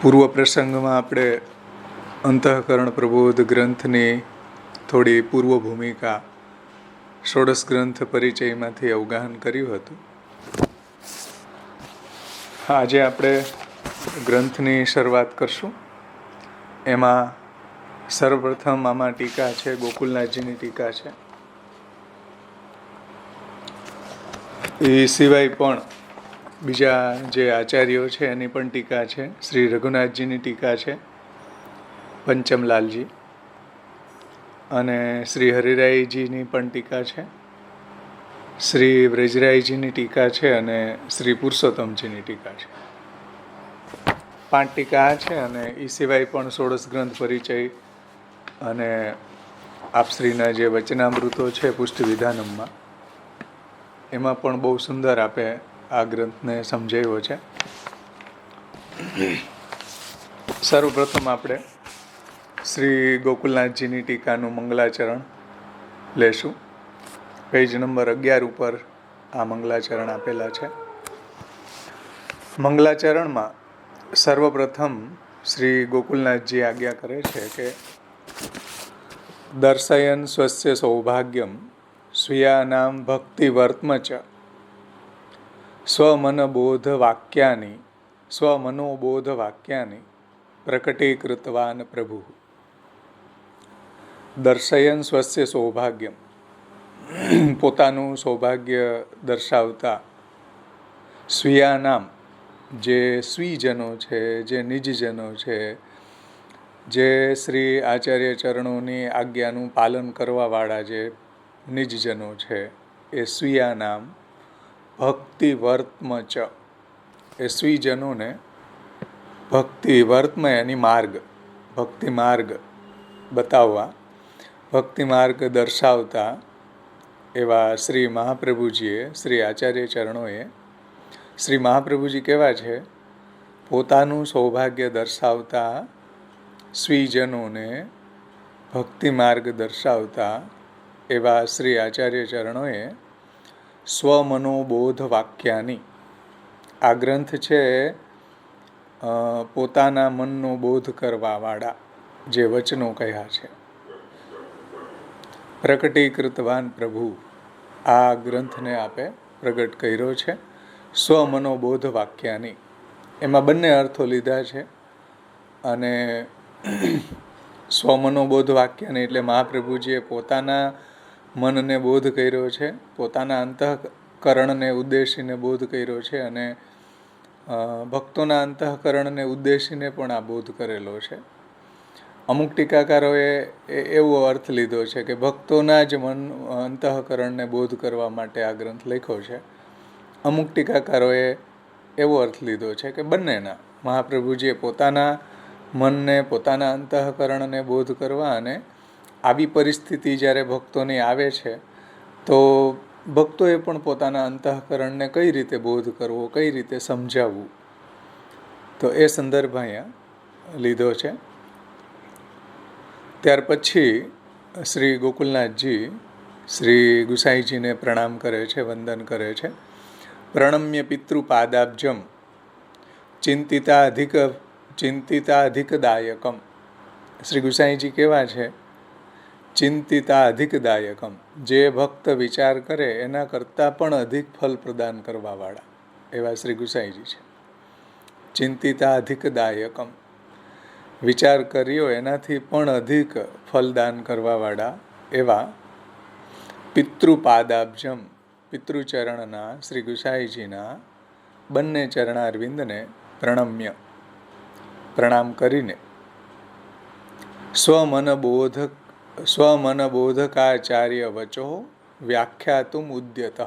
પૂર્વ પ્રસંગમાં આપણે અંતઃકરણ પ્રબોધ ગ્રંથની થોડી પૂર્વ ભૂમિકા ષોડશ ગ્રંથ પરિચયમાંથી અવગાહન કર્યું હતું. આજે આપણે ગ્રંથની શરૂઆત કરશું. એમાં સર્વપ્રથમ આમાં ટીકા છે, ગોકુલનાથજીની ટીકા છે. એ સિવાય પણ બીજા જે આચાર્યો છે એની પણ ટીકા છે. શ્રી રઘુનાથજીની ટીકા છે, પંચમલાલજી, અને શ્રી હરિરાયજીની પણ ટીકા છે, શ્રી વ્રજરાયજીની ટીકા છે, અને શ્રી પુરુષોત્તમજીની ટીકા છે. 5 ટીકા છે. અને એ સિવાય પણ ષોડશ ગ્રંથ પરિચય અને આપશ્રીના જે વચનામૃતો છે પુષ્ટિ વિધાનમમાં, એમાં પણ બહુ સુંદર આપે આ ગ્રંથને સમજાવ્યો છે. સર્વપ્રથમ આપણે શ્રી ગોકુલનાથજીની ટીકાનું મંગલાચરણ લેશું. પેજ નંબર 11 ઉપર આ મંગલાચરણ આપેલા છે. મંગલાચરણમાં સર્વપ્રથમ શ્રી ગોકુલનાથજી આજ્ઞા કરે છે કે દર્શયન સ્વસ્ય સૌભાગ્યમ સ્વીયાનામ ભક્તિ વર્ત્મ ચ સ્વમનોબોધ વાક્યાની પ્રકટીકૃતવાન પ્રભુ. દર્શયન સ્વસ્ય સૌભાગ્યમ, પોતાનું સૌભાગ્ય દર્શાવતા, સ્વીયાનામ, જે સ્વીજનો છે, જે નિજજનો છે, જે શ્રી આચાર્ય ચરણોની આજ્ઞાનું પાલન કરવાવાળા જે નિજજનો છે, એ સ્વીયાનામ ભક્તિ વર્ત્મ ચ, એ સ્વીજનોને ભક્તિ વર્ત્મ એની માર્ગ, ભક્તિ માર્ગ બતાવવા, ભક્તિ માર્ગ દર્શાવતા એવા શ્રી મહાપ્રભુજીએ, શ્રી આચાર્ય ચરણોએ, શ્રી મહાપ્રભુજી કેવા છે? પોતાનું સૌભાગ્ય દર્શાવતા સ્વીજનોને ભક્તિ માર્ગ દર્શાવતા એવા શ્રી આચાર્ય ચરણોએ સ્વમનોબોધ વાક્યાની, આ ગ્રંથ છે પોતાના મનનો બોધ કરવાવાળા જે વચનો કહ્યા છે. પ્રકટીકૃતવાન પ્રભુ, આ ગ્રંથને આપે પ્રગટ કર્યો છે. સ્વમનોબોધ વાક્યાની, એમાં બંને અર્થો લીધા છે. અને સ્વમનોબોધ વાક્યાની એટલે મહાપ્રભુજીએ પોતાના મનને બોધ કર્યો છે, પોતાના અંતઃકરણને ઉદ્દેશીને બોધ કર્યો છે, અને ભક્તોના અંતઃકરણને ઉદ્દેશીને પણ આ બોધ કરેલો છે. અમુક ટીકાકારોએ એવો અર્થ લીધો છે કે ભક્તોના જ અંતઃકરણને બોધ કરવા માટે આ ગ્રંથ લખ્યો છે. અમુક ટીકાકારોએ એવો અર્થ લીધો છે કે બંનેના, મહાપ્રભુજીએ પોતાના મનને, પોતાના અંતઃકરણને બોધ કરવા, અને આવી પરિસ્થિતિ જ્યારે ભક્તોની આવે છે તો ભક્તોએ પણ પોતાના અંતઃકરણને કઈ રીતે બોધ કરવો, કઈ રીતે સમજાવવું, તો એ સંદર્ભ અહીંયા લીધો છે. ત્યાર પછી શ્રી ગોકુલનાથજી શ્રી ગુસાઈજીને પ્રણામ કરે છે, વંદન કરે છે. પ્રણમ્ય પિતૃપાદાબ્જમ ચિંતિતાધિકદાયકમ. શ્રી ગુસાઈજી કેવા છે? ચિંતિતાધિકદાયકમ, જે ભક્ત વિચાર કરે એના કરતાં પણ અધિક ફલ પ્રદાન કરવાવાળા એવા શ્રી ગુસાઈજી છે. ચિંતિતાધિકદાયકમ, વિચાર કર્યો એનાથી પણ અધિક ફલદાન કરવાવાળા એવા પિતૃપાદાબ્જમ, પિતૃચરણના શ્રી ગુસાઈજીના બંને ચરણારવિંદને પ્રણમ્ય, પ્રણામ કરીને સ્વમનબોધકાચાર્ય વચો વ્યાખ્યાતુમ ઉદ્યતઃ.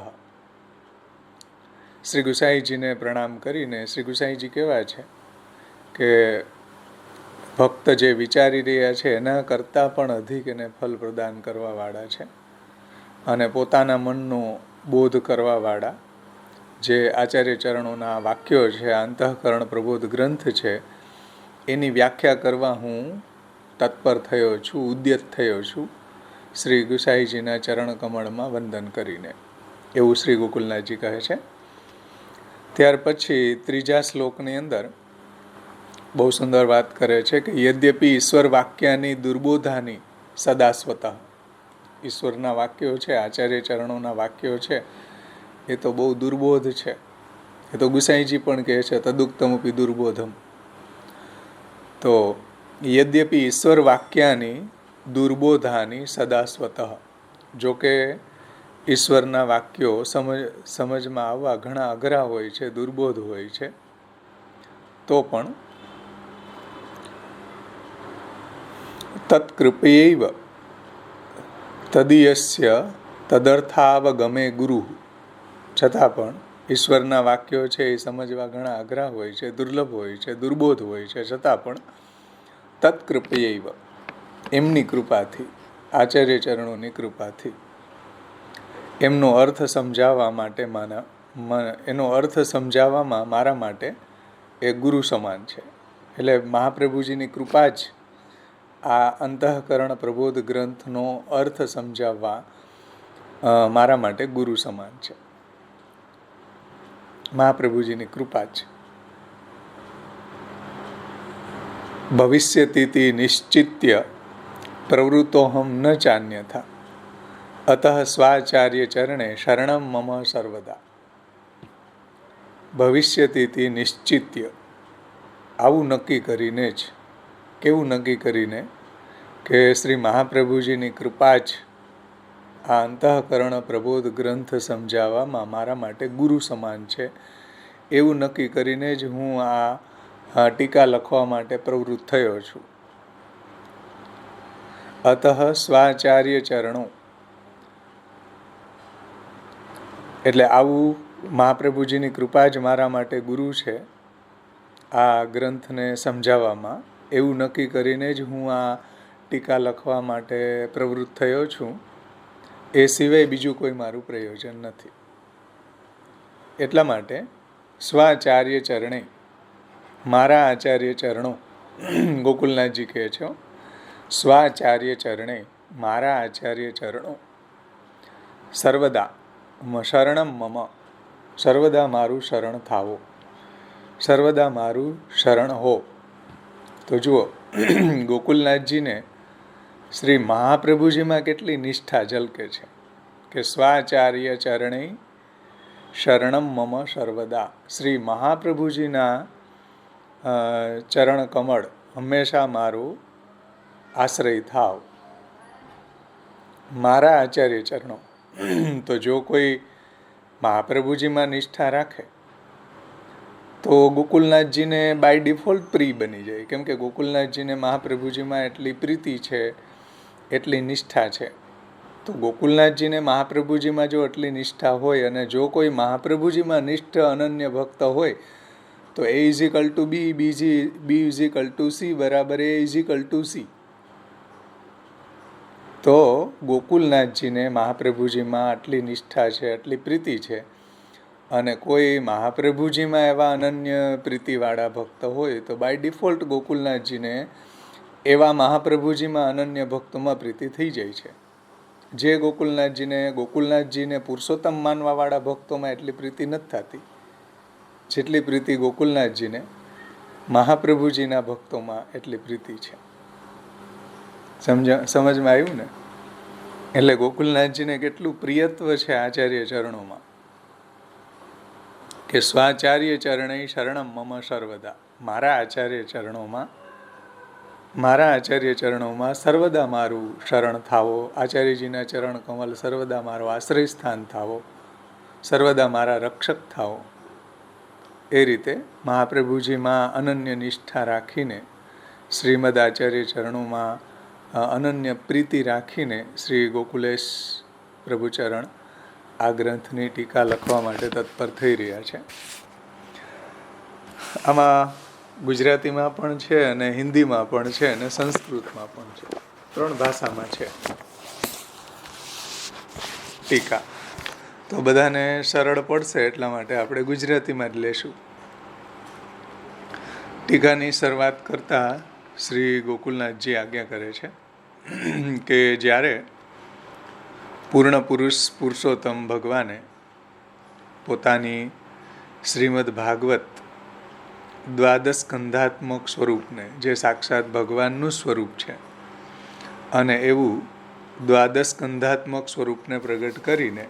શ્રી ગુસાઈજીને પ્રણામ કરીને, શ્રી ગુસાઈજી કેવા છે કે ભક્ત જે વિચારી રહ્યા છે એના કરતાં પણ અધિક એને ફલ પ્રદાન કરવાવાળા છે, અને પોતાના મનનો બોધ કરવાવાળા જે આચાર્ય ચરણોના વાક્યો છે, અંતઃકરણ પ્રબોધ ગ્રંથ છે, એની વ્યાખ્યા કરવા હું તત્પર થયો છું, ઉદ્યત થયો છું, શ્રી ગુસાઈજીના ચરણ કમળમાં વંદન કરીને, એવું શ્રી ગોકુલનાથજી કહે છે. ત્યાર પછી ત્રીજા શ્લોકની અંદર બહુ સુંદર વાત કરે છે કે યદ્યપિ ઈશ્વર વાક્યાની દુર્બોધાની સદાસ્વતઃ. ઈશ્વરના વાક્યો છે, આચાર્ય ચરણોના વાક્યો છે, એ તો બહુ દુર્બોધ છે. એ તો ગુસાઈજી પણ કહે છે તદુક્તમપી દુર્બોધમ. તો યદ્યપિ ઈશ્વર વાક્યાની દુર્બોધાની સદાસ્વતઃ. જોકે ઈશ્વરના વાક્યો સમજમાં આવવા ઘણા અઘરા હોય છે, દુર્બોધ હોય છે, તો પણ તત્કૃપયૈવ તદીયસ્ય તદર્થાવગમે ગુરુ. છતાં પણ ઈશ્વરના વાક્યો છે એ સમજવા ઘણા અઘરા હોય છે, દુર્લભ હોય છે, દુર્બોધ હોય છે, છતાં પણ તત્કૃપયૈવ એમની કૃપાથી, આચાર્ય ચરણોની કૃપાથી એમનો અર્થ સમજાવવા માટે એનો અર્થ સમજાવવામાં મારા માટે એ ગુરુ સમાન છે. એટલે મહાપ્રભુજીની કૃપા જ આ અંતઃકરણ પ્રબોધ ગ્રંથનો અર્થ સમજાવવા મારા માટે ગુરુ સમાન છે. મહાપ્રભુજીની કૃપા જ. ભવિષ્યતિથી નિશ્ચિત્ય પ્રવૃત્તોહમ ન ચાન્યથા અતઃ સ્વાચાર્ય ચરણે શરણમ મમ સર્વદા. ભવિષ્યતિથી નિશ્ચિત્ય, આવું નક્કી કરીને જ. કેવું નક્કી કરીને? કે શ્રી મહાપ્રભુજીની કૃપા જ આ અંતઃકરણ પ્રબોધ ગ્રંથ સમજાવવામાં મારા માટે ગુરુ સમાન છે. એવું નક્કી કરીને જ હું આ ટીકા લખવા માટે પ્રવૃત્ત થયો છું. અતઃ સ્વાચાર્ય ચરણો, એટલે આવું મહાપ્રભુજીની કૃપા જ મારા માટે ગુરુ છે આ ગ્રંથને સમજાવવામાં. એવું નક્કી કરીને જ હું આ ટીકા લખવા માટે પ્રવૃત્ત થયો છું. એ સિવાય બીજું કોઈ મારું પ્રયોજન નથી. એટલા માટે સ્વાચાર્ય ચરણે, મારા આચાર્ય ચરણો, ગોકુલનાથજી કહે છે, સ્વાચાર્ય ચરણે, મારા આચાર્ય ચરણો, સર્વદા શરણમ મમ, સર્વદા મારું શરણ થાવો, સર્વદા મારું શરણ હો. તો જુઓ, ગોકુલનાથજીને શ્રી મહાપ્રભુજીમાં કેટલી નિષ્ઠા ઝલકે છે કે સ્વાચાર્ય ચરણે શરણમ મમ સર્વદા. શ્રી મહાપ્રભુજીના ચરણ કમળ હંમેશા મારું આશ્રય થાવ. મારા આચાર્ય ચરણો. તો જો કોઈ મહાપ્રભુજીમાં નિષ્ઠા રાખે તો ગોકુલનાથજીને બાય ડિફોલ્ટ પ્રિય બની જાય. કેમ કે ગોકુલનાથજીને મહાપ્રભુજીમાં એટલી પ્રીતિ છે, એટલી નિષ્ઠા છે. તો ગોકુલનાથજીને મહાપ્રભુજીમાં જો એટલી નિષ્ઠા હોય અને જો કોઈ મહાપ્રભુજીમાં નિષ્ઠ અનન્ય ભક્ત હોય તો A = B, B = C બરાબર A = C. તો ગોકુલનાથજીને મહાપ્રભુજીમાં આટલી નિષ્ઠા છે, આટલી પ્રીતિ છે, અને કોઈ મહાપ્રભુજીમાં એવા અનન્ય પ્રીતિવાળા ભક્ત હોય તો બાય ડિફોલ્ટ ગોકુલનાથજીને એવા મહાપ્રભુજીમાં અનન્ય ભક્તોમાં પ્રીતિ થઈ જાય છે. જે ગોકુલનાથજીને પુરુષોત્તમ માનવાવાળા ભક્તોમાં એટલી પ્રીતિ નથી થતી જેટલી પ્રીતિ ગોકુલનાથજીને મહાપ્રભુજીના ભક્તોમાં એટલી પ્રીતિ છે. સમજમાં આવ્યું ને? એટલે ગોકુલનાથજીને કેટલું પ્રિયત્વ છે આચાર્ય ચરણોમાં કે સ્વાચાર્ય ચરણે શરણમ મમ સર્વદા. મારા આચાર્ય ચરણોમાં સર્વદા મારું શરણ થાવો. આચાર્યજીના ચરણ કમલ સર્વદા મારો આશ્રય સ્થાન થાવો, સર્વદા મારા રક્ષક થાવો. એ રીતે મહાપ્રભુજીમાં અનન્ય નિષ્ઠા રાખીને, શ્રીમદ આચાર્ય ચરણોમાં અનન્ય પ્રીતિ રાખીને શ્રી ગોકુલેશ પ્રભુચરણ આ ગ્રંથની ટીકા લખવા માટે તત્પર થઈ રહ્યા છે. આમાં ગુજરાતીમાં પણ છે અને હિન્દીમાં પણ છે અને સંસ્કૃતમાં પણ છે. 3 ભાષામાં છે ટીકા. તો બધાને સરળ પડશે એટલા માટે આપણે ગુજરાતીમાં જ લેશું. ટીકાની શરૂઆત કરતા શ્રી ગોકુલનાથજી આજ્ઞા કરે છે કે જ્યારે પૂર્ણ પુરુષ પુરુષોત્તમ ભગવાને પોતાની શ્રીમદ ભાગવત દ્વાદશ સ્કંધાત્મક સ્વરૂપને, જે સાક્ષાત ભગવાનનું સ્વરૂપ છે, અને એવું દ્વાદશ સ્કંધાત્મક સ્વરૂપને પ્રગટ કરીને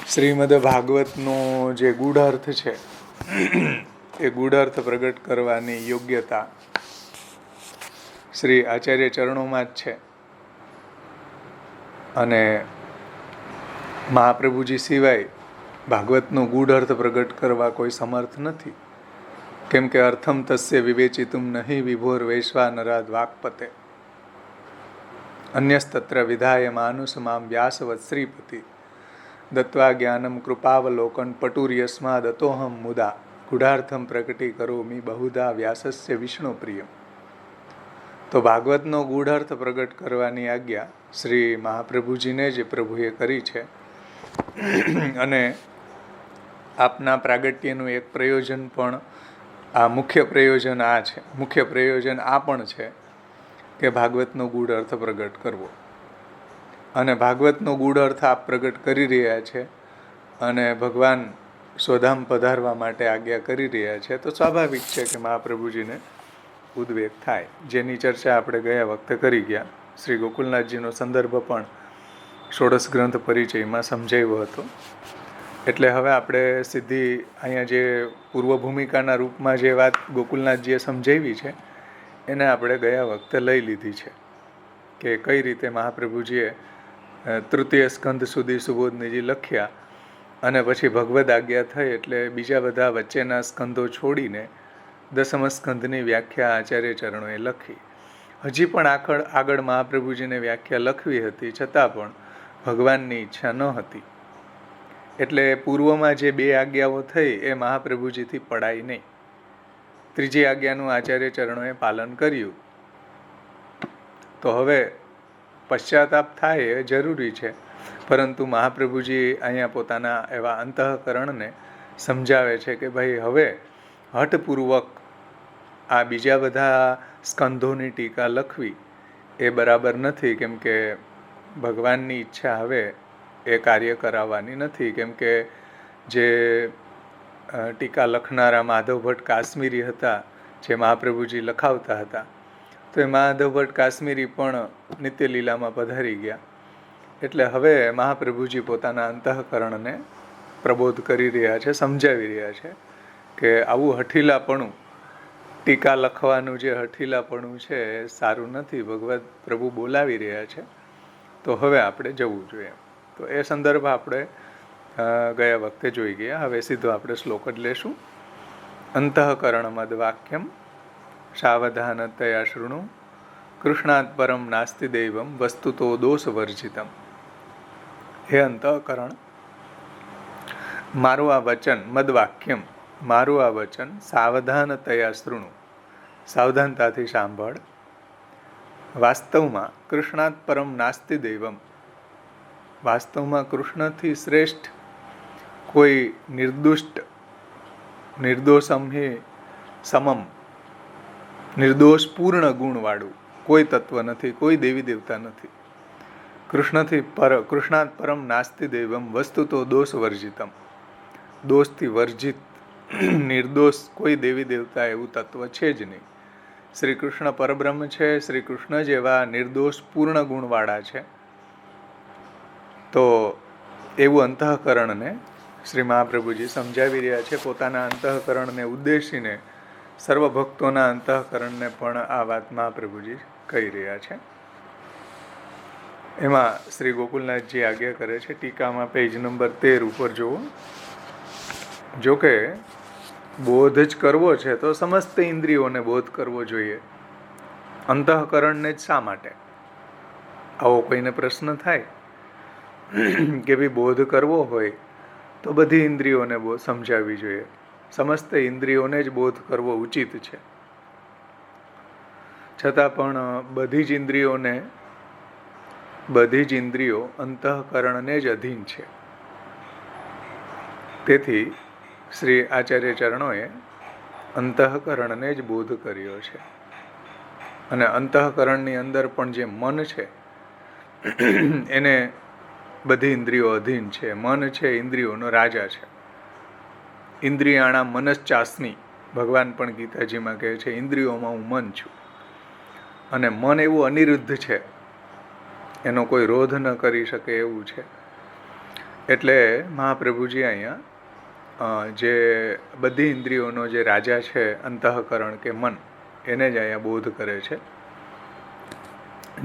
શ્રીમદ ભાગવતનો જે ગૂઢાર્થ છે એ ગૂઢાર્થ પ્રગટ કરવાની યોગ્યતા શ્રી આચાર્ય ચરણોમાં જ છે. અને મહાપ્રભુજી સિવાય ભાગવતનો ગૂઢ અર્થ પ્રગટ કરવા કોઈ સમર્થ નથી. કેમ કે અર્થમ તસ્ય વિવેચિતુમ નહીં વિભોર વૈશ્વાનરાદ વાક્પતે અન્યસ્તત્ર વિધાય માનુષમામ વ્યાસવત શ્રીપતિ દત્વા જ્ઞાનમ કૃપાવલોકન પટુર્યસ્માદ અતોહમ મુદા ગૂઢાર્થમ પ્રકટી કરોમિ બહુધા વ્યાસસ્ય વિષ્ણુ પ્રિયમ. તો ભાગવતનો ગૂઢાર્થ પ્રગટ કરવાની આજ્ઞા શ્રી મહાપ્રભુજીને જ પ્રભુએ કરી છે. અને આપના પ્રાગટ્યનું એક પ્રયોજન પણ આ મુખ્ય પ્રયોજન આ છે. મુખ્ય પ્રયોજન આ પણ છે કે ભાગવતનો ગૂઢ અર્થ પ્રગટ કરવો. અને ભાગવતનો ગૂઢ અર્થ આપ પ્રગટ કરી રહ્યા છે અને ભગવાન સ્વધામ પધારવા માટે આજ્ઞા કરી રહ્યા છે, તો સ્વાભાવિક છે કે મહાપ્રભુજીને ઉદ્વેગ થાય, જેની ચર્ચા આપણે ગયા વખતે કરી ગયા. શ્રી ગોકુલનાથજીનો સંદર્ભ પણ ષોડશ ગ્રંથ પરિચયમાં સમજાવ્યો હતો. એટલે હવે આપણે સીધી અહીંયા જે પૂર્વ ભૂમિકાના રૂપમાં જે વાત ગોકુલનાથજીએ સમજાવી છે એને આપણે ગયા વખતે લઈ લીધી છે કે કઈ રીતે મહાપ્રભુજીએ તૃતીય સ્કંધ સુધી સુબોધનીજી લખ્યા અને પછી ભગવદ આજ્ઞા થઈ એટલે બીજા બધા વચ્ચેના સ્કંધો છોડીને દસમ સ્કંધની વ્યાખ્યા આચાર્ય ચરણોએ લખી. હજી પણ આગળ મહાપ્રભુજીને વ્યાખ્યા લખવી હતી, છતાં પણ ભગવાનની ઈચ્છા ન હતી. એટલે પૂર્વમાં જે બે આજ્ઞાઓ થઈ એ મહાપ્રભુજીથી પડાઈ નહીં. ત્રીજી આજ્ઞાનું આચાર્ય ચરણોએ પાલન કર્યું. તો હવે પશ્ચાતાપ થાય એ જરૂરી છે, પરંતુ મહાપ્રભુજી અહીંયા પોતાના એવા અંતઃકરણને સમજાવે છે કે ભાઈ હવે હઠપૂર્વક આ બીજા બધા સ્કંધોની ટીકા લખવી એ બરાબર નથી. કેમ કે ભગવાનની ઈચ્છા હવે એ કાર્ય કરાવવાની નથી. કેમ કે જે ટીકા લખનારા માધવ ભટ્ટ કાશ્મીરી હતા, જે મહાપ્રભુજી લખાવતા હતા, તો એ માધવ ભટ્ટ કાશ્મીરી પણ નિત્યલીલામાં પધારી ગયા. એટલે હવે મહાપ્રભુજી પોતાના અંતઃકરણને પ્રબોધ કરી રહ્યા છે, સમજાવી રહ્યા છે કે આવું હઠીલાપણું, ટીકા લખવાનું જે હઠીલાપણું છે એ સારું નથી. ભગવત પ્રભુ બોલાવી રહ્યા છે, તો હવે આપણે જવું જોઈએ. તો એ સંદર્ભ આપણે ગયા વખતે જોઈ ગયા. હવે સીધો આપણે શ્લોક જ લેશું. અંતઃકરણમદ વાક્યમ સાવધાનતયા શૃણુ કૃષ્ણાત પરમ નાસ્તિ દૈવમ વસ્તુતો દોષ વર્જિતમ. હે અંતઃકરણ, મારું આ વચન, મદવાક્યમ, મારું આ વચન સાવધાનતયા શૃણુ, સાવધાનતાથી સાંભળ. વાસ્તવમાં કૃષ્ણાત પરમ નાસ્તિ દૈવમ, વાસ્તવમાં કૃષ્ણથી શ્રેષ્ઠ કોઈ નિર્દોષ પૂર્ણ ગુણવાળું કોઈ તત્વ નથી, કોઈ દેવી દેવતા નથી. કૃષ્ણાત પરમ નાસ્તિ દૈવમ વસ્તુ તો દોષ વર્જિતમ, દોષથી વર્જિત નિર્દોષ કોઈ દેવી દેવતા એવું તત્વ છે જ નહીં. શ્રી કૃષ્ણ પરબ્રહ્મ છે. શ્રી કૃષ્ણ જેવા નિર્દોષ પૂર્ણ ગુણવાળા છે. તો એવું અંતઃકરણને શ્રી મહાપ્રભુજી સમજાવી રહ્યા છે. પોતાના અંતઃકરણને ઉદ્દેશીને સર્વ ભક્તોના અંતઃકરણને પણ આ વાત મહાપ્રભુજી કહી રહ્યા છે. એમાં શ્રી ગોકુલનાથજી આજ્ઞા કરે છે. ટીકામાં પેજ નંબર 13 ઉપર જુઓ. જોકે બોધ જ કરવો છે તો સમસ્ત ઇન્દ્રિયોને બોધ કરવો જોઈએ, અંતઃકરણને જ શા માટે? આવો કોઈને પ્રશ્ન થાય કે ભાઈ બોધ કરવો હોય તો બધી ઇન્દ્રિયોને સમજાવવી જોઈએ, સમસ્ત ઇન્દ્રિયોને જ બોધ કરવો ઉચિત છે. છતાં પણ બધી જ ઇન્દ્રિયો અંતઃકરણને જ અધીન છે. તેથી શ્રી આચાર્ય ચરણોએ અંતઃકરણને જ બોધ કર્યો છે. અને અંતઃકરણની અંદર પણ જે મન છે એને બધી ઇન્દ્રિયો અધીન છે. મન છે ઇન્દ્રિયોનો રાજા છે. ઇન્દ્રિયાણા મનશ્ચાસ્મી, ભગવાન પણ ગીતાજીમાં કહે છે ઇન્દ્રિયોમાં હું મન છું, અને મન એવું અનિરુદ્ધ છે, એનો કોઈ રોધ ન કરી શકે એવું છે. એટલે મહાપ્રભુજી અહીંયા જે બધી ઇન્દ્રિયોનો જે રાજા છે અંતઃકરણ કે મન, એને જ અહીંયા બોધ કરે છે.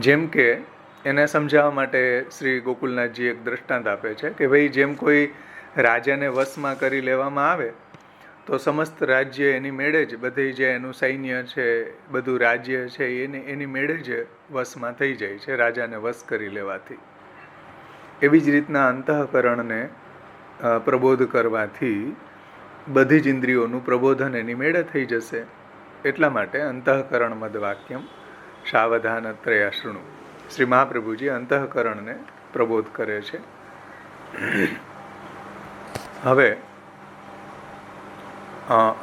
જેમ કે એને સમજાવવા માટે શ્રી ગોકુલનાથજી એક દ્રષ્ટાંત આપે છે કે ભાઈ જેમ કોઈ રાજાને વશમાં કરી લેવામાં આવે તો સમસ્ત રાજ્ય એની મેળે જ, બધી જે એનું સૈન્ય છે, બધું રાજ્ય છે એની મેળે જ વશમાં થઈ જાય છે રાજાને વશ કરી લેવાથી. એવી જ રીતના અંતઃકરણને પ્રબોધ કરવાથી બધી જ ઇન્દ્રિયોનું પ્રબોધન એની મેળે થઈ જશે. એટલા માટે અંતઃકરણ મદ વાક્યમ સાવધાન ત્રયા શૃણુ. શ્રી મહાપ્રભુજી અંતઃકરણને પ્રબોધ કરે છે. હવે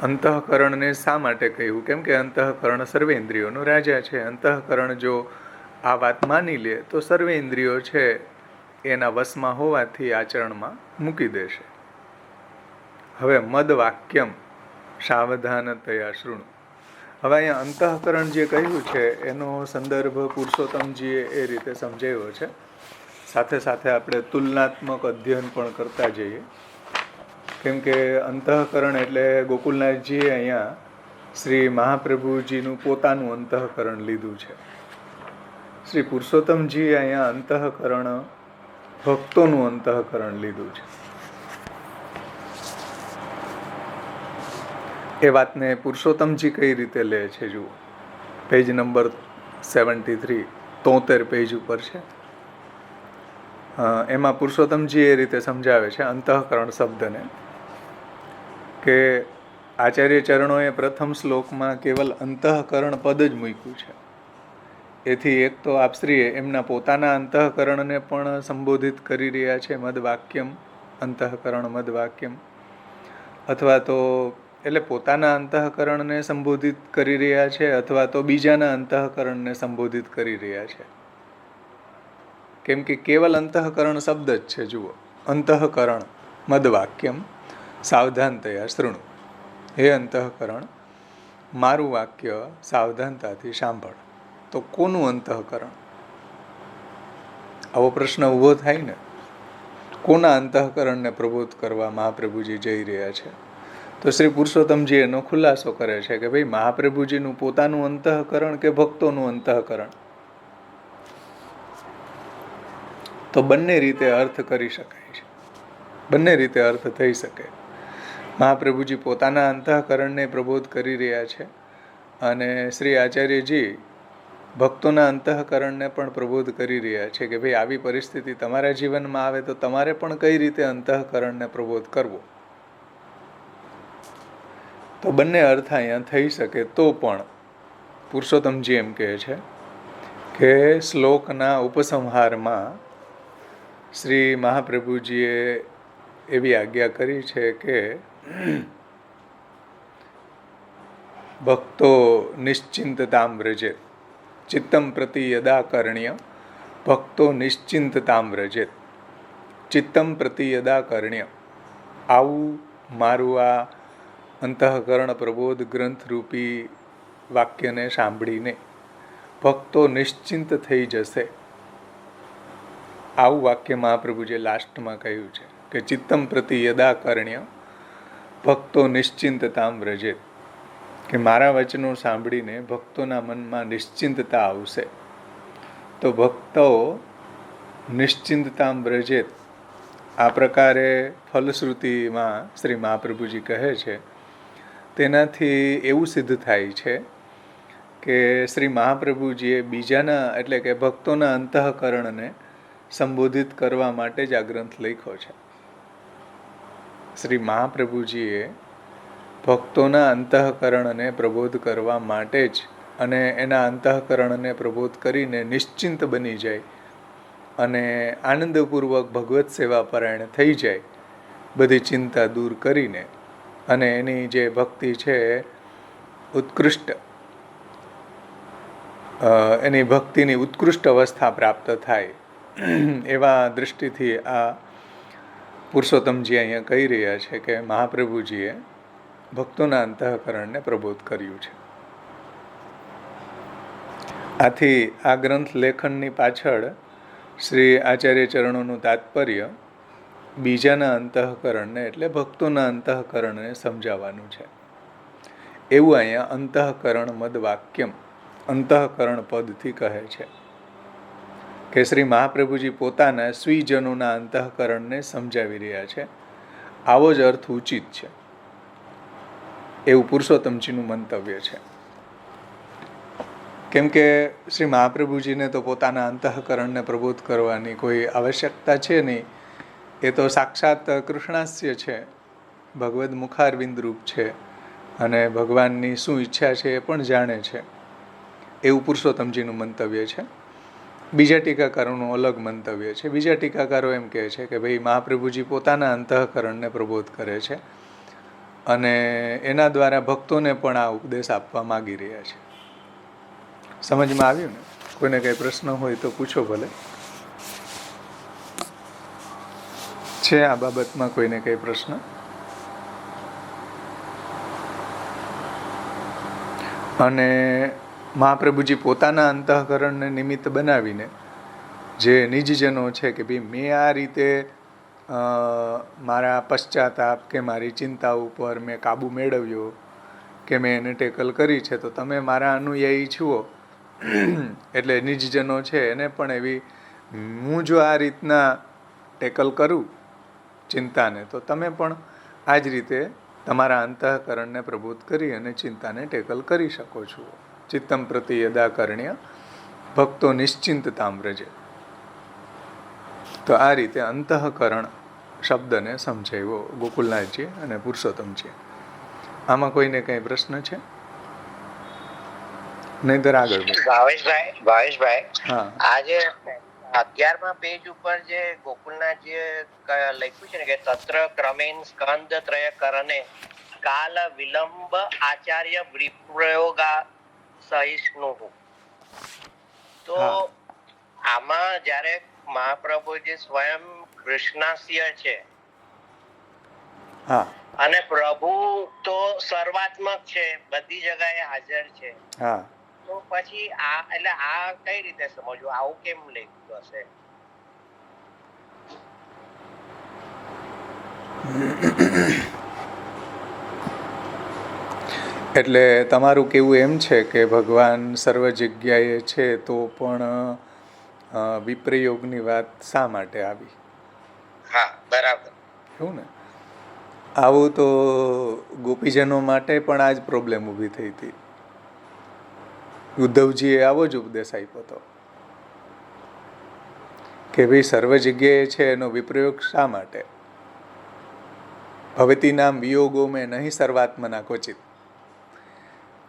અંતઃકરણને શા માટે કહ્યું? કેમ કે અંતઃકરણ સર્વેન્દ્રિયોનો રાજા છે. અંતઃકરણ જો આ વાત માની લે તો સર્વેન્દ્રિયો છે એના વશમાં હોવાથી આચરણમાં મૂકી દેશે. હવે મદ વાક્યમ સાવધાનતયા શૃણુ. હવે અહીંયા અંતઃકરણ જે કહ્યું છે એનો સંદર્ભ પુરુષોત્તમજીએ એ રીતે સમજાવ્યો છે. સાથે સાથે આપણે તુલનાત્મક અધ્યયન પણ કરતા જઈએ. કેમ કે અંતઃકરણ એટલે ગોકુલનાથજીએ અહીંયા શ્રી મહાપ્રભુજીનું પોતાનું અંતઃકરણ લીધું છે. શ્રી પુરુષોત્તમજીએ અહીંયા અંતઃકરણ ભક્તોનું અંતઃકરણ લીધું છે. એ વાતને પુરુષોત્તમજી કઈ રીતે લે છે જુઓ. પેજ નંબર 73, 73 પેજ ઉપર છે. એમાં પુરુષોત્તમજી એ રીતે સમજાવે છે અંતઃકરણ શબ્દને કે આચાર્ય ચરણોએ પ્રથમ શ્લોકમાં કેવલ અંતઃકરણ પદ જ મૂક્યું છે. એથી એક તો આપશ્રીએ એમના પોતાના અંતઃકરણને પણ સંબોધિત કરી રહ્યા છે મદ વાક્યમ, અંતઃકરણ મદ વાક્યમ, અથવા તો એટલે પોતાના અંતઃકરણને સંબોધિત કરી રહ્યા છે અથવા તો બીજાના અંતઃકરણને સંબોધિત કરી રહ્યા છે. કેમ કે કેવલ અંતઃકરણ શબ્દ જ છે. જુઓ, અંતઃકરણ મદ વાક્યમ સાવધાનતયા શૃણુ. હે અંતઃકરણ, મારું વાક્ય સાવધાનતાથી સાંભળ. તો કોનું અંતઃકરણ? આવો પ્રશ્ન ઊભો થાય ને. કોના અંતઃકરણને પ્રબોધ કરવા મહાપ્રભુજી જઈ રહ્યા છે? તો શ્રી પુરુષોત્તમજી એનો ખુલાસો કરે છે કે ભાઈ મહાપ્રભુજીનું પોતાનું અંતઃકરણ કે ભક્તોનું અંતઃકરણ? તો બંને રીતે અર્થ કરી શકાય છે, બંને રીતે અર્થ થઈ શકે. મહાપ્રભુજી પોતાના અંતઃકરણને પ્રબોધ કરી રહ્યા છે અને શ્રી આચાર્યજી ભક્તોના અંતઃકરણને પણ પ્રબોધ કરી રહ્યા છે કે ભાઈ આવી પરિસ્થિતિ તમારા જીવનમાં આવે તો તમારે પણ કઈ રીતે અંતઃકરણને પ્રબોધ કરવો. તો બંને અર્થ અહીંયા થઈ શકે. તો પણ પુરુષોત્તમજી એમ કહે છે કે શ્લોકના ઉપસંહારમાં શ્રી મહાપ્રભુજીએ એવી આજ્ઞા કરી છે કે ભક્તો નિશ્ચિંતતામ વ્રજેત ચિત્તમ પ્રતિ યદા કરણ્ય. ભક્તો નિશ્ચિંતતામ વ્રજેત ચિત્તમ પ્રતિ યદા કરણ્ય. આવું મારું આ અંતઃકરણ પ્રબોધ ગ્રંથરૂપી વાક્યને સાંભળીને ભક્તો નિશ્ચિંત થઈ જશે. આવું વાક્ય મહાપ્રભુજીએ લાસ્ટમાં કહ્યું છે કે ચિત્તમ પ્રતિ યદા કરણ્ય ભક્તો નિશ્ચિંતતામ વ્રજેત. કે મારા વચનો સાંભળીને ભક્તોના મનમાં નિશ્ચિંતતા આવશે. તો ભક્તો નિશ્ચિંતતામ વ્રજેત, આ પ્રકારે ફલશ્રુતિમાં શ્રી મહાપ્રભુજી કહે છે. તેનાથી એવું સિદ્ધ થાય છે કે શ્રી મહાપ્રભુજીએ બીજાના એટલે કે ભક્તોના અંતઃકરણને સંબોધિત કરવા માટે જ આ ગ્રંથ લખ્યો છે. શ્રી મહાપ્રભુજીએ ભક્તોના અંતઃકરણને પ્રબોધ કરવા માટે જ અને એના અંતઃકરણને પ્રબોધ કરીને નિશ્ચિંત બની જાય અને આનંદપૂર્વક ભગવત સેવા પરાયણ થઈ જાય, બધી ચિંતા દૂર કરીને, અને એની જે ભક્તિ છે ઉત્કૃષ્ટ, એની ભક્તિની ઉત્કૃષ્ટ અવસ્થા પ્રાપ્ત થાય. એવા દૃષ્ટિથી આ પુરુષોત્તમજી અહીંયા કહી રહ્યા છે કે મહાપ્રભુજીએ ભક્તોના અંતઃકરણને પ્રબોધ કર્યું છે. આથી આ ગ્રંથ લેખનની પાછળ શ્રી આચાર્ય ચરણોનું તાત્પર્ય બીજાના અંતઃકરણને એટલે ભક્તોના અંતઃકરણને સમજાવવાનું છે. એવું અહીંયા અંતઃકરણ મદ વાક્યમ અંતઃકરણ પદથી કહે છે કે શ્રી મહાપ્રભુજી પોતાના સ્વીજનોના અંતઃકરણને સમજાવી રહ્યા છે. આવો જ અર્થ ઉચિત છે એવું પુરુષોત્તમજીનું મંતવ્ય છે. કેમ કે શ્રી મહાપ્રભુજીને તો પોતાના અંતઃકરણને પ્રબોધ કરવાની કોઈ આવશ્યકતા છે નહીં. એ તો સાક્ષાત કૃષ્ણાસ્ય છે, ભગવદ મુખારવિંદ રૂપ છે અને ભગવાનની શું ઈચ્છા છે એ પણ જાણે છે એવું પુરુષોત્તમજીનું મંતવ્ય છે. બીજા ટીકાકારોનું અલગ મંતવ્ય છે. બીજા ટીકાકારો એમ કહે છે કે ભાઈ મહાપ્રભુજી પોતાના અંતઃકરણને પ્રબોધ કરે છે અને એના દ્વારા ભક્તોને પણ આ ઉપદેશ આપવા માગી રહ્યા છે. સમજમાં આવ્યું ને? કોઈને કંઈ પ્રશ્ન હોય તો પૂછો ભલે. છે આ બાબતમાં કોઈને કંઈ પ્રશ્ન? અને મહાપ્રભુજી પોતાના અંતઃકરણને નિમિત્ત બનાવીને જે નિજજનો છે કે ભાઈ મેં આ રીતે મારા પશ્ચાતાપ કે મારી ચિંતા ઉપર મેં કાબુ મેળવ્યો કે મેં એને ટેકલ કરી છે, તો તમે મારા અનુયાયી છો એટલે નિજજનો છે એને પણ એવી હું જો આ રીતના ટેકલ કરું ચિંતાને તો તમે પણ આ જ રીતે તમારા અંતઃકરણને પ્રબોધ કરી અને ચિંતાને ટેકલ કરી શકો છો. ચિત્તમ પ્રતિ યદાકર્ણ્ય ભક્તો નિશ્ચિંતતામ વ્રજે. તો આ રીતે અંતઃકરણ શબ્દને સમજાવ્યો ગોકુલનાથજી અને પુરુષોત્તમજી. આમાં કોઈને કંઈ પ્રશ્ન છે? નહીંતર આગળ ભાવેશભાઈ, હા, આજે 11મા પેજ ઉપર જે ગોકુલનાથજીએ લખ્યું છે ને કે તત્ર ક્રમેણ સ્કંદ ત્રય કરણે કાલ વિલંબ આચાર્ય વિપ્રયોગા સહિષ્ણુઃ. તો આમાં જ્યારે મહાપ્રભુજી સ્વયં કૃષ્ણાસ્ય છે અને પ્રભુ તો સર્વાત્મક છે, બધી જગ્યાએ હાજર છે, તો પછી આ એટલે આ કઈ રીતે સમજવું? આવું કેમ લખ્યું હશે? એટલે તમારું કેવું એમ છે કે ભગવાન સર્વ જગ્યાએ છે તો પણ વિપ્રયોગની વાત શા માટે આવી? હા, બરાબર. એવું ને? આવું તો ગોપીજનો માટે પણ આ જ પ્રોબ્લેમ ઊભી થઈ હતી. ઉદ્ધવજીએ આવો જ ઉપદેશ આપ્યો હતો કે ભાઈ સર્વ જગ્યાએ છે એનો વિપ્રયોગ શા માટે? ભવતી નામ વિયોગો મેં નહીં સર્વાત્મના ક્વચિત.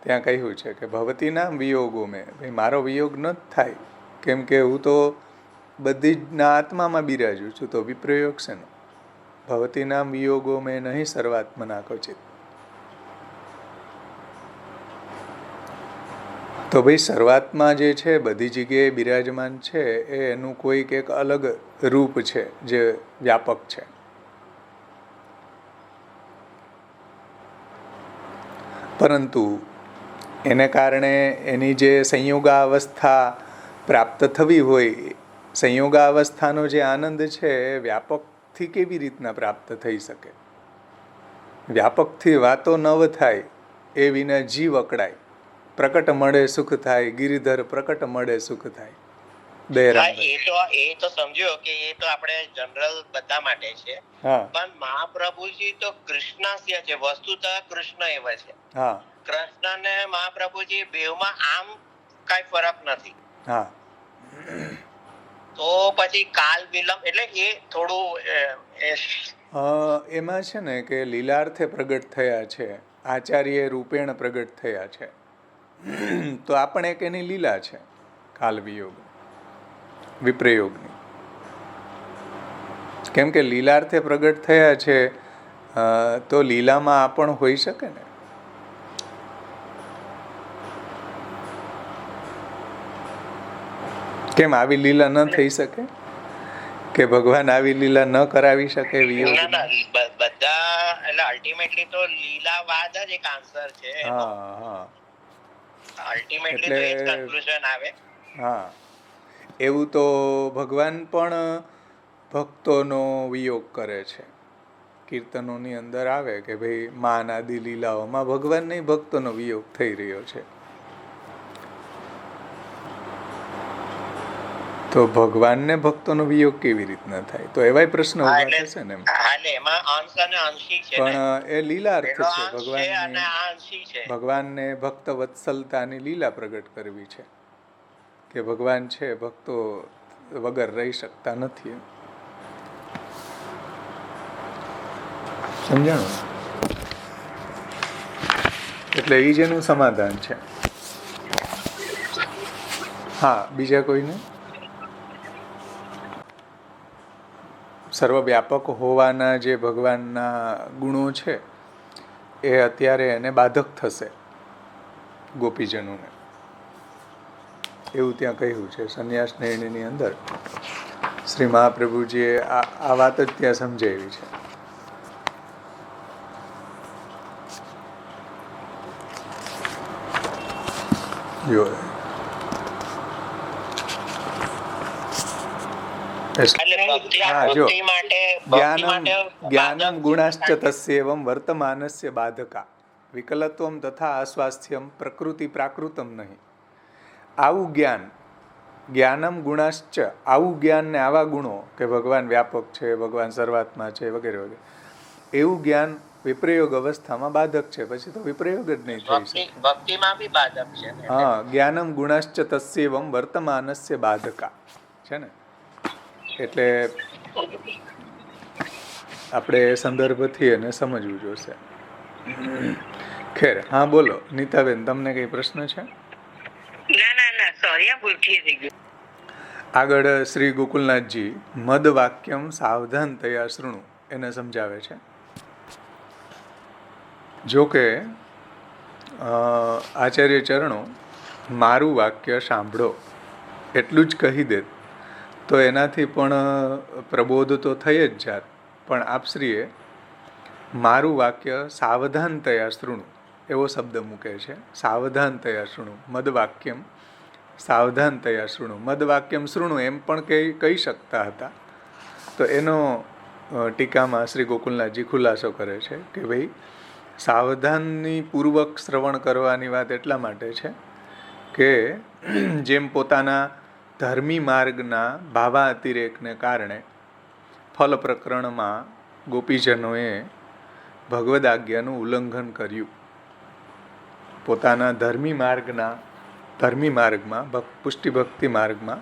ત્યાં કહ્યું છે કે ભવતી નામ વિયોગો મેં, ભાઈ મારો વિયોગ ન જ થાય કેમ કે હું તો બધી જ ના આત્મામાં બિરાજું છું, તો વિપ્રયોગ છે ને. ભવતી નામ વિયોગો મેં નહીં સર્વાત્મના ક્વચિત. તો ભાઈ સર્વાત્મા જે છે બધી જગ્યાએ બિરાજમાન છે એ એનું કોઈક એક અલગ રૂપ છે જે વ્યાપક છે. પરંતુ એને કારણે એની જે સંયોગાવસ્થા પ્રાપ્ત થવી હોય, સંયોગાવસ્થાનો જે આનંદ છે એ વ્યાપકથી કેવી રીતના પ્રાપ્ત થઈ શકે? વ્યાપકથી વાતો નવ થાય એ વિના જીવ અકળાય. પ્રકટ મળે સુખ થાય, ગિરિધર પ્રકટ મળે સુખ થાય. એ તો સમજ્યો કે એ તો આપણે જનરલ બધા માટે છે, પણ મહાપ્રભુજી તો કૃષ્ણાસ્ય છે, વસ્તુતઃ કૃષ્ણ એવા છે. કૃષ્ણ ને મહાપ્રભુજી બેવમાં આમ કઈ ફરક નથી. તો પછી કાલ વિલંબ એટલે એ થોડું એમાં છે ને કે લીલાર્થે પ્રગટ થયા છે, આચાર્ય રૂપેણ પ્રગટ થયા છે, તો આ પણ એક એની લીલા છે કાલ વિયોગ વિપ્રયોગની. કેમ કે લીલાર્થે પ્રગટ થયા છે તો લીલામાં આ પણ હોઈ શકે ને. કેમ આવી લીલા ન થઈ શકે કે ભગવાન આવી લીલા ન કરાવી શકે? બધા એટલે અલ્ટિમેટલી તો લીલાવાદ જ એક આન્સર છે. અલ્ટિમેટલી તો એ જ કન્ક્લુઝન આવે. એવું તો ભગવાન પણ ભક્તોનો વિયોગ કરે છે. કીર્તનોની અંદર આવે કે ભાઈ માન આદિ લીલાઓમાં ભગવાનને ભક્તોનો વિયોગ થઈ રહ્યો છે. તો ભગવાનને ભક્તોનો વિયોગ કેવી રીતના થાય? તો એવાય પ્રશ્ન ઉભા થશે ને. પણ એ લીલાર્થ છે. ભગવાનને ભક્ત વત્સલતાની લીલા પ્રગટ કરવી છે કે ભગવાન છે ભક્તો વગર રહી શકતા નથી. સમજાણું? એટલે એ જ એનું સમાધાન છે. હા, બીજા કોઈને? સર્વવ્યાપક હોવાના જે ભગવાનના ગુણો છે એ અત્યારે એને બાધક થશે ગોપીજનોને, એવું ત્યાં કહ્યું છે. સંન્યાસ નિર્ણયની અંદર શ્રી મહાપ્રભુજીએ આ વાત જ ત્યાં સમજાવી છે. જ્ઞાનમ ગુણાશ્ચ તસ્યેવં વર્તમાનસ્ય બાધકા વિકલત્વમ તથા અસ્વાસ્થ્યમ પ્રકૃતિ પ્રાકૃતમ નહીં. આવું જ્ઞાનમ ગુણાશ્ચ, આવું જ્ઞાન ને આવા ગુણો કે ભગવાન વ્યાપક છે, ભગવાન સર્વાત્મા છે વગેરે વગેરે, એવું જ્ઞાન વિપ્રયોગ અવસ્થામાં બાધક છે. પછી તો વિપ્રયોગ જ નહીં થઈ શકે. ભક્તિમાં બી બાધક છે. જ્ઞાનમ ગુણાશ્ચ તસ્યેવં વર્તમાનસ્ય બાધકા છે ને. એટલે આપણે સંદર્ભથી એને સમજવું જોશે. ખેર, હા બોલો નીતાબેન, તમને કઈ પ્રશ્ન છે? આગળ શ્રી ગોકુલનાથજી મદ વાક્યમ સાવધાન તયા શૃણુ એને સમજાવે છે. જો કે આચાર્ય ચરણો મારું વાક્ય સાંભળો એટલું જ કહી દે તો એનાથી પણ પ્રબોધ તો થઈ જ જાત. પણ આપશ્રીએ મારું વાક્ય સાવધાનતયા શૃણુ એવો શબ્દ મૂકે છે. સાવધાનતયા શૃણુ મદ વાક્યમ સાવધાનતયા શૃણુ. મદ વાક્યમ શૃણુ એમ પણ કહી શકતા હતા. તો એનો ટીકામાં શ્રી ગોકુલનાથજી ખુલાસો કરે છે કે ભાઈ સાવધાની પૂર્વક શ્રવણ કરવાની વાત એટલા માટે છે કે જેમ પોતાના ધર્મી માર્ગના ભાવાતિરેકને કારણે ફલ પ્રકરણમાં ગોપીજનોએ ભગવદ આજ્ઞાનું ઉલ્લંઘન કર્યું. પોતાના ધર્મી માર્ગમાં પુષ્ટિ ભક્તિ માર્ગમાં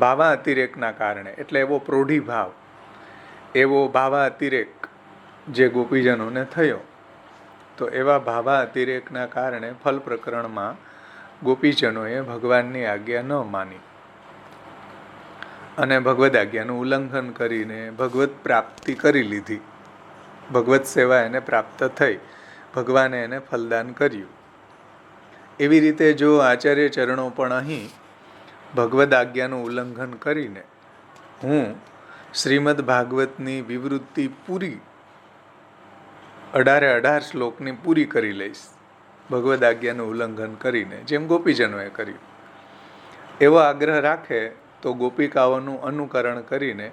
ભાવાતિરેકના કારણે, એટલે એવો પ્રોઢી ભાવ, એવો ભાવાતિરેક જે ગોપીજનોને થયો, તો એવા ભાવાતિરેકના કારણે ફલ પ્રકરણમાં ગોપીજનોએ ભગવાનની આજ્ઞા ન માની અને ભગવદ આજ્ઞાનું ઉલ્લંઘન કરીને ભગવત પ્રાપ્તિ કરી લીધી. ભગવત સેવા એને પ્રાપ્ત થઈ, ભગવાને એને ફલદાન કર્યું. એવી રીતે જો આચાર્ય ચરણો પણ અહીં ભગવદ આજ્ઞાનું ઉલ્લંઘન કરીને હું શ્રીમદ ભાગવતની વિવૃત્તિ પૂરી 18 શ્લોકની પૂરી કરી લઈશ ભગવદ આજ્ઞાનું ઉલ્લંઘન કરીને, જેમ ગોપીજનોએ કર્યું, એવો આગ્રહ રાખે તો ગોપિકાઓનું અનુકરણ કરીને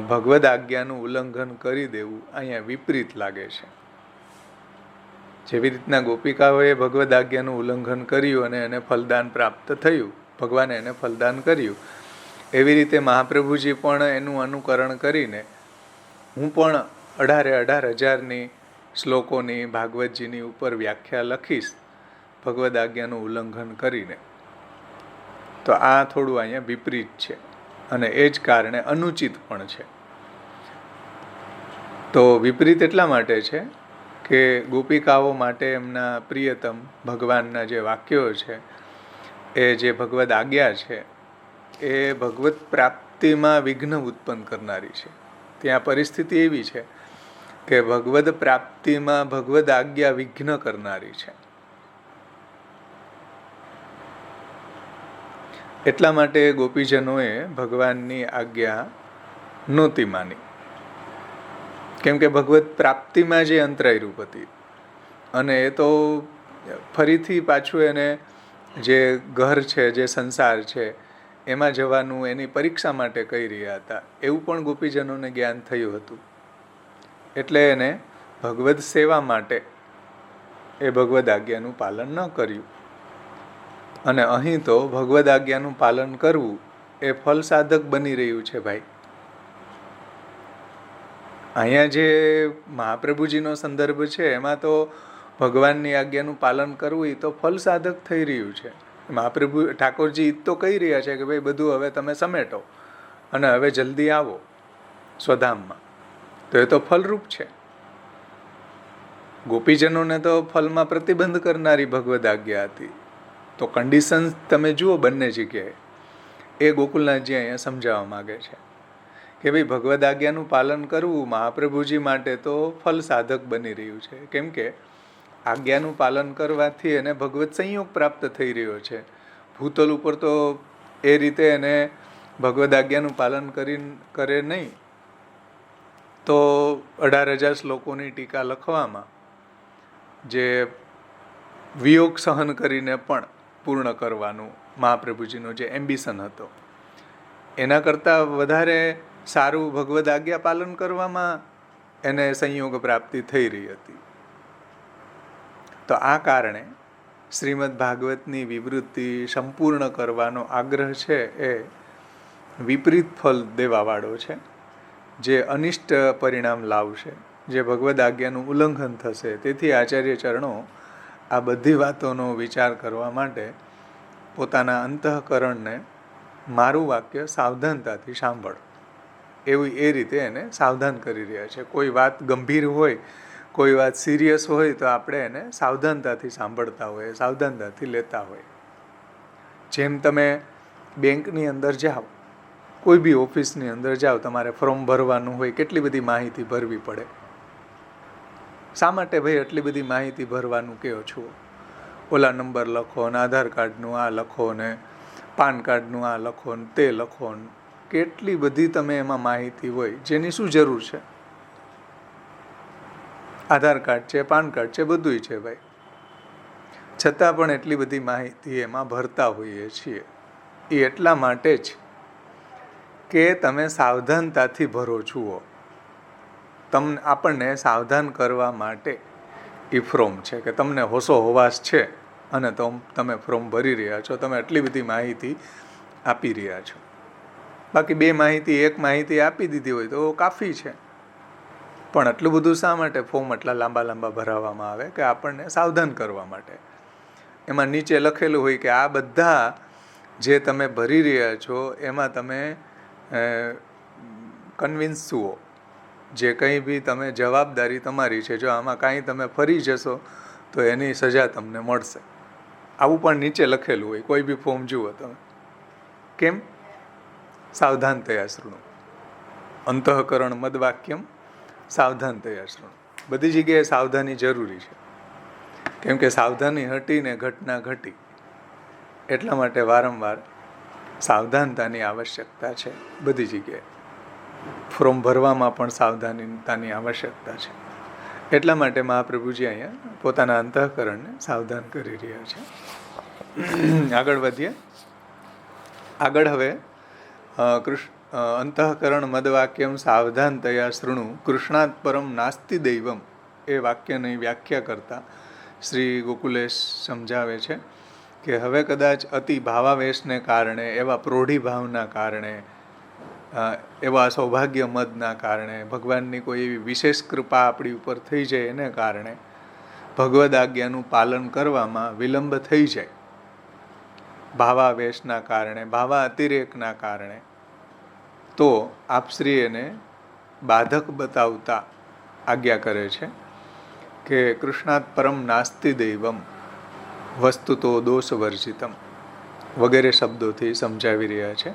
ભગવદ આજ્ઞાનું ઉલ્લંઘન કરી દેવું અહીંયા વિપરીત લાગે છે. જેવી રીતના ગોપિકાઓએ ભગવદ આજ્ઞાનું ઉલ્લંઘન કર્યું અને એને ફલદાન પ્રાપ્ત થયું, ભગવાને એને ફલદાન કર્યું, એવી રીતે મહાપ્રભુજી પણ એનું અનુકરણ કરીને હું પણ 18,000 શ્લોકોની ભાગવતજીની ઉપર વ્યાખ્યા લખીશ ભગવદ આજ્ઞાનું ઉલ્લંઘન કરીને. તો આ થોડું અહીંયા વિપરીત છે અને એ જ કારણે અનુચિત પણ છે. તો વિપરીત એટલા માટે છે કે ગોપિકાઓ માટે એમના પ્રિયતમ ભગવાનના જે વાક્યો છે, એ જે ભગવદ આજ્ઞા છે, એ ભગવત પ્રાપ્તિમાં વિઘ્ન ઉત્પન્ન કરનારી છે. ત્યાં પરિસ્થિતિ એવી છે કે ભગવદ પ્રાપ્તિમાં ભગવદ આજ્ઞા વિઘ્ન કરનારી છે. એટલા માટે ગોપીજનોએ ભગવાનની આજ્ઞા નહોતી માની કેમ કે ભગવત પ્રાપ્તિમાં જે અંતરાયરૂપ હતી અને એ તો ફરીથી પાછું એને જે ઘર છે, જે સંસાર છે, એમાં જવાનું એની પરીક્ષા માટે કહી રહ્યા હતા. એવું પણ ગોપીજનોને જ્ઞાન થયું હતું. એટલે એને ભગવદ સેવા માટે એ ભગવદ આજ્ઞાનું પાલન ન કર્યું. અને અહીં તો ભગવદ આજ્ઞાનું પાલન કરવું એ ફલ સાધક બની રહ્યું છે ભાઈ. અહીંયા જે મહાપ્રભુજીનો સંદર્ભ છે એમાં તો ભગવાનની આજ્ઞાનું પાલન કરવું એ તો ફલ સાધક થઈ રહ્યું છે. મહાપ્રભુ ઠાકોરજી તો કહી રહ્યા છે કે ભાઈ બધું હવે તમે સમેટો અને હવે જલ્દી આવો સ્વધામમાં. તો એ તો ફલરૂપ છે. ગોપીજનોને તો ફલમાં પ્રતિબંધ કરનારી ભગવદ આજ્ઞા હતી. તો કન્ડિશન્સ તમે જુઓ બંને જગ્યાએ. એ ગોકુલનાથજી અહીંયા સમજાવવા માગે છે કે ભાઈ ભગવદ આજ્ઞાનું પાલન કરવું મહાપ્રભુજી માટે તો ફલ સાધક બની રહ્યું છે. કેમ કે આજ્ઞાનું પાલન કરવાથી એને ભગવત સંયોગ પ્રાપ્ત થઈ રહ્યો છે. ભૂતલ ઉપર તો એ રીતે એને ભગવદ આજ્ઞાનું પાલન કરે નહીં તો 18,000 શ્લોકોની ટીકા લખવામાં જે વિયોગ સહન કરીને પણ પૂર્ણ કરવાનું મહાપ્રભુજીનો જે એમ્બિશન હતો એના કરતાં વધારે સારું ભગવદ આજ્ઞા પાલન કરવામાં એને સંયોગ પ્રાપ્તિ થઈ રહી હતી. તો આ કારણે શ્રીમદ ભાગવતની વિવૃત્તિ સંપૂર્ણ કરવાનો આગ્રહ છે એ વિપરીત ફલ દેવાવાળો છે, જે અનિષ્ટ પરિણામ લાવશે, જે ભગવદ આજ્ઞાનું ઉલ્લંઘન થશે. તેથી આચાર્ય ચરણો આ બધી વાતોનો વિચાર કરવા માટે પોતાના અંતઃકરણને મારું વાક્ય સાવધાનતાથી સાંભળ એવું એ રીતે એને સાવધાન કરી રહ્યા છે. કોઈ વાત ગંભીર હોય, કોઈ વાત સિરિયસ હોય તો આપણે એને સાવધાનતાથી સાંભળતા હોય, સાવધાનતાથી લેતા હોય. જેમ તમે બેંકની અંદર જાઓ, કોઈ બી ઓફિસની અંદર જાઓ, તમારે ફોર્મ ભરવાનું હોય, કેટલી બધી માહિતી ભરવી પડે. શા માટે ભાઈ એટલી બધી માહિતી ભરવાનું કહો છો? ઓલા નંબર લખો ને, આધાર કાર્ડનું આ લખો ને, પાન કાર્ડનું આ લખો ને, તે લખો ને, કેટલી બધી તમે એમાં માહિતી હોય જેની શું જરૂર છે? આધાર કાર્ડ છે, પાન કાર્ડ છે, બધુંય છે ભાઈ. છતાં પણ એટલી બધી માહિતી એમાં ભરતા હોઈએ છીએ. એ એટલા માટે જ કે તમે સાવધાનતાથી ભરો છો. આપણને સાવધાન કરવા માટે એ ફોર્મ છે કે તમને હોશો હવાસ છે અને તમે ફોર્મ ભરી રહ્યા છો, તમે એટલી બધી માહિતી આપી રહ્યા છો. બાકી એક માહિતી આપી દીધી હોય તો કાફી છે. પણ આટલું બધું શા માટે ફોર્મ આટલા લાંબા ભરાવવામાં આવે? કે આપણને સાવધાન કરવા માટે. એમાં નીચે લખેલું હોય કે આ બધા જે તમે ભરી રહ્યા છો એમાં તમે કન્વિન્સ છો, જે કંઈ બી તમે જવાબદારી તમારી છે, જો આમાં કાંઈ તમે ફરી જશો તો એની સજા તમને મળશે. આવું પણ નીચે લખેલું હોય કોઈ બી ફોર્મ જુઓ તમે. કેમ? સાવધાન તયા શૃણુ, અંતઃકરણ મદવાક્યમ સાવધાન તયા શૃણુ. બધી જગ્યાએ સાવધાની જરૂરી છે. કેમ કે સાવધાની હટીને ઘટના ઘટી. એટલા માટે વારંવાર સાવધાનતાની આવશ્યકતા છે બધી જગ્યાએ. ફોર્મ ભરવામાં પણ સાવધાનતાની આવશ્યકતા છે. એટલા માટે મહાપ્રભુજી અહીંયા પોતાના અંતઃકરણને સાવધાન કરી રહ્યા છે. આગળ વધીએ. આગળ હવે અંતઃકરણ મદવાક્યમ સાવધાનતયા શૃણુ કૃષ્ણાત પરમ નાસ્તિ દૈવમ એ વાક્યની વ્યાખ્યા કરતા શ્રી ગોકુલેશ સમજાવે છે કે હવે કદાચ અતિ ભાવાવેશને કારણે, એવા પ્રોઢિભાવના કારણે, એવા સૌભાગ્ય મદના કારણે, ભગવાનની કોઈ એવી વિશેષ કૃપા આપણી ઉપર થઈ જાય એને કારણે ભગવદ આજ્ઞાનું પાલન કરવામાં વિલંબ થઈ જાય. ભાવાવેશના કારણે, ભાવા અતિરેકના કારણે, તો આપશ્રી એને બાધક બતાવતા આજ્ઞા કરે છે કે કૃષ્ણાત પરમ નાસ્તિ દૈવમ વસ્તુતો દોષ વર્જિતમ વગેરે શબ્દોથી સમજાવી રહ્યા છે.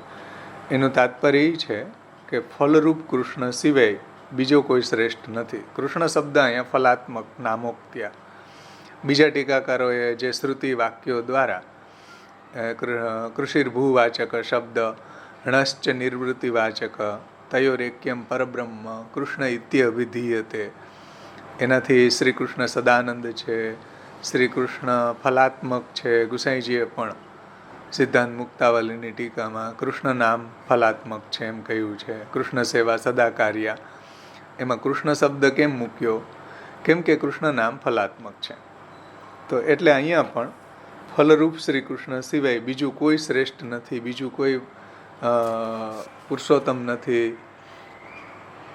એનું તાત્પર્ય એ છે કે ફલરૂપ કૃષ્ણ સિવાય બીજો કોઈ શ્રેષ્ઠ નથી. કૃષ્ણ શબ્દ અહીંયા ફલાત્મક નામોક્ત્યા. બીજા ટીકાકારોએ જે શ્રુતિ વાક્યો દ્વારા કૃષિર્ભૂવાચક શબ્દ, ણશ્ચ નિવૃત્તિવાચક, તયોરેક્યમ પરબ્રહ્મ કૃષ્ણ ઇત્યભિધીયતે. એનાથી શ્રી કૃષ્ણ સદાનંદ છે, શ્રી કૃષ્ણ ફલાત્મક છે. ગુસાઈજીએ પણ સિદ્ધાંત મુક્તાવલીની ટીકામાં કૃષ્ણ નામ ફલાત્મક છે એમ કહ્યું છે. કૃષ્ણ સેવા સદા કાર્યા, એમાં કૃષ્ણ શબ્દ કેમ મૂક્યો? કેમ કે કૃષ્ણ નામ ફલાત્મક છે. તો એટલે અહીંયા પણ ફલરૂપ શ્રી કૃષ્ણ સિવાય બીજું કોઈ શ્રેષ્ઠ નથી, બીજું કોઈ પુરુષોત્તમ નથી.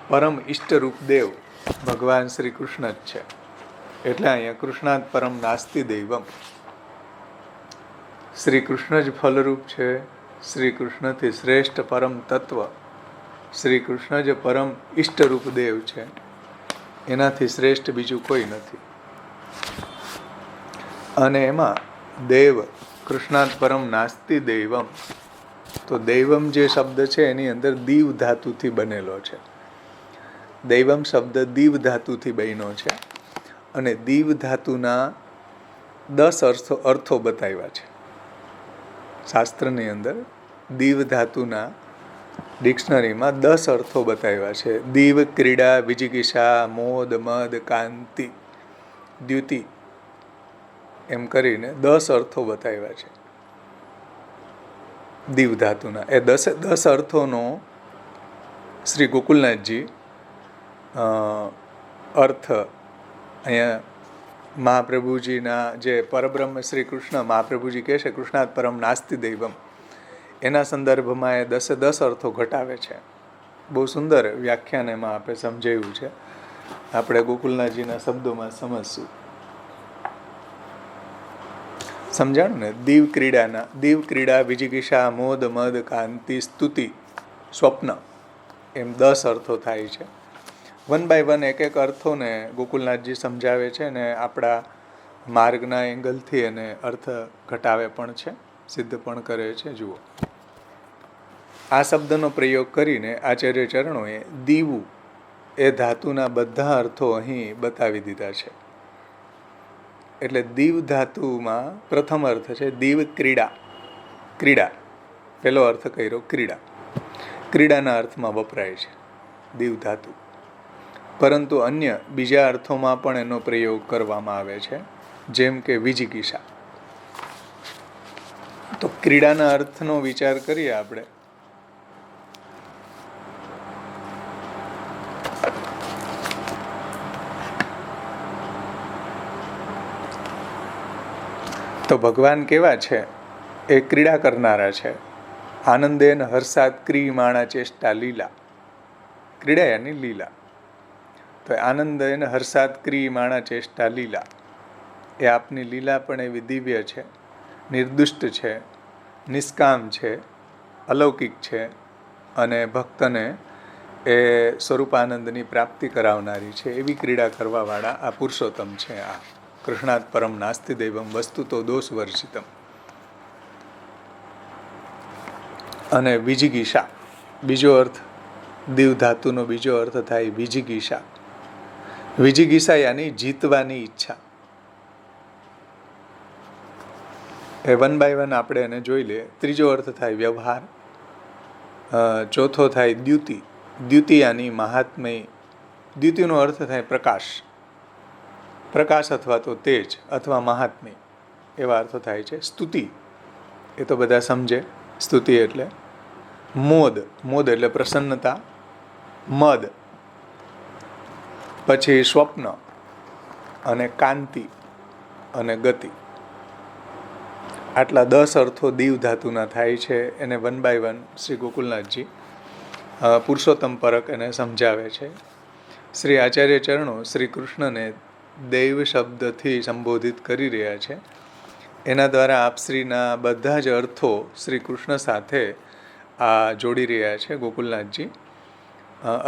પરમ ઈષ્ટરૂપ દેવ ભગવાન શ્રી કૃષ્ણ જ છે. એટલે અહીંયા કૃષ્ણાત પરમ નાસ્તિ દૈવમ, શ્રી કૃષ્ણ જ ફલરૂપ છે. શ્રી કૃષ્ણથી શ્રેષ્ઠ પરમ તત્વ શ્રી કૃષ્ણ જ પરમ ઈષ્ટરૂપ દેવ છે. એનાથી શ્રેષ્ઠ બીજું કોઈ નથી. અને એમાં દેવ કૃષ્ણાત પરમ નાસ્તિ દૈવમ, તો દૈવમ જે શબ્દ છે એની અંદર દીવ ધાતુથી બનેલો છે. દૈવમ શબ્દ દીવ ધાતુથી બન્યો છે. અને દીવ ધાતુના 10 અર્થો બતાવ્યા છે શાસ્ત્રની અંદર. દીવ ધાતુના ડિક્શનરીમાં 10 અર્થો બતાવ્યા છે. દીવ, ક્રીડા, વિજિગીષા, મોદ, મદ, કાંતિ, દ્યુતિ એમ કરીને 10 અર્થો બતાવ્યા છે દીવ ધાતુના. એ 10 અર્થોનો શ્રી ગોકુલનાથજી અર્થ અહીંયા મહાપ્રભુજીના જે પરબ્રહ્મ શ્રી કૃષ્ણ મહાપ્રભુજી કહે છે કૃષ્ણાત પરમ નાસ્તિ દૈવમ, એના સંદર્ભમાં એ 10 અર્થો ઘટાવે છે. બહુ સુંદર વ્યાખ્યાન એમાં આપણે સમજાવ્યું છે. આપણે ગોકુલનાથજીના શબ્દોમાં સમજશું. સમજાણું ને? દીવ ક્રીડા, વિજિગીષા, મોદ, મદ, કાંતિ, સ્તુતિ, સ્વપ્ન એમ 10 અર્થો થાય છે. 1 by 1 એક અર્થોને ગોકુલનાથજી સમજાવે છે ને આપણા માર્ગના એંગલથી એને અર્થ ઘટાવે પણ છે, સિદ્ધ પણ કરે છે. જુઓ, આ શબ્દનો પ્રયોગ કરીને આચાર્ય ચરણોએ દીવું એ ધાતુના બધા અર્થો અહીં બતાવી દીધા છે. એટલે દીવ ધાતુમાં પ્રથમ અર્થ છે દીવ ક્રીડા. ક્રીડા પહેલો અર્થ કર્યો ક્રીડા. ક્રીડાના અર્થમાં વપરાય છે દીવ ધાતુ. પરંતુ અન્ય બીજા અર્થોમાં પણ એનો પ્રયોગ કરવામાં આવે છે, જેમ કે વિજિગીષા. તો ક્રીડાના અર્થનો વિચાર કરીએ આપણે. તો ભગવાન કેવા છે? એ ક્રીડા કરનારા છે. આનંદેન હર્ષાત ક્રિયમાણા ચેષ્ટા લીલા. ક્રીડા યાની લીલા. તો આનંદેન હર્ષાત ક્રિયમાણા ચેષ્ટા લીલા, એ આપની લીલા પણ એવી દિવ્ય છે, નિર્દુષ્ટ છે, નિષ્કામ છે, અલૌકિક છે અને ભક્તને એ સ્વરૂપાનંદની પ્રાપ્તિ કરાવનારી છે. એવી ક્રીડા કરવાવાળા આ પુરુષોત્તમ છે. આ કૃષ્ણાત પરમ નાસ્તિ દૈવમ વસ્તુ તો દોષ વર્જિતમ. અને વિજિગીષા બીજો અર્થ, દીવ ધાતુનો બીજો અર્થ થાય વિજિગીષા. વિજિગીષા યાની જીતવાની ઈચ્છા. એ 1 by 1 આપણે એને જોઈ લઈએ. ત્રીજો અર્થ થાય વ્યવહાર. ચોથો થાય દ્યુતિ. દ્યુતિ યાની મહાત્મય. દ્યુતિનો અર્થ થાય પ્રકાશ. પ્રકાશ અથવા તો તેજ અથવા મહાત્મ્ય એવા અર્થ થાય છે. સ્તુતિ એ તો બધા સમજે. સ્તુતિ એટલે મોદ. મોદ એટલે પ્રસન્નતા. મદ પછી સ્વપ્ન અને કાંતિ અને ગતિ. આટલા 10 અર્થો દીવ ધાતુના થાય છે. એને 1 by 1 શ્રી ગોકુલનાથજી પુરુષોત્તમ પરક એને સમજાવે છે. શ્રી આચાર્ય ચરણો શ્રી કૃષ્ણને દૈવ શબ્દથી સંબોધિત કરી રહ્યા છે. એના દ્વારા આપશ્રીના બધા જ અર્થો શ્રી કૃષ્ણ સાથે આ જોડી રહ્યા છે ગોકુલનાથજી.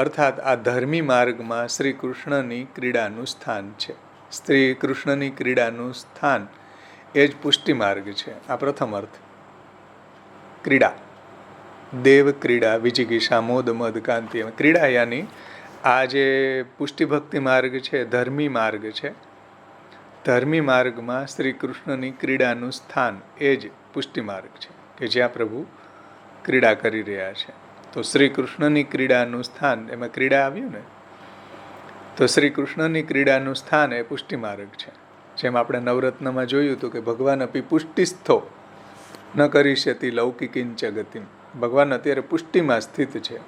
અર્થાત આ ધર્મી માર્ગમાં શ્રી કૃષ્ણની ક્રીડાનું સ્થાન છે. શ્રી કૃષ્ણની ક્રીડાનું સ્થાન એ જ પુષ્ટિ માર્ગ છે. આ પ્રથમ અર્થ. ક્રીડા, દેવ ક્રીડા, વિજિગીષા, મોદ, મદ, કાંતિ. ક્રીડા યાની આ જે પુષ્ટિ ભક્તિ માર્ગ છે, ધર્મી માર્ગ છે. ધર્મી માર્ગમાં શ્રી કૃષ્ણની ક્રીડાનું સ્થાન એ જ પુષ્ટિ માર્ગ છે કે જ્યાં પ્રભુ ક્રીડા કરી રહ્યા છે. તો શ્રી કૃષ્ણની ક્રીડાનું સ્થાન, એમાં ક્રીડા આવ્યું ને, તો શ્રી કૃષ્ણની ક્રીડાનું સ્થાન એ પુષ્ટિ માર્ગ છે. જેમ આપણે નવરત્નમાં જોયું હતું કે ભગવાન અપી પુષ્ટિસ્થો ન કરીષ્યતિ લૌકિકિંચ ગતિમ. ભગવાન અત્યારે પુષ્ટિમાં સ્થિત છે,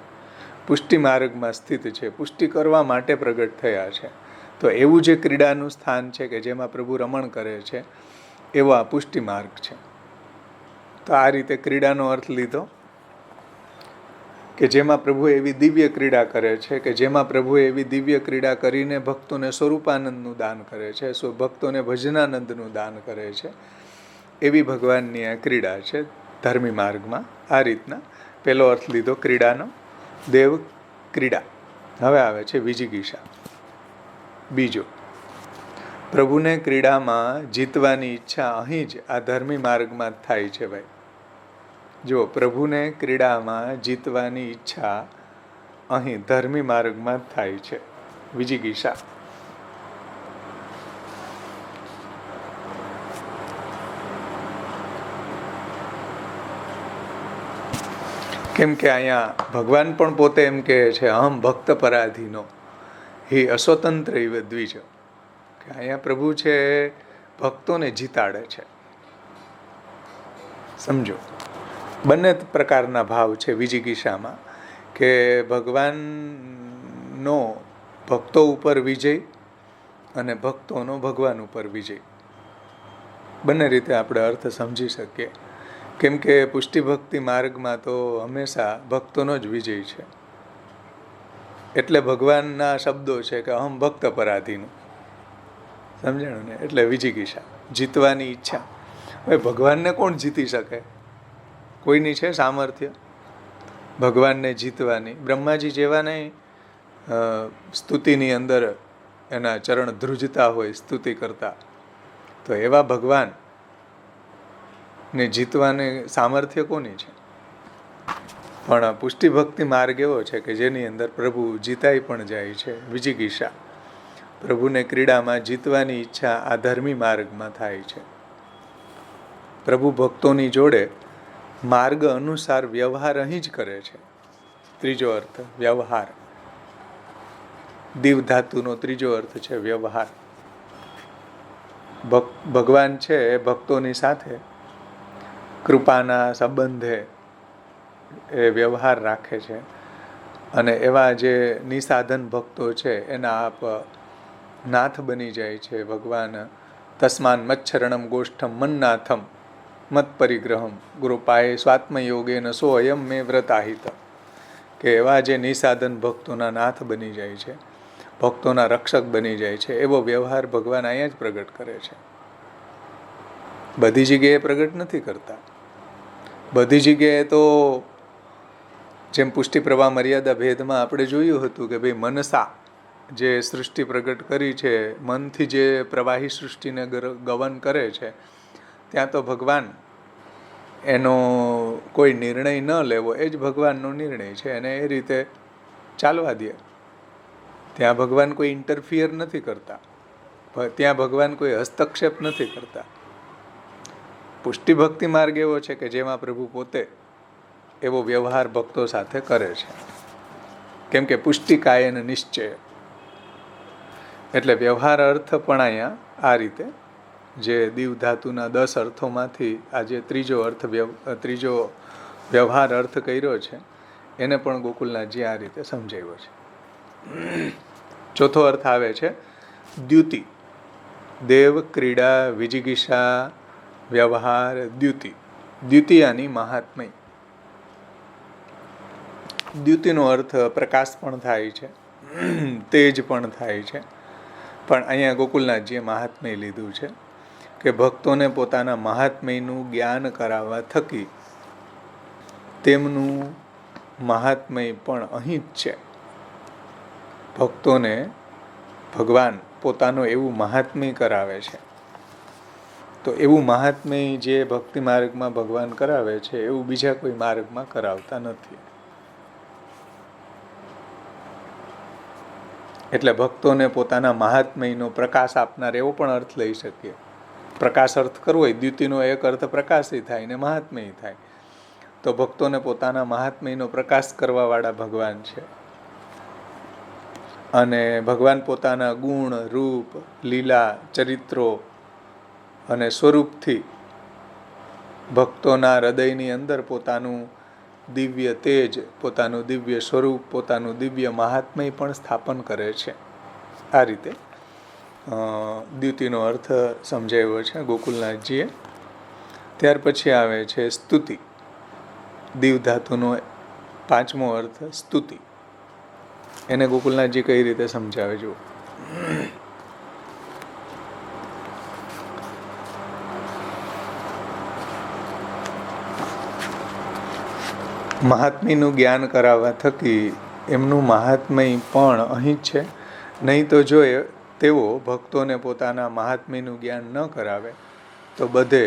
પુષ્ટિ માર્ગમાં સ્થિત છે, પુષ્ટિ કરવા માટે પ્રગટ થયા છે. તો એવું જે ક્રીડાનું સ્થાન છે કે જેમાં પ્રભુ રમણ કરે છે, એવો આ પુષ્ટિ માર્ગ છે. તો આ રીતે ક્રીડાનો અર્થ લીધો કે જેમાં પ્રભુ એવી દિવ્ય ક્રીડા કરે છે, કે જેમાં પ્રભુ એવી દિવ્ય ક્રીડા કરીને ભક્તોને સ્વરૂપાનંદનું દાન કરે છે, ભક્તોને ભજનાનંદનું દાન કરે છે, એવી ભગવાનની આ ક્રીડા છે ધર્મી માર્ગમાં. આ રીતના પહેલો અર્થ લીધો ક્રીડાનો, દેવ ક્રીડા. હવે આવે છે વિજિગીષા. બીજો, પ્રભુને ક્રીડામાં જીતવાની ઈચ્છા અહીં જ આ ધર્મી માર્ગમાં જ થાય છે ભાઈ. જો પ્રભુને ક્રીડામાં જીતવાની ઈચ્છા અહીં ધર્મી માર્ગમાં જ થાય છે, વિજિગીષા. કેમ કે અહીંયા ભગવાન પણ પોતે એમ કહે છે, અહમ ભક્ત પરાધીનો હિ અસ્વતંત્ર ઇવ દ્વિજ. કે અહીંયા પ્રભુ છે ભક્તોને જીતાડે છે. સમજો, બંને પ્રકારના ભાવ છે વિજિગીષામાં, કે ભગવાનનો ભક્તો ઉપર વિજય અને ભક્તોનો ભગવાન ઉપર વિજય. બંને રીતે આપણે અર્થ સમજી શકીએ. કેમ કે પુષ્ટિ ભક્તિ માર્ગમાં તો હંમેશા ભક્તોનો જ વિજય છે. એટલે ભગવાનના શબ્દો છે કે અહમ ભક્ત પરાધીનું. સમજાણું ને? એટલે વિજિગીષા, જીતવાની ઈચ્છા. હવે ભગવાનને કોણ જીતી શકે? કોઈની છે સામર્થ્ય ભગવાનને જીતવાની? બ્રહ્માજી જેવા નહીં સ્તુતિની અંદર એના ચરણ ધ્રુજતા હોય સ્તુતિ કરતા, તો એવા ભગવાન ને જીતવાની સામર્થ્ય કોની છે? પણ પુષ્ટિ ભક્તિ માર્ગ એવો છે કે જેની અંદર પ્રભુ જીતાઈ પણ જાય છે. વિજિગીષા, પ્રભુને ક્રીડામાં જીતવાની ઈચ્છા આ ધર્મી માર્ગમાં થાય છે. પ્રભુ ભક્તોની જોડે માર્ગ અનુસાર વ્યવહાર અહીં જ કરે છે. ત્રીજો અર્થ વ્યવહાર. દીવ ધાતુનો ત્રીજો અર્થ છે વ્યવહાર. ભગવાન છે એ ભક્તોની સાથે કૃપાના સંબંધે એ વ્યવહાર રાખે છે, અને એવા જે નિસાધન ભક્તો છે એના આપ નાથ બની જાય છે ભગવાન. તસ્માન મચ્છરણમ ગોષ્ઠમ મન્નાથમ મત પરિગ્રહમ ગુરુપાએ સ્વાત્મયોગેન સો અયમ મે વ્રતાહિત. કે એવા જે નિસાધન ભક્તોના નાથ બની જાય છે, ભક્તોના રક્ષક બની જાય છે, એવો વ્યવહાર ભગવાન અહીંયા જ પ્રગટ કરે છે. બધી જગ્યાએ પ્રગટ નથી કરતા. બધી જગ્યાએ તો જેમ પુષ્ટિ પ્રવાહ મર્યાદા ભેદમાં આપણે જોયું હતું કે ભાઈ મનસા જે સૃષ્ટિ પ્રગટ કરી છે, મનથી જે પ્રવાહી સૃષ્ટિને ગવન કરે છે, ત્યાં તો ભગવાન એનો કોઈ નિર્ણય ન લેવો એ જ ભગવાનનો નિર્ણય છે, અને એ રીતે ચાલવા દે. ત્યાં ભગવાન કોઈ ઇન્ટરફિયર નથી કરતા, ત્યાં ભગવાન કોઈ હસ્તક્ષેપ નથી કરતા. પુષ્ટિ ભક્તિ માર્ગ એવો છે કે જેમાં પ્રભુ પોતે એવો વ્યવહાર ભક્તો સાથે કરે છે. કેમ કે પુષ્ટિ કાયન નિશ્ચય. એટલે વ્યવહાર અર્થ પણ અહીંયા આ રીતે જે દીવ ધાતુના 10 અર્થોમાંથી આ જે ત્રીજો વ્યવહાર અર્થ કર્યો છે, એને પણ ગોકુલનાથજી આ રીતે સમજાવ્યો છે. ચોથો અર્થ આવે છે દ્યુતિ. દેવ ક્રીડા વિજિગીષા વ્યવહાર દ્યુતિ. દ્વિતીયાની મહાત્મય. દ્યુતિનો અર્થ પ્રકાશ પણ થાય છે, તેજ પણ થાય છે. પણ અહીંયા ગોકુલનાથજીએ મહાત્મય લીધું છે કે ભક્તોને પોતાના મહાત્મયનું જ્ઞાન કરાવવા થકી તેમનું મહાત્મય પણ અહીં જ છે. ભક્તોને ભગવાન પોતાનું એવું મહાત્મય કરાવે છે. તો એવું મહાત્મય જે ભક્તિ માર્ગમાં ભગવાન કરાવે છે એવું બીજા કોઈ માર્ગમાં કરાવતા નથી. એટલે ભક્તોને પોતાના મહાત્મયનો પ્રકાશ આપનાર એવો પણ અર્થ લઈ શકીએ. પ્રકાશ અર્થ કરવો હોય, દ્યુતિનો એક અર્થ પ્રકાશી થાય ને મહાત્મય થાય. તો ભક્તોને પોતાના મહાત્મ્યનો પ્રકાશ કરવાવાળા ભગવાન છે. અને ભગવાન પોતાના ગુણ, રૂપ, લીલા, ચરિત્રો અને સ્વરૂપથી ભક્તોના હૃદયની અંદર પોતાનું દિવ્ય તેજ, પોતાનું દિવ્ય સ્વરૂપ, પોતાનું દિવ્ય મહાત્મ્ય પણ સ્થાપન કરે છે. આ રીતે દ્યુતિનો અર્થ સમજાવ્યો છે ગોકુલનાથજીએ. ત્યાર પછી આવે છે સ્તુતિ. દીવ ધાતુનો 5મો અર્થ સ્તુતિ. એને ગોકુલનાથજી કઈ રીતે સમજાવે જુઓ. મહાત્મ્યનું જ્ઞાન કરાવવા થકી એમનું મહાત્મ્ય પણ અહીં જ છે. નહીં તો જો તેઓ ભક્તોને પોતાના મહાત્મ્યનું જ્ઞાન ન કરાવે તો બધે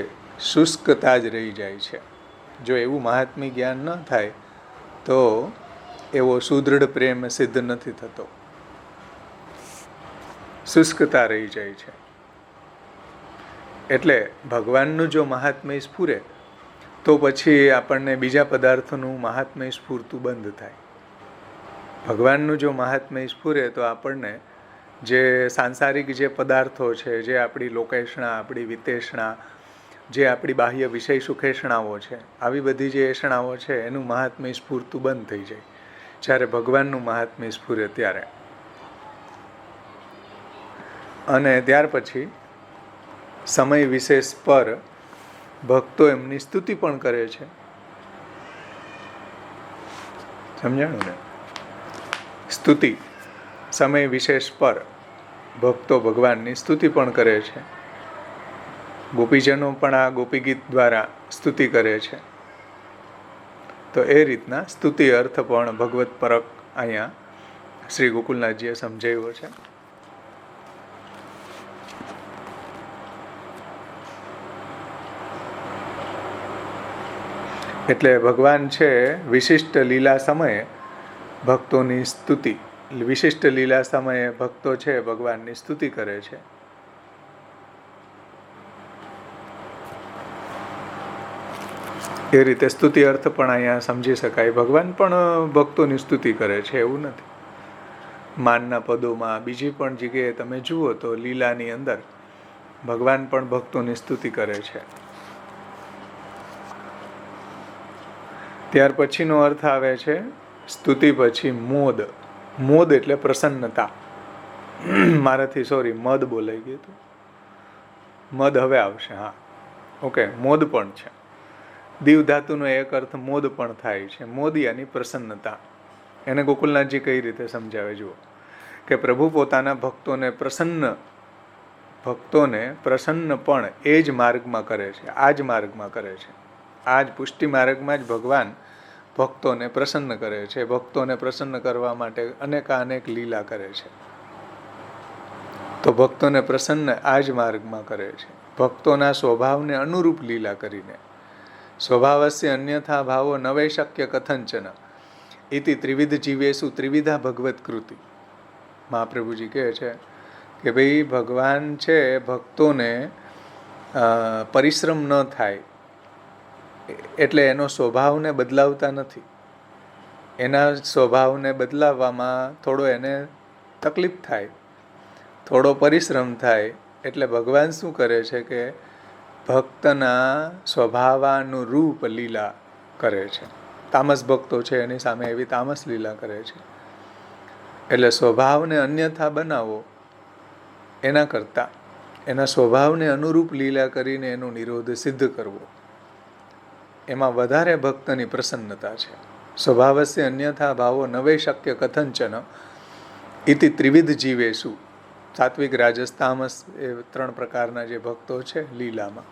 શુષ્કતા જ રહી જાય છે. જો એવું મહાત્મ્ય જ્ઞાન ન થાય તો એવો સુદૃઢ પ્રેમ સિદ્ધ નથી થતો, શુષ્કતા રહી જાય છે. એટલે ભગવાનનું જો મહાત્મ્ય સ્ફુરે તો પછી આપણને બીજા પદાર્થોનું મહાત્મ્ય સ્ફૂરતું બંધ થાય. ભગવાનનું જો મહાત્મ્ય સ્ફુરે તો આપણને જે સાંસારિક જે પદાર્થો છે, જે આપણી લોકેશણા, આપણી વિતેષણા, જે આપણી બાહ્ય વિષય સુખેષણાઓ છે, આવી બધી જે એષણાઓ છે એનું મહાત્મ્ય સ્ફૂરતું બંધ થઈ જાય જ્યારે ભગવાનનું મહાત્મ્ય સ્ફુરે ત્યારે. અને ત્યાર પછી સમય વિશેષ પર ભક્તો એમની સ્તુતિ પણ કરે છે. સમજાણું ને? સ્તુતિ સમય વિશેષ પર ભક્તો ભગવાનની સ્તુતિ પણ કરે છે. ગોપીજનો પણ આ ગોપીગીત દ્વારા સ્તુતિ કરે છે. તો એ રીતના સ્તુતિ અર્થ પણ ભગવત પરક અહીંયા શ્રી ગોકુલનાથજીએ સમજાવ્યો છે. એટલે ભગવાન છે વિશિષ્ટ લીલા સમયે ભક્તોની સ્તુતિ, વિશિષ્ટ લીલા સમયે ભક્તો છે ભગવાનની સ્તુતિ કરે છે. એ રીતે સ્તુતિ અર્થ પણ અહીંયા સમજી શકાય. ભગવાન પણ ભક્તોની સ્તુતિ કરે છે એવું નથી. માનના પદોમાં બીજી પણ જગ્યાએ તમે જુઓ તો લીલાની અંદર ભગવાન પણ ભક્તોની સ્તુતિ કરે છે. ત્યાર પછીનો અર્થ આવે છે સ્તુતિ પછી મોદ. મોદ એટલે પ્રસન્નતા. મારાથી મદ બોલાઈ ગયું હતું. મદ હવે આવશે. હા, ઓકે. મોદ પણ છે. દીવ ધાતુનો એક અર્થ મોદ પણ થાય છે. મોદ યાની પ્રસન્નતા. એને ગોકુલનાથજી કઈ રીતે સમજાવે જુઓ કે પ્રભુ પોતાના ભક્તોને પ્રસન્ન પણ એ જ માર્ગમાં કરે છે, આ જ માર્ગમાં કરે છે. આ જ પુષ્ટિ માર્ગમાં જ ભગવાન ભક્તોને પ્રસન્ન કરે છે. ભક્તોને પ્રસન્ન કરવા માટે અનેકાનેક લીલા કરે છે. તો ભક્તોને પ્રસન્ન આ જ માર્ગમાં કરે છે. ભક્તોના સ્વભાવને અનુરૂપ લીલા કરીને. સ્વભાવસ્ય અન્યથા ભાવો નવે શક્ય કથંચન ઇતિ ત્રિવિધ જીવેશુ ત્રિવિધા ભગવત કૃતિ. મહાપ્રભુજી કહે છે કે ભાઈ ભગવાન છે ભક્તોને પરિશ્રમ ન થાય એટલે એનો સ્વભાવને બદલાવતા નથી. એના સ્વભાવને બદલાવવામાં થોડો એને તકલીફ થાય, થોડો પરિશ્રમ થાય. એટલે ભગવાન શું કરે છે કે ભક્તના સ્વભાવાનુરૂપ લીલા કરે છે. તામસ ભક્તો છે એની સામે એવી તામસ લીલા કરે છે. એટલે સ્વભાવને અન્યથા બનાવો એના કરતાં એના સ્વભાવને અનુરૂપ લીલા કરીને એનો નિરોધ સિદ્ધ કરવો, એમાં વધારે ભક્તની પ્રસન્નતા છે. સ્વભાવસ્ય અન્યથા ભાવો નવે શક્ય કથંચન ઇતિ ત્રિવિધ જીવેશુ. સાત્વિક, રાજસ, તામસ એ 3 પ્રકારના જે ભક્તો છે લીલામાં.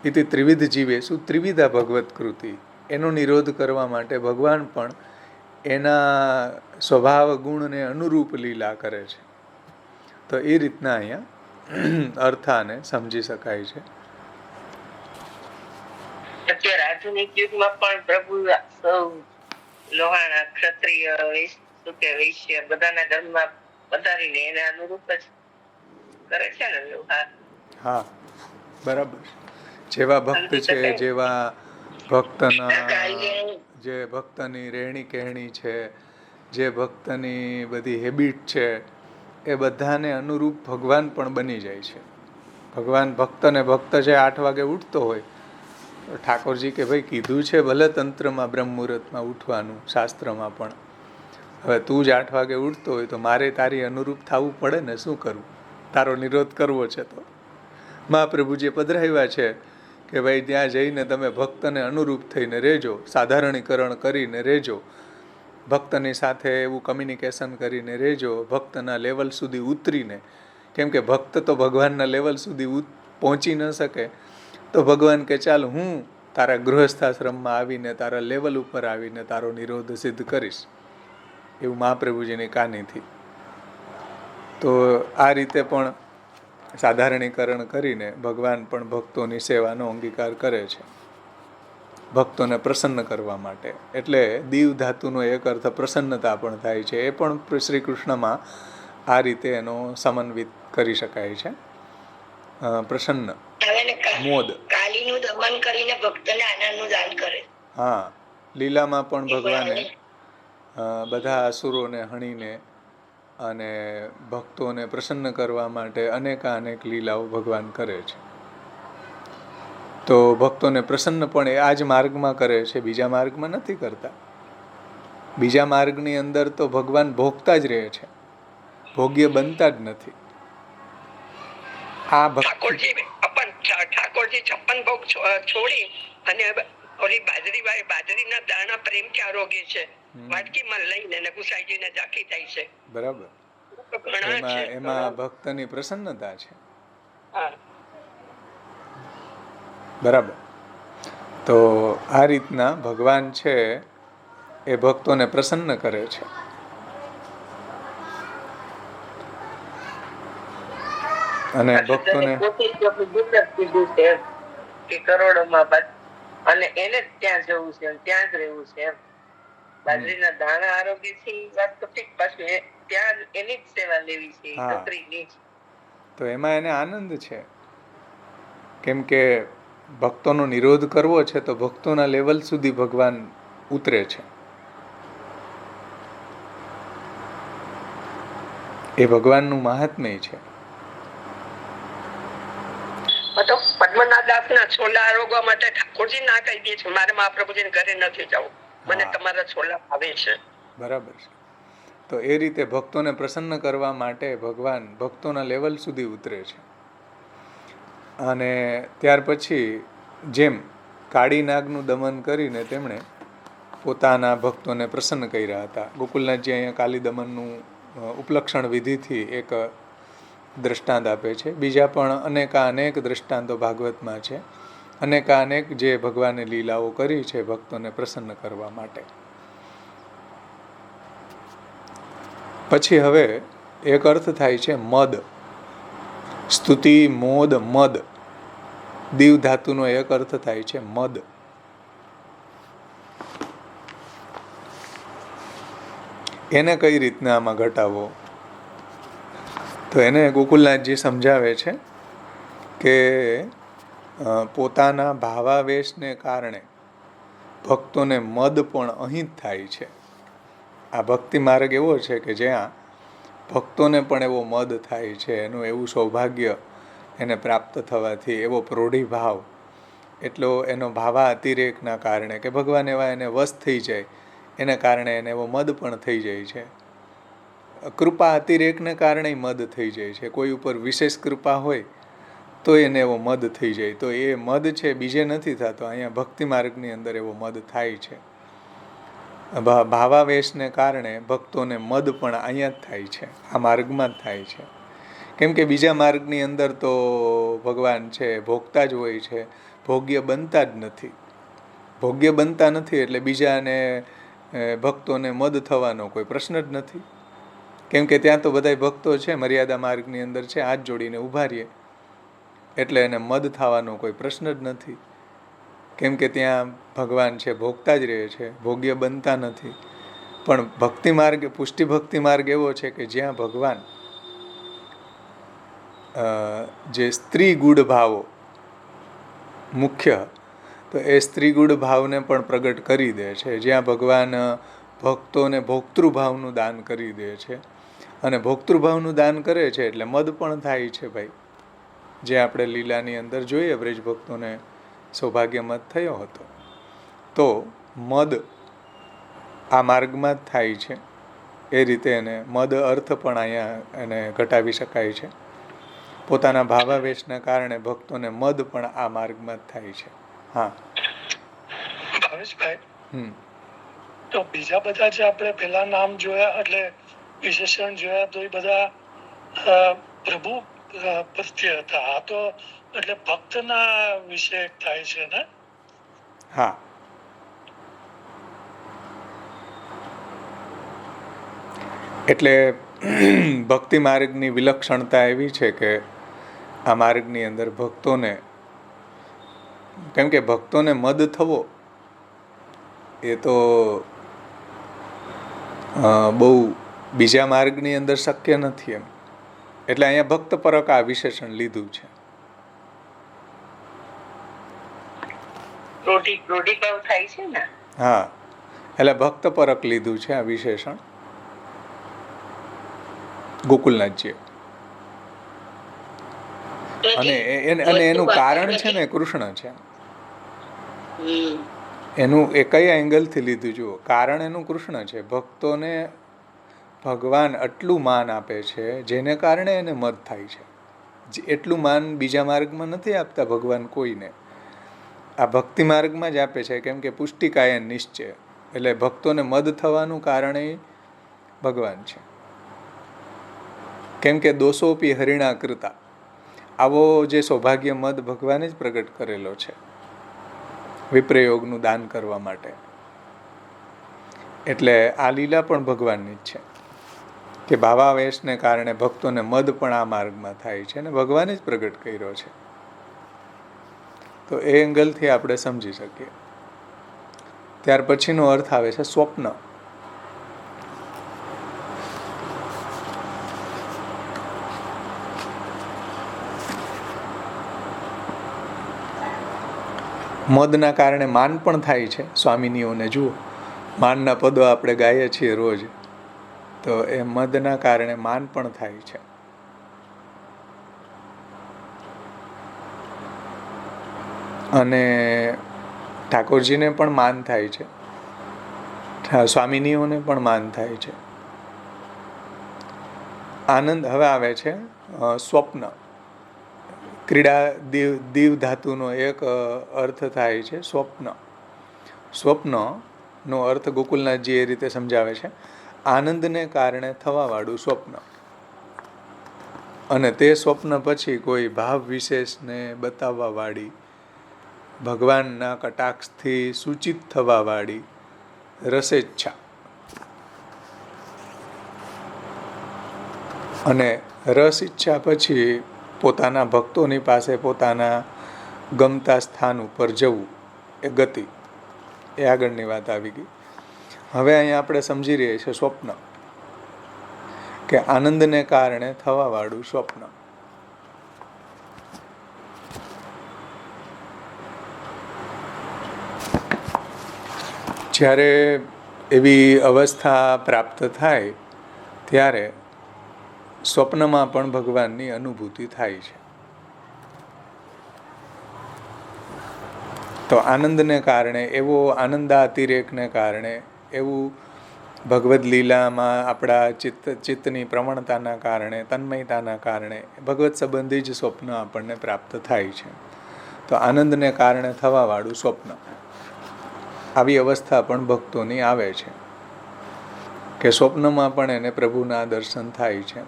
ઇતિ ત્રિવિધ જીવેશુ ત્રિવિધા ભગવત કૃતિ. એનો નિરોધ કરવા માટે ભગવાન પણ એના સ્વભાવ ગુણને અનુરૂપ લીલા કરે છે. તો એ રીતના અહીંયા અર્થાને સમજી શકાય છે. અત્યારે આધુનિક યુગમાં પણ પ્રભુ લોહાણા, ક્ષત્રિય, વૈશ્ય બધાના ધર્મમાં વધારીને એને અનુરૂપ જ કરે છે ને વ્યવહાર. હા, બરાબર. જેવા ભક્ત છે, જેવા ભક્તના જે ભક્તની રહેણી કહેણી છે, જે ભક્તની બધી હેબિટ છે, એ બધાને અનુરૂપ ભગવાન પણ બની જાય છે. ભગવાન ભક્તને ભક્ત છે 8 વાગે ઉઠતો હોય, ઠાકોરજી કે ભાઈ કીધું છે ભલે તંત્રમાં બ્રહ્મ મુહૂર્તમાં ઉઠવાનું, શાસ્ત્રમાં પણ, હવે તું જ 8 વાગે ઉઠતો હોય તો મારે તારી અનુરૂપ થવું પડે ને, શું કરવું? તારો નિરોધ કરવો છે તો મહાપ્રભુજીએ પધરાવ્યા છે કે ભાઈ ત્યાં જઈને તમે ભક્તને અનુરૂપ થઈને રહેજો, સાધારણીકરણ કરીને રહેજો, ભક્તની સાથે એવું કમ્યુનિકેશન કરીને રહેજો, ભક્તના લેવલ સુધી ઉતરીને. કેમ કે ભક્ત તો ભગવાનના લેવલ સુધી પહોંચી ન શકે, તો ભગવાન કે ચાલ હું તારા ગૃહસ્થાશ્રમમાં આવીને તારા લેવલ ઉપર આવીને તારો નિરોધ સિદ્ધ કરીશ, એવું મહાપ્રભુજીની કાનીથી. તો આ રીતે પણ સાધારણીકરણ કરીને ભગવાન પણ ભક્તોની સેવાનો અંગીકાર કરે છે, ભક્તોને પ્રસન્ન કરવા માટે. એટલે દીવ ધાતુનો એક અર્થ પ્રસન્નતા પણ થાય છે. એ પણ શ્રી કૃષ્ણમાં આ રીતે એનો સમન્વિત કરી શકાય છે. પ્રસન્ન, મોદ. કાલીનું દમન કરીને ભક્તને આનંદનું દાન કરે. હા, લીલામાં પણ ભગવાને બધા અસુરોને હણીને અને ભક્તોને પ્રસન્ન કરવા માટે અનેક લીલાઓ ભગવાન કરે છે. તો ભક્તોને પ્રસન્ન પણ એ આ જ માર્ગમાં કરે છે, બીજા માર્ગમાં નથી કરતા. બીજા માર્ગની અંદર તો ભગવાન ભોગતા જ રહે છે, ભોગ્ય બનતા જ નથી. આ ઠાકોરજી 56 ભોગ છોડી અને ઓલી બાજરીના દાણા પ્રેમથી આરોગ્ય છે, વાટકીમાં લઈને ને ગુસાઈજીને ઝાંખી થાય છે. બરાબર, એમાં ભક્તની પ્રસન્નતા છે. બરાબર. તો આ રીતના ભગવાન છે એ ભક્તોને પ્રસન્ન કરે છે. અને ભક્તોને કરોડોમાં અને એને ત્યાં જવું છે, ત્યાં જ રહેવું છે. બાજરીના દાણા આરોગ્યથી વાત તો ઠીક, પાછું ત્યાં એની જ સેવા લેવી છે, છોકરીની. તો એમાં એને આનંદ છે, કેમ કે ભક્તોનો નિરોધ કરવો છે તો ભક્તોના લેવલ સુધી ભગવાન ઉતરે છે. એ ભગવાનનું મહાત્મ્ય છે. પદ્મનાભ દાસના છોલા આરોગવા માટે ઠાકોરજી ના કહી દે છે, મારે મહાપ્રભુજીને ઘરે નથી જવું, મને તમારા છોલા આવે છે. બરાબર છે. તો એ રીતે ભક્તોને પ્રસન્ન કરવા માટે ભગવાન ભક્તોના લેવલ સુધી ઉતરે છે. અને ત્યાર પછી જેમ કાળી નાગનું દમન કરીને તેમણે પોતાના ભક્તોને પ્રસન્ન કર્યા હતા, ગોકુલનાથજી અહીંયા કાલી દમનનું ઉપલક્ષણ વિધિથી એક દ્રષ્ટાંત આપે છે. બીજા પણ અનેક દ્રષ્ટાંતો ભાગવતમાં છે, અનેક જે ભગવાને લીલાઓ કરી છે ભક્તોને પ્રસન્ન કરવા માટે. પછી હવે એક અર્થ થાય છે મદ, સ્તુતિ, મોદ, મદ. દીવ ધાતુનો એક અર્થ થાય છે મદ. એને કઈ રીતના આમાં ઘટાવો? તો એને ગોકુલનાથજી સમજાવે છે કે પોતાના ભાવાવેશને કારણે ભક્તોને મદ પણ અહીં જ થાય છે. આ ભક્તિ માર્ગ એવો છે કે જ્યાં ભક્તોને પણ એવો મદ થાય છે, એનું એવું સૌભાગ્ય એને પ્રાપ્ત થવાથી, એવો પ્રોઢિભાવ, એટલો એનો ભાવા અતિરેકના કારણે કે ભગવાન એવા એને વશ થઈ જાય એને કારણે એને એવો મદ પણ થઈ જાય છે. કૃપા અતિરેકને કારણે મદ થઈ જાય છે. કોઈ ઉપર વિશેષ કૃપા હોય તો એને એવો મદ થઈ જાય. તો એ મદ છે બીજે નથી થતો, અહીંયા ભક્તિ માર્ગની અંદર એવો મદ થાય છે. ભાવાવેશને કારણે ભક્તોને મદ પણ અહીંયા જ થાય છે, આ માર્ગમાં જ થાય છે. કેમ કે બીજા માર્ગની અંદર તો ભગવાન છે ભોગતા જ હોય છે, ભોગ્ય બનતા જ નથી. ભોગ્ય બનતા નથી એટલે બીજાને ભક્તોને મદ થવાનો કોઈ પ્રશ્ન જ નથી. કેમ કે ત્યાં તો બધા ભક્તો છે, મર્યાદા માર્ગની અંદર છે, હાથ જોડીને ઊભા રહીએ એટલે એને મદ થવાનો કોઈ પ્રશ્ન જ નથી. કેમ કે ત્યાં ભગવાન છે ભોગતા જ રહે છે, ભોગ્ય બનતા નથી. પણ ભક્તિ માર્ગ, પુષ્ટિ ભક્તિ માર્ગ એવો છે કે જ્યાં ભગવાન જે સ્ત્રી ગુણ ભાવો મુખ્ય, તો એ સ્ત્રીગુણ ભાવને પણ પ્રગટ કરી દે છે. જ્યાં ભગવાન ભક્તોને ભોક્તૃભાવનું દાન કરી દે છે, અને ભોક્તૃભાવનું દાન કરે છે એટલે મદ પણ થાય છે ભાઈ. જે આપણે લીલાની અંદર જોઈએ, બ્રજ ભક્તોને સૌભાગ્ય મદ થયો હતો, તો મદ આ માર્ગમાં જ થાય છે. એ રીતે એને મદ અર્થ પણ અહીંયા એને ઘટાવી શકાય છે. પોતાના ભાવાવેશના કારણે ભક્તોને મદ પણ આ માર્ગમાં જ થાય છે. હા ભાવેશભાઈ, તો બીજા બધા જે આપણે પેલા નામ જોયા એટલે વિશેષણ જોયા, તો એ બધા પ્રભુ પ્રત્યે હતા. આ તો એટલે ભક્તના વિશે થાય છે ને? હા, એટલે ભક્તિ માર્ગની વિલક્ષણતા એવી છે કે આ માર્ગની અંદર ભક્તોને, કેમ કે ભક્તોને મદ થવો એ તો બહુ બીજા માર્ગની અંદર શક્ય નથી એમ. એટલે અહીંયા ભક્ત પરક આ વિશેષણ લીધું છે. હા, એટલે ભક્ત પરક લીધું છે આ વિશેષણ ગોકુલનાથજીએ. અને એનું કારણ છે ને કૃષ્ણ છે. એનું એ કયા એંગલથી લીધું જુઓ, કારણ એનું કૃષ્ણ છે. ભક્તોને ભગવાન આટલું માન આપે છે જેને કારણે એને મદ થાય છે. એટલું માન બીજા માર્ગમાં નથી આપતા ભગવાન કોઈને, આ ભક્તિ માર્ગમાં જ આપે છે. કેમ કે પુષ્ટિકાયન નિશ્ચય, એટલે ભક્તોને મદ થવાનું કારણ એ ભગવાન છે. કેમ કે દોષોપી હરિણા કૃતા, આવો જે સૌભાગ્ય મદ ભગવાને જ પ્રગટ કરેલો છે વિપ્રયોગનું દાન કરવા માટે. એટલે આ લીલા પણ ભગવાનની જ છે કે ભાવાવેશને કારણે ભક્તોને મદ પણ આ માર્ગમાં થાય છે, અને ભગવાને જ પ્રગટ કર્યો છે. તો એ એંગલથી આપણે સમજી શકીએ. ત્યાર પછીનો અર્થ આવે છે સ્વપ્ન. મદના કારણે માન પણ થાય છે. સ્વામિનીઓને જુઓ, માનના પદો આપણે ગાઈએ છીએ રોજ, તો એ મદના કારણે માન પણ થાય છે. અને ઠાકોરજીને પણ માન થાય છે, સ્વામિનીઓને પણ માન થાય છે. આનંદ હવે આવે છે સ્વપ્ન. ક્રીડા દીવ ધાતુનો એક અર્થ થાય છે સ્વપ્ન. સ્વપ્નનો અર્થ ગોકુલનાથજી એ રીતે સમજાવે છે, આનંદને કારણે થવાવાળું સ્વપ્ન. અને તે સ્વપ્ન પછી કોઈ ભાવ વિશેષને બતાવવાવાળી, ભગવાનના કટાક્ષથી સૂચિત થવાવાળી રસેચ્છા. અને રસ ઈચ્છા પછી પોતાના ભક્તોની પાસે પોતાના ગમતા સ્થાન ઉપર જવું, એ ગતિ. એ આગળની વાત આવી ગઈ. હવે અહીંયા આપણે સમજી રહીએ છીએ સ્વપ્ન, કે આનંદને કારણે થવાવાળું સ્વપ્ન. જ્યારે એવી અવસ્થા પ્રાપ્ત થાય ત્યારે સ્વપ્નમાં પણ ભગવાનની અનુભૂતિ થાય છે. તો આનંદને કારણે, એવો આનંદાતિરેકને કારણે, એવું ભગવદ્ લીલામાં આપણા ચિત્તની પ્રવણતાના કારણે, તન્મયતાના કારણે ભગવત સંબંધી જ સ્વપ્ન આપણને પ્રાપ્ત થાય છે. તો આનંદને કારણે થવાવાળું સ્વપ્ન, આવી અવસ્થા પણ ભક્તોની આવે છે કે સ્વપ્નમાં પણ એને પ્રભુના દર્શન થાય છે.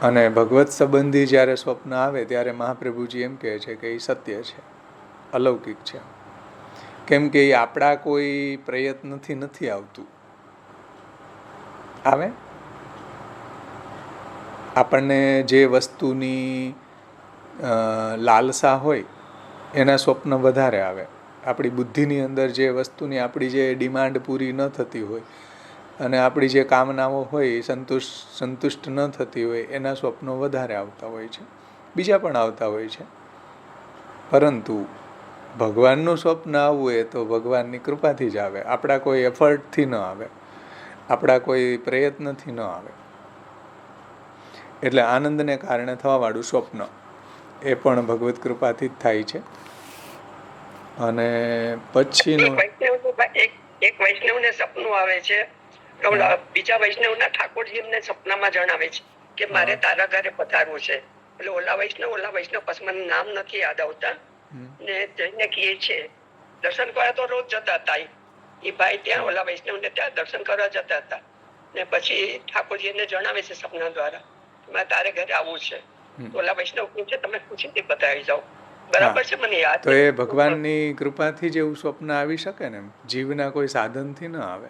અને ભગવત સંબંધી જ્યારે સ્વપ્ન આવે ત્યારે મહાપ્રભુજી એમ કહે છે કે એ સત્ય છે, અલૌકિક છે. કેમ કે એ આપણા કોઈ પ્રયત્નથી નથી આવતું. આવે આપણને જે વસ્તુની લાલસા હોય એના સ્વપ્ન વધારે આવે. આપણી બુદ્ધિની અંદર જે વસ્તુની આપણી જે ડિમાન્ડ પૂરી ન થતી હોય અને આપણી જે કામનાઓ હોય એ સંતુષ્ટ ન થતી હોય એના સ્વપ્નો વધારે આવતા હોય છે. બીજા પણ આવતા હોય છે, પરંતુ ભગવાનનું સ્વપ્ન આવવું એ તો ભગવાનની કૃપાથી જ આવે, આપણા કોઈ એફર્ટથી ન આવે, આપણા કોઈ પ્રયત્નથી ન આવે. એટલે આનંદને કારણે થવાવાળું સ્વપ્ન એ પણ ભગવત કૃપાથી જ થાય છે. અને પછીનું એક વૈષ્ણવને સપનું આવે છે, બીજા વૈષ્ણવના ઠાકોરજી એમને સપનામાં જણાવે છે કે મારે તારા ઘરે પધારવું છે. એટલે ઓલા વૈષ્ણવ પછી મને નામ નથી યાદ આવતા, ને જઈને કહે છે દર્શન કરવા તો રોજ જતા હતા એ ભાઈ, ત્યાં ઓલા વૈષ્ણવને ત્યાં દર્શન કરવા જતા હતા. ને પછી ઠાકોરજી એને જણાવે છે સપના દ્વારા મારે તારે ઘરે આવવું છે. ઓલા વૈષ્ણવ કહે છે તમે ખુશીથી પધારી જાઓ. બરાબર છે, મને યાદ. તો એ ભગવાનની કૃપાથી જ એવું સ્વપ્ન આવી શકે ને, જીવના કોઈ સાધનથી ન આવે.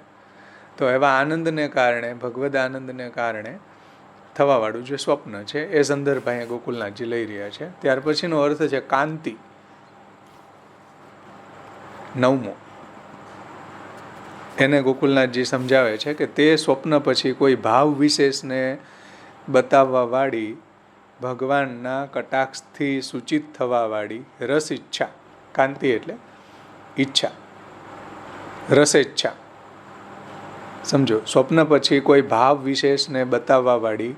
તો એવા આનંદને કારણે, ભગવદ આનંદને કારણે થવાવાળું જે સ્વપ્ન છે એ સંદર્ભ અહીંયા ગોકુલનાથજી લઈ રહ્યા છે. ત્યાર પછીનો અર્થ છે કાંતિ. 9મો એને ગોકુલનાથજી સમજાવે છે કે તે સ્વપ્ન પછી કોઈ ભાવ વિશેષને બતાવવા વાળી, ભગવાનના કટાક્ષથી સૂચિત થવાવાળી રસ ઈચ્છા. કાંતિ એટલે ઈચ્છા, રસેચ્છા. સમજો, સ્વપ્ન પછી કોઈ ભાવ વિશેષને બતાવવા વાળી,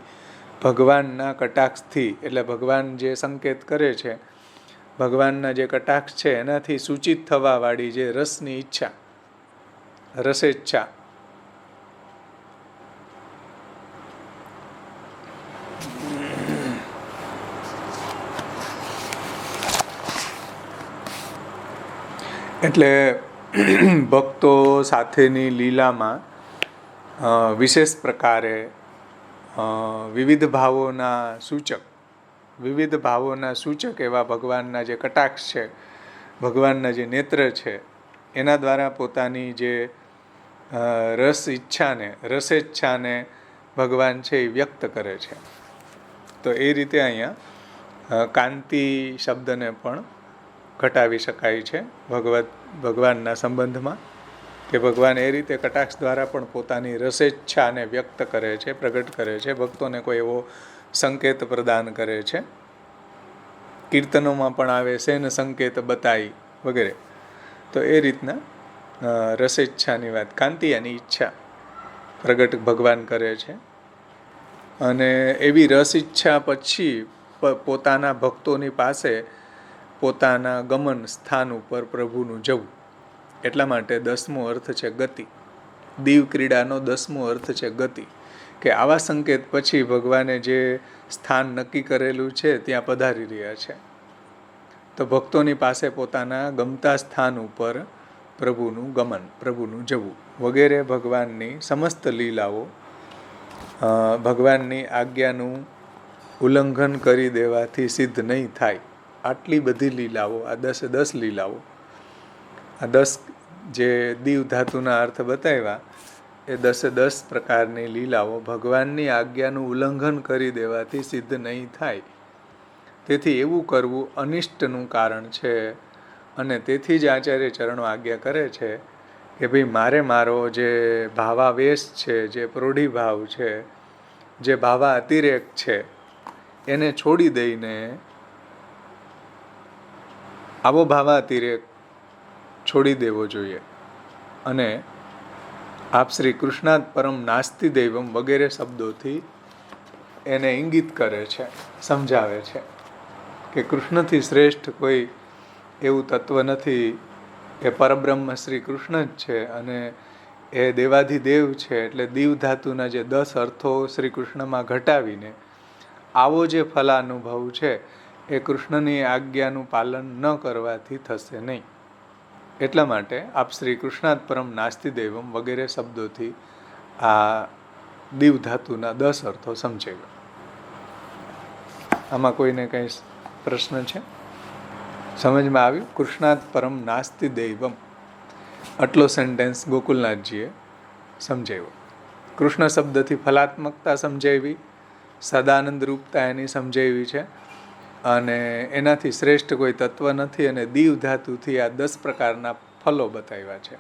ભગવાનના કટાક્ષથી એટલે ભગવાન જે સંકેત કરે છે, ભગવાનના જે કટાક્ષ છે એનાથી સૂચિત થવા વાળી જે રસની ઈચ્છા, રસેચ્છા. એટલે ભક્તો સાથેની લીલામાં વિશેષ પ્રકારે વિવિધ ભાવોના સૂચક એવા ભગવાનના જે કટાક્ષ છે, ભગવાનના જે નેત્ર છે, એના દ્વારા પોતાની જે રસેચ્છાને ભગવાન છે એ વ્યક્ત કરે છે. તો એ રીતે અહીંયા કાંતિ શબ્દને પણ ઘટાવી શકાય છે ભગવાનના સંબંધમાં, કે ભગવાન એ રીતે કટાક્ષ દ્વારા પણ પોતાની રસેચ્છાને વ્યક્ત કરે છે, પ્રગટ કરે છે, ભક્તોને કોઈ એવો સંકેત પ્રદાન કરે છે. કીર્તનોમાં પણ આવે સેન સંકેત બતાઈ વગેરે. તો એ રીતના રસેચ્છાની વાત, કાંતિ એની ઈચ્છા પ્રગટ ભગવાન કરે છે. અને એવી રસ ઈચ્છા પછી પોતાના ભક્તોની પાસે પોતાના ગમન સ્થાન ઉપર પ્રભુનું જવું. એટલા માટે 10મો અર્થ છે ગતિ. દીવ ક્રીડાનો 10મો અર્થ છે ગતિ, કે આવા સંકેત પછી ભગવાને જે સ્થાન નક્કી કરેલું છે ત્યાં પધારી રહ્યા છે. તો ભક્તોની પાસે પોતાના ગમતા સ્થાન ઉપર પ્રભુનું ગમન, પ્રભુનું જવું વગેરે ભગવાનની સમસ્ત લીલાઓ, ભગવાનની આજ્ઞાનું ઉલ્લંઘન કરી દેવાથી સિદ્ધ નહીં થાય. આટલી બધી લીલાઓ, આ 10 લીલાઓ, આ 10 જે દીવ ધાતુના અર્થ બતાવ્યા, એ 10 પ્રકારની લીલાઓ ભગવાનની આજ્ઞાનું ઉલ્લંઘન કરી દેવાથી સિદ્ધ નહીં થાય. તેથી એવું કરવું અનિષ્ટનું કારણ છે. અને તેથી જ આચાર્ય ચરણો આજ્ઞા કરે છે કે ભાઈ મારે મારો જે ભાવાવેશ છે, જે પ્રોઢિભાવ છે, જે ભાવા અતિરેક છે, એને છોડી દઈને આવો ભાવાતિરેક છોડી દેવો જોઈએ. અને આપ શ્રી કૃષ્ણાત પરમ નાસ્તિ દૈવમ વગેરે શબ્દોથી એને ઇંગિત કરે છે, સમજાવે છે કે કૃષ્ણથી શ્રેષ્ઠ કોઈ એવું તત્વ નથી. એ પરબ્રહ્મ શ્રી કૃષ્ણ જ છે અને એ દેવાધિદેવ છે. એટલે દીવ ધાતુના જે 10 અર્થો શ્રી કૃષ્ણમાં ઘટાવીને આવો જે ફલાનુભવ છે એ કૃષ્ણની આજ્ઞાનું પાલન ન કરવાથી થશે નહીં. એટલા માટે આપ શ્રી કૃષ્ણાત પરમ નાસ્તિ દૈવમ વગેરે શબ્દોથી આ દીવ ધાતુના 10 અર્થો સમજાવ્યા. આમાં કોઈને કંઈ પ્રશ્ન છે? સમજમાં આવ્યું? કૃષ્ણાત પરમ નાસ્તિ દૈવમ આટલો સેન્ટેન્સ ગોકુલનાથજીએ સમજાવ્યો. કૃષ્ણ શબ્દથી ફલાત્મકતા સમજાવી, સદાનંદ રૂપતા એની સમજાવી છે, અને એનાથી શ્રેષ્ઠ કોઈ તત્વ નથી. અને દીવ ધાતુથી આ 10 પ્રકારના ફલો બતાવ્યા છે.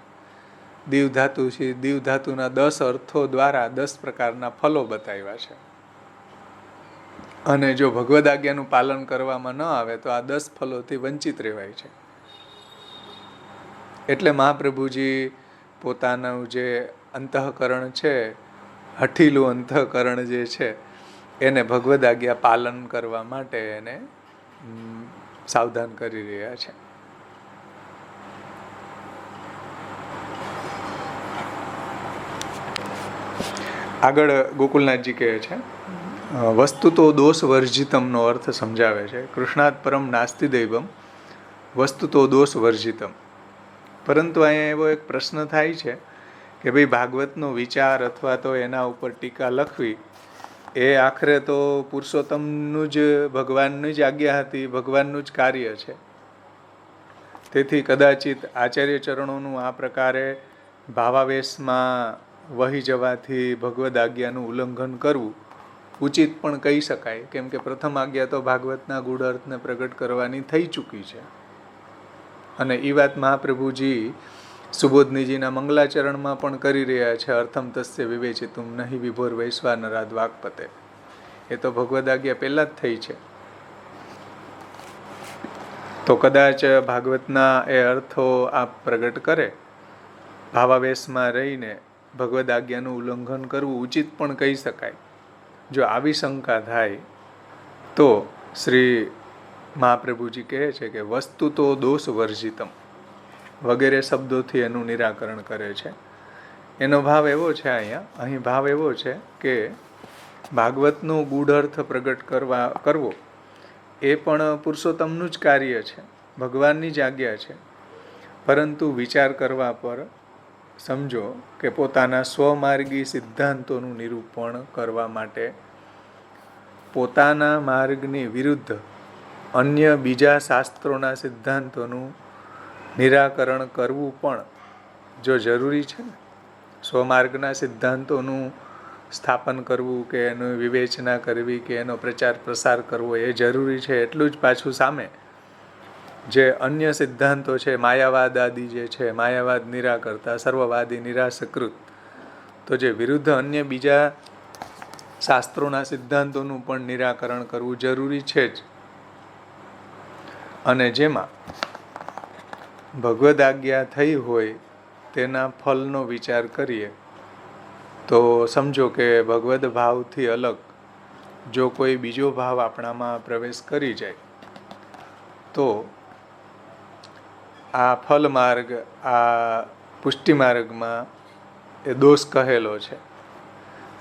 દીવ ધાતુના 10 અર્થો દ્વારા 10 પ્રકારના ફલો બતાવ્યા છે. અને જો ભગવદ આજ્ઞાનું પાલન કરવામાં ન આવે તો આ 10 ફલોથી વંચિત રહેવાય છે. એટલે મહાપ્રભુજી પોતાનું જે અંતઃકરણ છે, હઠીલું અંતઃકરણ જે છે, એને ભગવદ આજ્ઞા પાલન કરવા માટે એને સાવધાન કરી રહ્યા છે. આગળ ગોકુલનાથજી કહે છે, વસ્તુ તો દોષ વર્જિતમનો અર્થ સમજાવે છે. કૃષ્ણાત પરમ નાસ્તિ દૈવમ વસ્તુ તો દોષ વર્જિતમ. પરંતુ અહીંયા એવો એક પ્રશ્ન થાય છે કે ભાઈ ભાગવતનો વિચાર અથવા તો એના ઉપર ટીકા લખવી એ આખરે તો પુરુષોત્તમનું જ, ભગવાનની જ આજ્ઞા હતી, ભગવાનનું જ કાર્ય છે. તેથી કદાચિત આચાર્ય ચરણોનું આ પ્રકારે ભાવાવેશમાં વહી જવાથી ભગવદ આજ્ઞાનું ઉલ્લંઘન કરવું ઉચિત પણ કહી શકાય, કેમ કે પ્રથમ આજ્ઞા તો ભાગવતના ગૂઢ અર્થને પ્રગટ કરવાની થઈ ચૂકી છે. અને એ વાત મહાપ્રભુજી સુબોધનીજીના મંગલાચરણમાં પણ કરી રહ્યા છે. અર્થમ તસ્ય વિવેચિતુમ નહીં વિભોર વૈશ્વાનરાદ વાક્પતે. એ તો ભગવદ આજ્ઞા પહેલા જ થઈ છે. તો કદાચ ભાગવતના એ અર્થો આપ પ્રગટ કરે, ભાવાવેશમાં રહીને ભગવદ આજ્ઞાનું ઉલ્લંઘન કરવું ઉચિત પણ કહી શકાય. જો આવી શંકા થાય તો શ્રી મહાપ્રભુજી કહે છે કે વસ્તુ તો દોષ વર્જિતમ વગેરે શબ્દોથી એનું નિરાકરણ કરે છે. એનો ભાવ એવો છે, અહીં ભાવ એવો છે કે ભાગવતનો ગૂઢ અર્થ પ્રગટ કરવો એ પણ પુરુષોત્તમનું જ કાર્ય છે, ભગવાનની જ આજ્ઞા છે. પરંતુ વિચાર કરવા પર સમજો કે પોતાના સ્વમાર્ગી સિદ્ધાંતોનું નિરૂપણ કરવા માટે પોતાના માર્ગની વિરુદ્ધ અન્ય બીજા શાસ્ત્રોના સિદ્ધાંતોનું નિરાકરણ કરવું પણ જો જરૂરી છે ને, સ્વમાર્ગના સિદ્ધાંતોનું સ્થાપન કરવું કે એનું વિવેચના કરવી કે એનો પ્રચાર પ્રસાર કરવો એ જરૂરી છે. એટલું જ પાછું સામે જે અન્ય સિદ્ધાંતો છે, માયાવાદ આદિ જે છે, માયાવાદ નિરાકરતા, સર્વવાદી નિરાશકૃત, તો જે વિરુદ્ધ અન્ય બીજા શાસ્ત્રોના સિદ્ધાંતોનું પણ નિરાકરણ કરવું જરૂરી છે જ. અને જેમાં ભગવદ આજ્ઞા થઈ હોય તેના ફલનો વિચાર કરીએ તો સમજો કે ભગવદ ભાવથી અલગ જો કોઈ બીજો ભાવ આપણામાં પ્રવેશ કરી જાય તો આ ફલ માર્ગ, આ પુષ્ટિ માર્ગમાં એ દોષ કહેલો છે.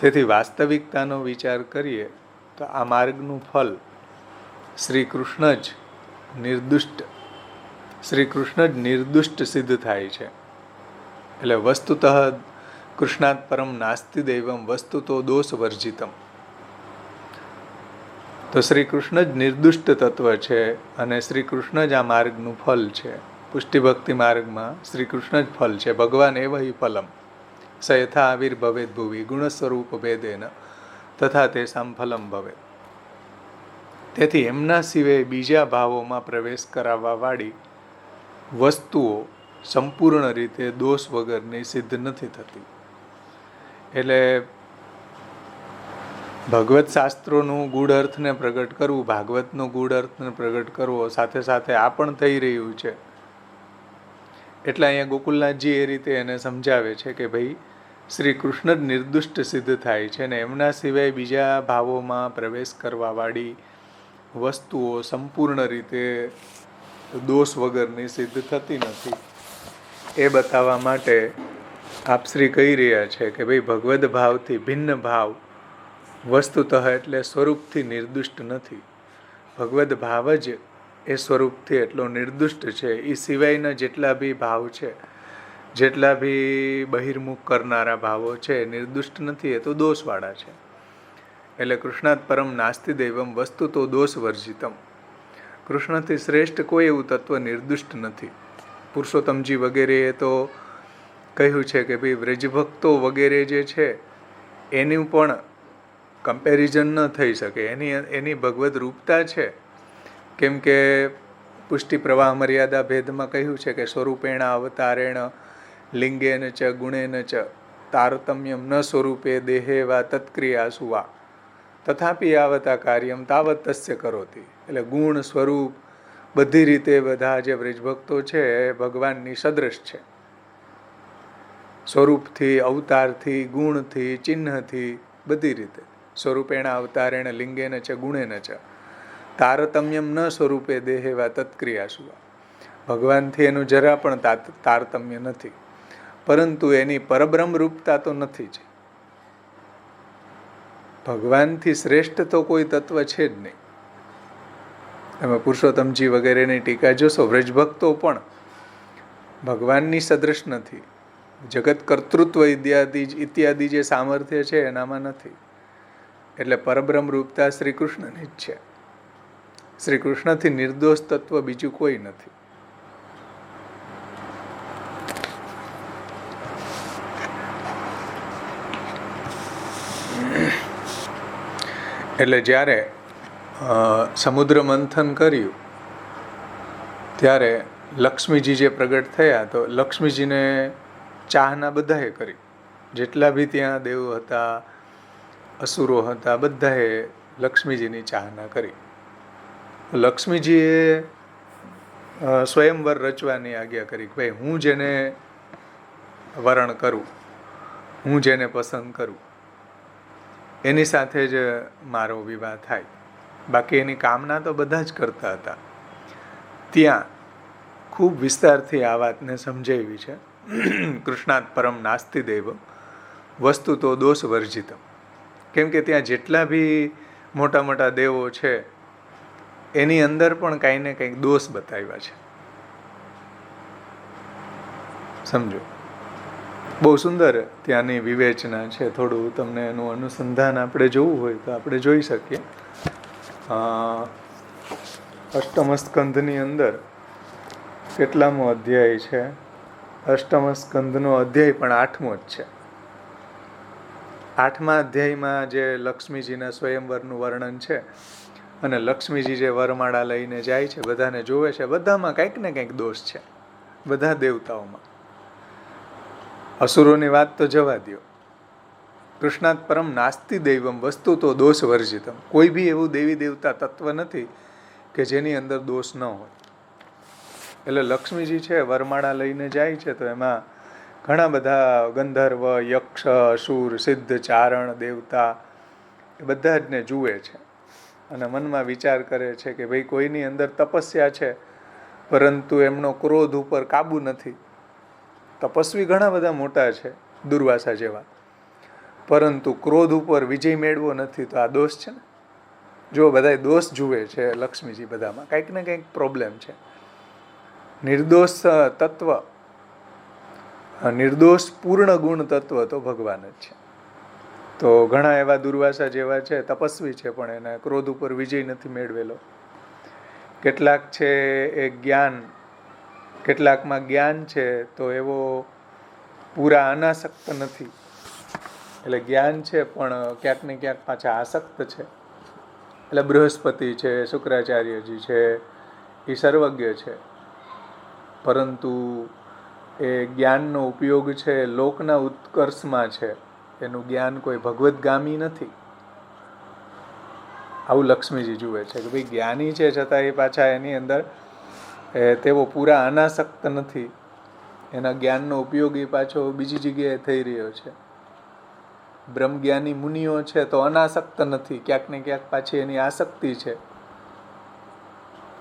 તેથી વાસ્તવિકતાનો વિચાર કરીએ તો આ માર્ગનું ફલ શ્રી કૃષ્ણ જ નિર્દુષ્ટ સિદ્ધ થાય છે. એટલે વસ્તુતઃ કૃષ્ણાત પરમ નાસ્તિ દૈવમ વસ્તુ તો દોષ વર્જિતમ. તો શ્રી કૃષ્ણ જ નિર્દુષ્ટ તત્વ છે અને શ્રી કૃષ્ણ જ આ માર્ગનું ફલ છે. પુષ્ટિ ભક્તિ માર્ગમાં શ્રી કૃષ્ણ જ ફલ છે. ભગવાન એવ હિ ફલમ સ યથા આવિર્ભવેદ ભુવિ ગુણ સ્વરૂપ ભેદેન તથા તેસામ ફલમ ભવે. તેથી એમના સિવાય બીજા ભાવોમાં પ્રવેશ કરાવવાવાળી વસ્તુઓ સંપૂર્ણ રીતે દોષ વગરની સિદ્ધ નથી થતી. એટલે ભગવત શાસ્ત્રોનું ગૂઢ અર્થને પ્રગટ કરવું, ભાગવતનો ગૂઢ અર્થને પ્રગટ કરવો સાથે સાથે આ પણ થઈ રહ્યું છે. એટલે અહીંયા ગોકુલનાથજી એ રીતે એને સમજાવે છે કે ભાઈ શ્રી કૃષ્ણ જ નિર્દુષ્ટ સિદ્ધ થાય છે ને એમના સિવાય બીજા ભાવોમાં પ્રવેશ કરવાવાળી વસ્તુઓ સંપૂર્ણ રીતે દોષ વગરની સિદ્ધ થતી નથી. એ બતાવવા માટે આપશ્રી કહી રહ્યા છે કે ભાઈ ભગવદ ભાવથી ભિન્ન ભાવ વસ્તુતઃ એટલે સ્વરૂપથી નિર્દુષ્ટ નથી. ભગવદ ભાવ જ એ સ્વરૂપથી એટલો નિર્દુષ્ટ છે. એ સિવાયના જેટલા બી ભાવ છે, જેટલા બી બહિર્મુખ કરનારા ભાવો છે, નિર્દુષ્ટ નથી, એ તો દોષવાળા છે. એટલે કૃષ્ણાત પરમ નાસ્તિ દૈવમ વસ્તુ તો દોષ વર્જિતમ. કૃષ્ણથી શ્રેષ્ઠ કોઈ એવું તત્વ નિર્દુષ્ટ નથી. પુરુષોત્તમજી વગેરેએ તો કહ્યું છે કે ભાઈ વ્રજભક્તો વગેરે જે છે એનું પણ કમ્પેરિઝન ન થઈ શકે. એની ભગવદ રૂપતા છે. કેમ કે પુષ્ટિ પ્રવાહ મર્યાદા ભેદમાં કહ્યું છે કે સ્વરૂપેણ અવતારેણ લિંગેન ચ ગુણેન ચ તારતમ્યમ ન સ્વરૂપે દેહે વા તત્ક્રિયાસુ વા તથાપિ આવતા કાર્યમ તાવત તસ્ય કરોતિ. એટલે ગુણ, સ્વરૂપ, બધી રીતે બધા જે વ્રજભક્તો છે એ ભગવાનની સદૃશ છે, સ્વરૂપથી, અવતારથી, ગુણથી, ચિહ્નથી, બધી રીતે. સ્વરૂપેણ અવતારેણ લિંગેન ચ ગુણેન ચ તારતમ્યમ ન સ્વરૂપે દેહેવા તત્ક્રિયાસુ. ભગવાનથી એનું જરા પણ તારતમ્ય નથી, પરંતુ એની પરબ્રહ્મ રૂપતા તો નથી જ. ભગવાનથી શ્રેષ્ઠ તો કોઈ તત્વ છે જ નહીં. એમાં પુરુષોત્તમજી વગેરેની ટીકા જોશો, વ્રજભક્તો પણ ભગવાનની સદૃશ નથી. જગત કર્તૃત્વ ઇત્યાદિ જે સામર્થ્ય છે એનામાં નથી. એટલે પરબ્રહ્મ રૂપતા શ્રી કૃષ્ણની જ છે. શ્રી કૃષ્ણથી નિર્દોષ તત્વ બીજું કોઈ નથી. એટલે જ્યારે સમુદ્ર મંથન કર્યું ત્યારે લક્ષ્મીજી જે પ્રગટ થયા, તો લક્ષ્મીજીને ચાહના બધાએ કરી. જેટલા બી ત્યાં દેવો હતા, અસુરો હતા, બધાએ લક્ષ્મીજીની ચાહના કરી. લક્ષ્મીજીએ સ્વયંવર રચવાની આજ્ઞા કરી કે ભાઈ હું જેને વરણ કરું, હું જેને પસંદ કરું એની સાથે જ મારો વિવાહ થાય. બાકી એની કામના તો બધા જ કરતા હતા. ત્યાં ખૂબ વિસ્તારથી આ વાતને સમજાવી છે. કૃષ્ણાત પરમ નાસ્તિ દૈવ વસ્તુ તો દોષ વર્જિત. કેમ કે ત્યાં જેટલા બી મોટા મોટા દેવો છે એની અંદર પણ કાંઈ ને કંઈક દોષ બતાવ્યા છે. સમજો, બહુ સુંદર ત્યાંની વિવેચના છે. થોડું તમને એનું અનુસંધાન આપણે જોવું હોય તો આપણે જોઈ શકીએ. અષ્ટમ સ્કંધની અંદર કેટલામો અધ્યાય છે? અષ્ટમ સ્કંધનો અધ્યાય પણ 8મો જ છે. 8મા અધ્યાયમાં જે લક્ષ્મીજીના સ્વયંવરનું વર્ણન છે અને લક્ષ્મીજી જે વરમાળા લઈને જાય છે, બધાને જોવે છે, બધામાં કંઈક ને કંઈક દોષ છે, બધા દેવતાઓમાં. અસુરોની વાત તો જવા દો. કૃષ્ણાત પરમ નાસ્તિ દૈવમ વસ્તુ તો દોષ વર્જિતમ. કોઈ બી એવું દેવી દેવતા તત્વ નથી કે જેની અંદર દોષ ન હોય. એટલે લક્ષ્મીજી છે વરમાળા લઈને જાય છે તો એમાં ઘણા બધા ગંધર્વ, યક્ષ, અસુર, સિદ્ધ, ચારણ, દેવતા એ બધા જને જુએ છે અને મનમાં વિચાર કરે છે કે ભાઈ કોઈની અંદર તપસ્યા છે પરંતુ એમનો ક્રોધ ઉપર કાબુ નથી. તપસ્વી ઘણા બધા મોટા છે, દુર્વાસા જેવા, પરંતુ ક્રોધ ઉપર વિજય મેળવો નથી. તો આ દોષ છે ને. જો બધા દોષ જુએ છે લક્ષ્મીજી, બધામાં કંઈક ને કંઈક પ્રોબ્લેમ છે. નિર્દોષ તત્વ, નિર્દોષ પૂર્ણ ગુણ તત્વ તો ભગવાન જ છે. તો ઘણા એવા દુર્વાસા જેવા છે, તપસ્વી છે, પણ એને ક્રોધ ઉપર વિજય નથી મેળવેલો. કેટલાક છે એ જ્ઞાન, કેટલાકમાં જ્ઞાન છે તો એવો પૂરા અનાસક્ત નથી. એટલે જ્ઞાન છે પણ ક્યાંક ને ક્યાંક પાછા આસક્ત છે. એટલે બૃહસ્પતિ છે, શુક્રાચાર્યજી છે, એ સર્વજ્ઞ છે, પરંતુ એ જ્ઞાનનો ઉપયોગ છે લોકના ઉત્કર્ષમાં છે. એનું જ્ઞાન કોઈ ભગવદગામી નથી. આવું લક્ષ્મીજી જુએ છે કે ભાઈ જ્ઞાની છે છતાં એ પાછા એની અંદર તેઓ પૂરા અનાસક્ત નથી. એના જ્ઞાનનો ઉપયોગ એ પાછો બીજી જગ્યાએ થઈ રહ્યો છે. બ્રહ્મજ્ઞાની મુનિઓ છે તો અનાસક્ત નથી, ક્યાંક ને ક્યાંક પાછી એની આસક્તિ છે.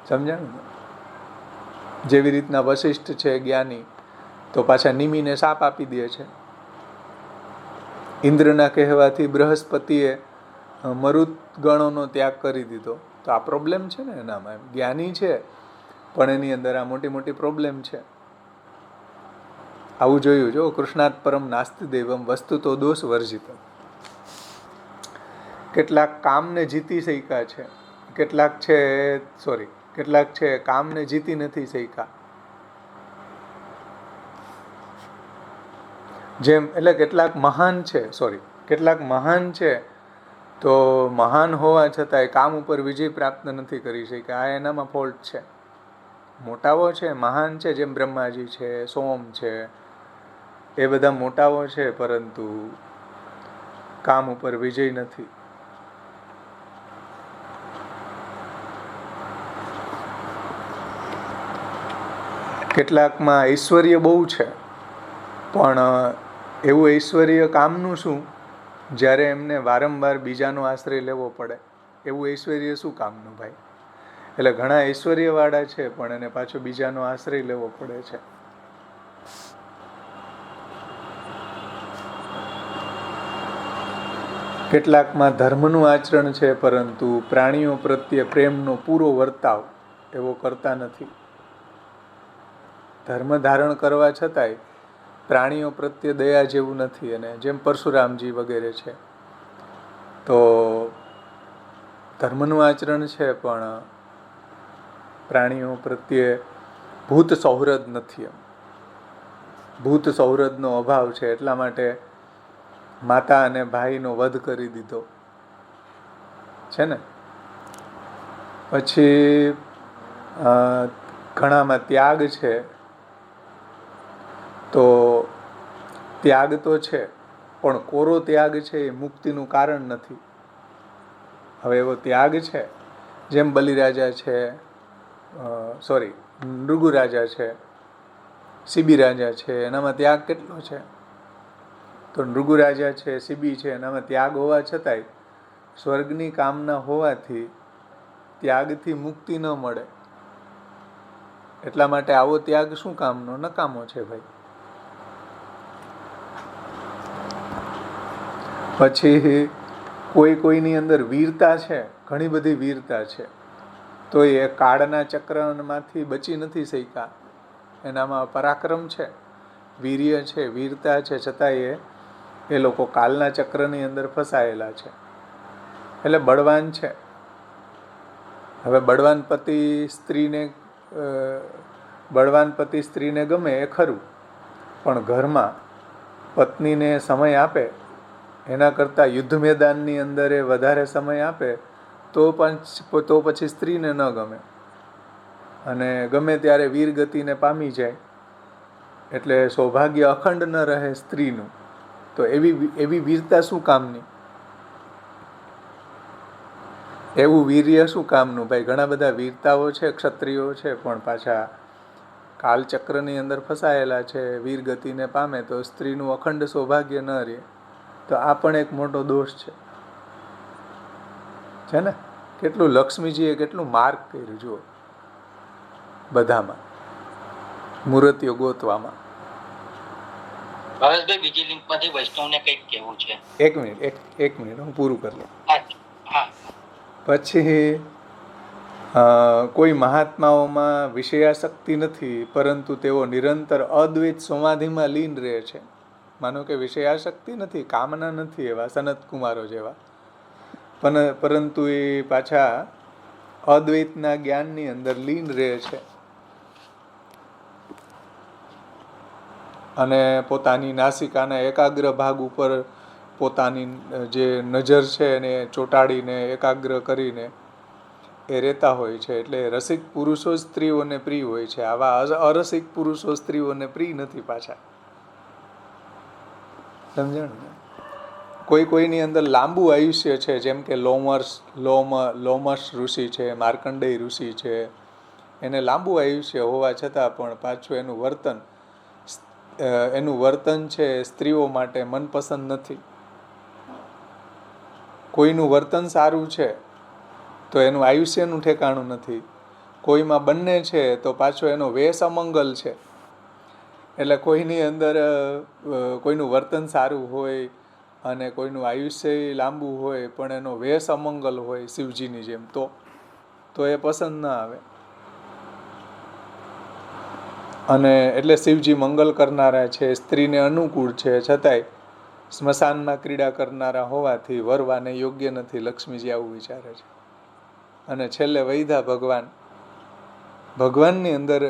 સમજાણું ને? જેવી રીતના વશિષ્ઠ છે જ્ઞાની તો પાછા નિમીને શાપ આપી દે છે. ઇન્દ્રના કહેવાથી બૃહસ્પતિએ મરુત ગણોનો ત્યાગ કરી દીધો. તો આ પ્રોબ્લેમ છે ને એનામાં. જ્ઞાની છે પણ એની અંદર આ મોટી મોટી પ્રોબ્લેમ છે. આવું જોયું. જો કૃષ્ણાત પરમ નાસ્તિ દૈવમ વસ્તુ તો દોષ વર્જિત. કેટલાક કામને જીતી શક્યા છે, કેટલાક છે કામને જીતી નથી શક્યા. જેમ એટલે કેટલાક મહાન છે તો મહાન હોવા છતાંય કામ ઉપર વિજય પ્રાપ્ત નથી કરી શક્યા. આ એનામાં ફોલ્ટ છે. મોટાઓ છે, મહાન છે, જેમ બ્રહ્માજી છે, સોમ છે, એ બધા મોટાઓ છે, પરંતુ કામ ઉપર વિજય નથી. કેટલાકમાં ઐશ્વર્ય બહુ છે, પણ એવું ઐશ્વર્ય કામનું શું જ્યારે એમને વારંવાર બીજાનો આશ્રય લેવો પડે? એવું ઐશ્વર્ય શું કામનું ભાઈ? એટલે ઘણા ઐશ્વર્યવાળા છે પણ એને પાછો બીજાનો આશ્રય લેવો પડે છે. કેટલાકમાં ધર્મનું આચરણ છે પરંતુ પ્રાણીઓ પ્રત્યે પ્રેમનો પૂરો વર્તાવ એવો કરતા નથી. ધર્મ ધારણ કરવા છતાંય પ્રાણીઓ પ્રત્યે દયા જેવું નથી. અને જેમ પરશુરામજી વગેરે છે, તો ધર્મનું આચરણ છે પણ પ્રાણીઓ પ્રત્યે ભૂત સૌહૃદ નથી. ભૂત સૌહૃદનો અભાવ છે, એટલા માટે માતા અને ભાઈનો વધ કરી દીધો છે ને. પછી ઘણામાં ત્યાગ છે, તો ત્યાગ તો છે પણ કોરો ત્યાગ છે એ મુક્તિનું કારણ નથી. હવે એવો ત્યાગ છે જેમ બલિરાજા છે, નૃગુરાજા છે, સીબી રાજા છે, એનામાં ત્યાગ કેટલો છે? તો નૃગુરાજા છે, સીબી છે, એનામાં ત્યાગ હોવા છતાંય સ્વર્ગની કામના હોવાથી ત્યાગથી મુક્તિ ન મળે. એટલા માટે આવો ત્યાગ શું કામનો? નકામો છે ભાઈ. પછી કોઈની અંદર વીરતા છે, ઘણી બધી વીરતા છે, તો એ કાળના ચક્રમાંથી બચી નથી શક્યા. એનામાં પરાક્રમ છે, વીર્ય છે, વીરતા છે, છતાંય એ લોકો કાલના ચક્રની અંદર ફસાયેલા છે. એટલે બળવાન છે. હવે બળવાન પતિ સ્ત્રીને ગમે એ ખરું, પણ ઘરમાં પત્નીને સમય આપે એના કરતાં યુદ્ધ મેદાનની અંદર એ વધારે સમય આપે તો પછી સ્ત્રીને ન ગમે, અને ગમે ત્યારે વીરગતિને પામી જાય. એટલે સૌભાગ્ય અખંડ ન રહે સ્ત્રીનું, તો એવી વીરતા શું કામની? એવું વીર્ય શું કામનું ભાઈ? ઘણા બધા વીરતાઓ છે, ક્ષત્રિયો છે, પણ પાછા કાલચક્રની અંદર ફસાયેલા છે. વીરગતિને પામે તો સ્ત્રીનું અખંડ સૌભાગ્ય ન રહે. તો આ પણ એક મોટો દોષ છે ને. કેટલું લક્ષ્મીજીએ કેટલું માર્ક કર્યું જુઓ બધામાં, મૂર્તિઓ ગોતવામાં. ભાવેશભાઈ, બીજી લિંકમાંથી વૈષ્ણવને કંઈક કહેવું છે. એક મિનિટ હું પૂરું કરી લઉં. પછી કોઈ મહાત્માઓમાં વિષયાશક્તિ નથી, પરંતુ તેઓ નિરંતર અદ્વૈત સમાધિમાં લીન રહે છે. માનો કે વિષયાશક્તિ નથી, કામના નથી એવા સનત કુમારો જેવા, પરંતુ એ પાછા અદ્વૈતના જ્ઞાનની અંદર લીન રહે છે. અને પોતાની નાસિકાના એકાગ્ર ભાગ ઉપર પોતાની જે નજર છે એને ચોંટાડીને એકાગ્ર કરીને એ રહેતા હોય છે. એટલે રસિક પુરુષો સ્ત્રીઓને પ્રિય હોય છે. આવા અરસિક પુરુષો સ્ત્રીઓને પ્રિય નથી પાછા. સમજણ ને? કોઈની અંદર લાંબુ આયુષ્ય છે, જેમ કે લોમશ ઋષિ છે, માર્કંડેય ઋષિ છે. એને લાંબુ આયુષ્ય હોવા છતાં પણ પાછું એનું વર્તન છે સ્ત્રીઓ માટે મનપસંદ નથી. કોઈનું વર્તન સારું છે તો એનું આયુષ્યનું ઠેકાણું નથી. કોઈમાં બંને છે તો પાછો એનો વેશ અમંગલ છે. એટલે કોઈની અંદર કોઈનું વર્તન સારું હોય અને કોઈનું આયુષ્ય લાંબુ હોય પણ એનો વેશ અમંગલ હોય શિવજીની જેમ, તો એ પસંદ ના આવે. અને એટલે શિવજી મંગલ કરનારા છે, સ્ત્રીને અનુકૂળ છે, છતાંય સ્મશાનમાં ક્રીડા કરનારા હોવાથી વરવાને યોગ્ય નથી. લક્ષ્મીજી આવું વિચારે છે. અને છેલ્લે વૈધા ભગવાનની અંદર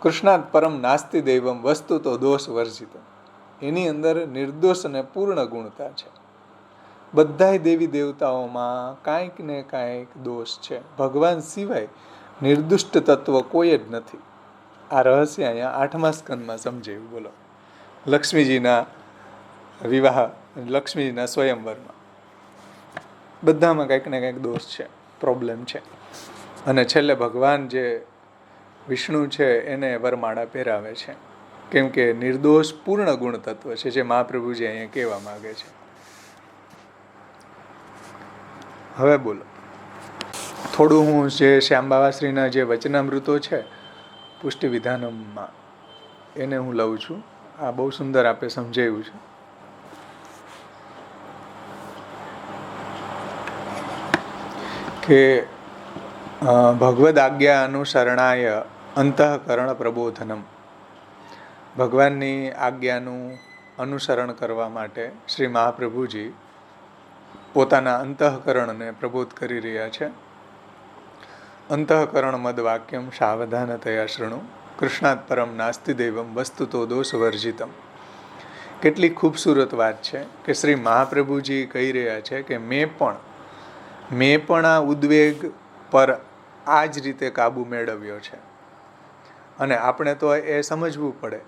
કૃષ્ણાત પરમ નાસ્તિ દૈવમ વસ્તુ તો દોષ વર્જિત. એની અંદર નિર્દોષ અને પૂર્ણ ગુણતા છે. બધાય દેવી દેવતાઓમાં કાંઈક ને કાંઈક દોષ છે. ભગવાન સિવાય નિર્દુષ્ટ તત્વ કોઈ જ નથી. આ રહસ્ય અહીંયા 8મા સ્કંદમાં સમજાયું. બોલો, લક્ષ્મીજીના વિવાહ, લક્ષ્મીજીના સ્વયંવરમાં બધામાં કંઈક ને કંઈક દોષ છે, પ્રોબ્લેમ છે. અને છેલ્લે ભગવાન જે વિષ્ણુ છે એને વરમાળા પહેરાવે છે, કેમ કે નિર્દોષ પૂર્ણ ગુણ તત્વ છે, જે મહાપ્રભુજી અહીંયા કહેવા માગે છે. હવે બોલો, થોડું હું જે શ્યામ બાવાશ્રીના જે વચનામૃતો છે પુષ્ટિ વિધાનમમાં, એને હું લઉં છું. આ બહુ સુંદર આપે સમજાવ્યું છે. કે ભગવદ આજ્ઞા અનુસરણાય અંતઃકરણ પ્રબોધનમ. ભગવાનની આજ્ઞાનું અનુસરણ કરવા માટે શ્રી મહાપ્રભુજી પોતાના અંતઃકરણને પ્રબોધ કરી રહ્યા છે. અંતઃકરણ મદ વાક્યમ સાવધાનતયા શૃણુ કૃષ્ણાત પરમ નાસ્તિ દૈવમ વસ્તુતો દોષ વર્જિતમ. કેટલી ખૂબસૂરત વાત છે કે શ્રી મહાપ્રભુજી કહી રહ્યા છે કે મેં પણ આ ઉદ્વેગ પર આ જ રીતે કાબુ મેળવ્યો છે. અને આપણે તો એ સમજવું પડે,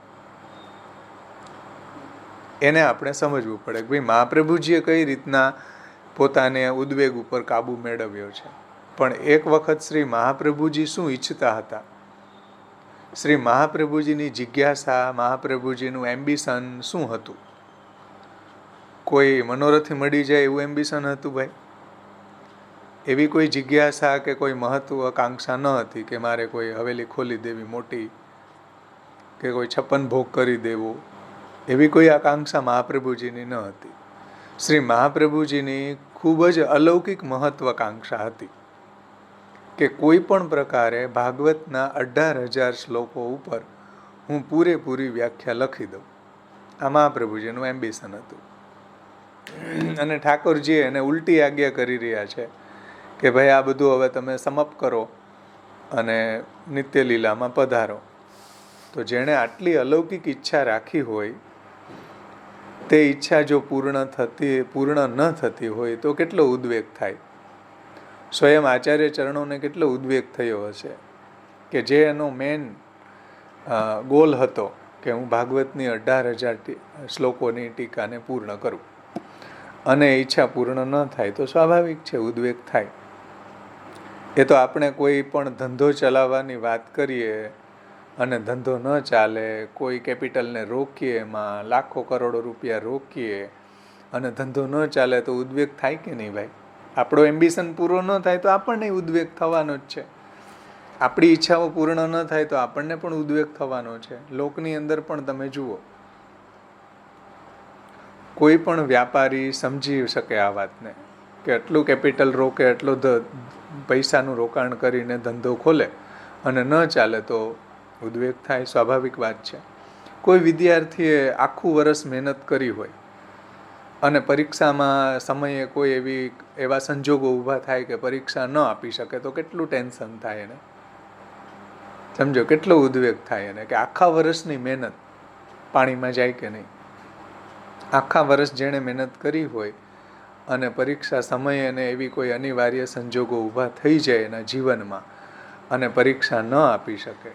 એને આપણે સમજવું પડે કે ભાઈ મહાપ્રભુજીએ કઈ રીતના પોતાને ઉદ્વેગ ઉપર કાબુ મેળવ્યો છે. પણ એક વખત શ્રી મહાપ્રભુજી શું ઈચ્છતા હતા, શ્રી મહાપ્રભુજીની જિજ્ઞાસા, મહાપ્રભુજીનું એમ્બિશન શું હતું? કોઈ મનોરથી મળી જાય એવું એમ્બિશન હતું ભાઈ? એવી કોઈ જિજ્ઞાસા કે કોઈ મહત્વાકાંક્ષા ન હતી કે મારે કોઈ હવેલી ખોલી દેવી મોટી, કે કોઈ 56 ભોગ કરી દેવો, એવી કોઈ આકાંક્ષા મહાપ્રભુજીની ન હતી. શ્રી મહાપ્રભુજીની ખૂબ જ અલૌકિક મહત્વાકાંક્ષા હતી કે કોઈ પણ પ્રકારે ભાગવતના 18,000 શ્લોકો ઉપર હું પૂરેપૂરી વ્યાખ્યા લખી દઉં. આ મહાપ્રભુજીનું એમ્બિશન હતું. અને ઠાકોરજી એને ઉલટી આજ્ઞા કરી રહ્યા છે કે ભાઈ આ બધું હવે તમે સમપ કરો અને નિત્ય લીલામાં પધારો. તો જેણે આટલી અલૌકિક ઈચ્છા રાખી હોય, તે ઈચ્છા જો પૂર્ણ ન થતી હોય તો કેટલો ઉદ્વેગ થાય. સ્વયં આચાર્ય ચરણોને કેટલો ઉદ્વેગ થયો હશે કે જે એનો મેન ગોલ હતો કે હું ભાગવતની 18,000 શ્લોકોની ટીકાને પૂર્ણ કરું, અને ઈચ્છા પૂર્ણ ન થાય તો સ્વાભાવિક છે ઉદ્વેગ થાય. એ તો આપણે કોઈ પણ ધંધો ચલાવવાની વાત કરીએ અને ધંધો ન ચાલે, કોઈ કેપિટલને રોકીએ, એમાં લાખો કરોડો રૂપિયા રોકીએ અને ધંધો ન ચાલે તો ઉદ્વેગ થાય કે નહીં ભાઈ? આપણો એમ્બિશન પૂરો ન થાય તો આપણને ઉદ્વેગ થવાનો જ છે. આપણી ઈચ્છાઓ પૂર્ણ ન થાય તો આપણને પણ ઉદ્વેગ થવાનો છે. લોકની અંદર પણ તમે જુઓ, કોઈ પણ વ્યાપારી સમજી શકે આ વાતને કે એટલું કેપિટલ રોકે, એટલો પૈસાનું રોકાણ કરીને ધંધો ખોલે અને ન ચાલે તો ઉદ્વેગ થાય, સ્વાભાવિક વાત છે. કોઈ વિદ્યાર્થીએ આખું વર્ષ મહેનત કરી હોય અને પરીક્ષામાં સમયે કોઈ એવા સંજોગો ઊભા થાય કે પરીક્ષા ન આપી શકે તો કેટલું ટેન્શન થાય એને, સમજો, કેટલો ઉદ્વેગ થાય એને કે આખા વર્ષની મહેનત પાણીમાં જાય કે નહીં. આખા વર્ષ જેણે મહેનત કરી હોય અને પરીક્ષા સમયે એને એવી કોઈ અનિવાર્ય સંજોગો ઊભા થઈ જાય એના જીવનમાં અને પરીક્ષા ન આપી શકે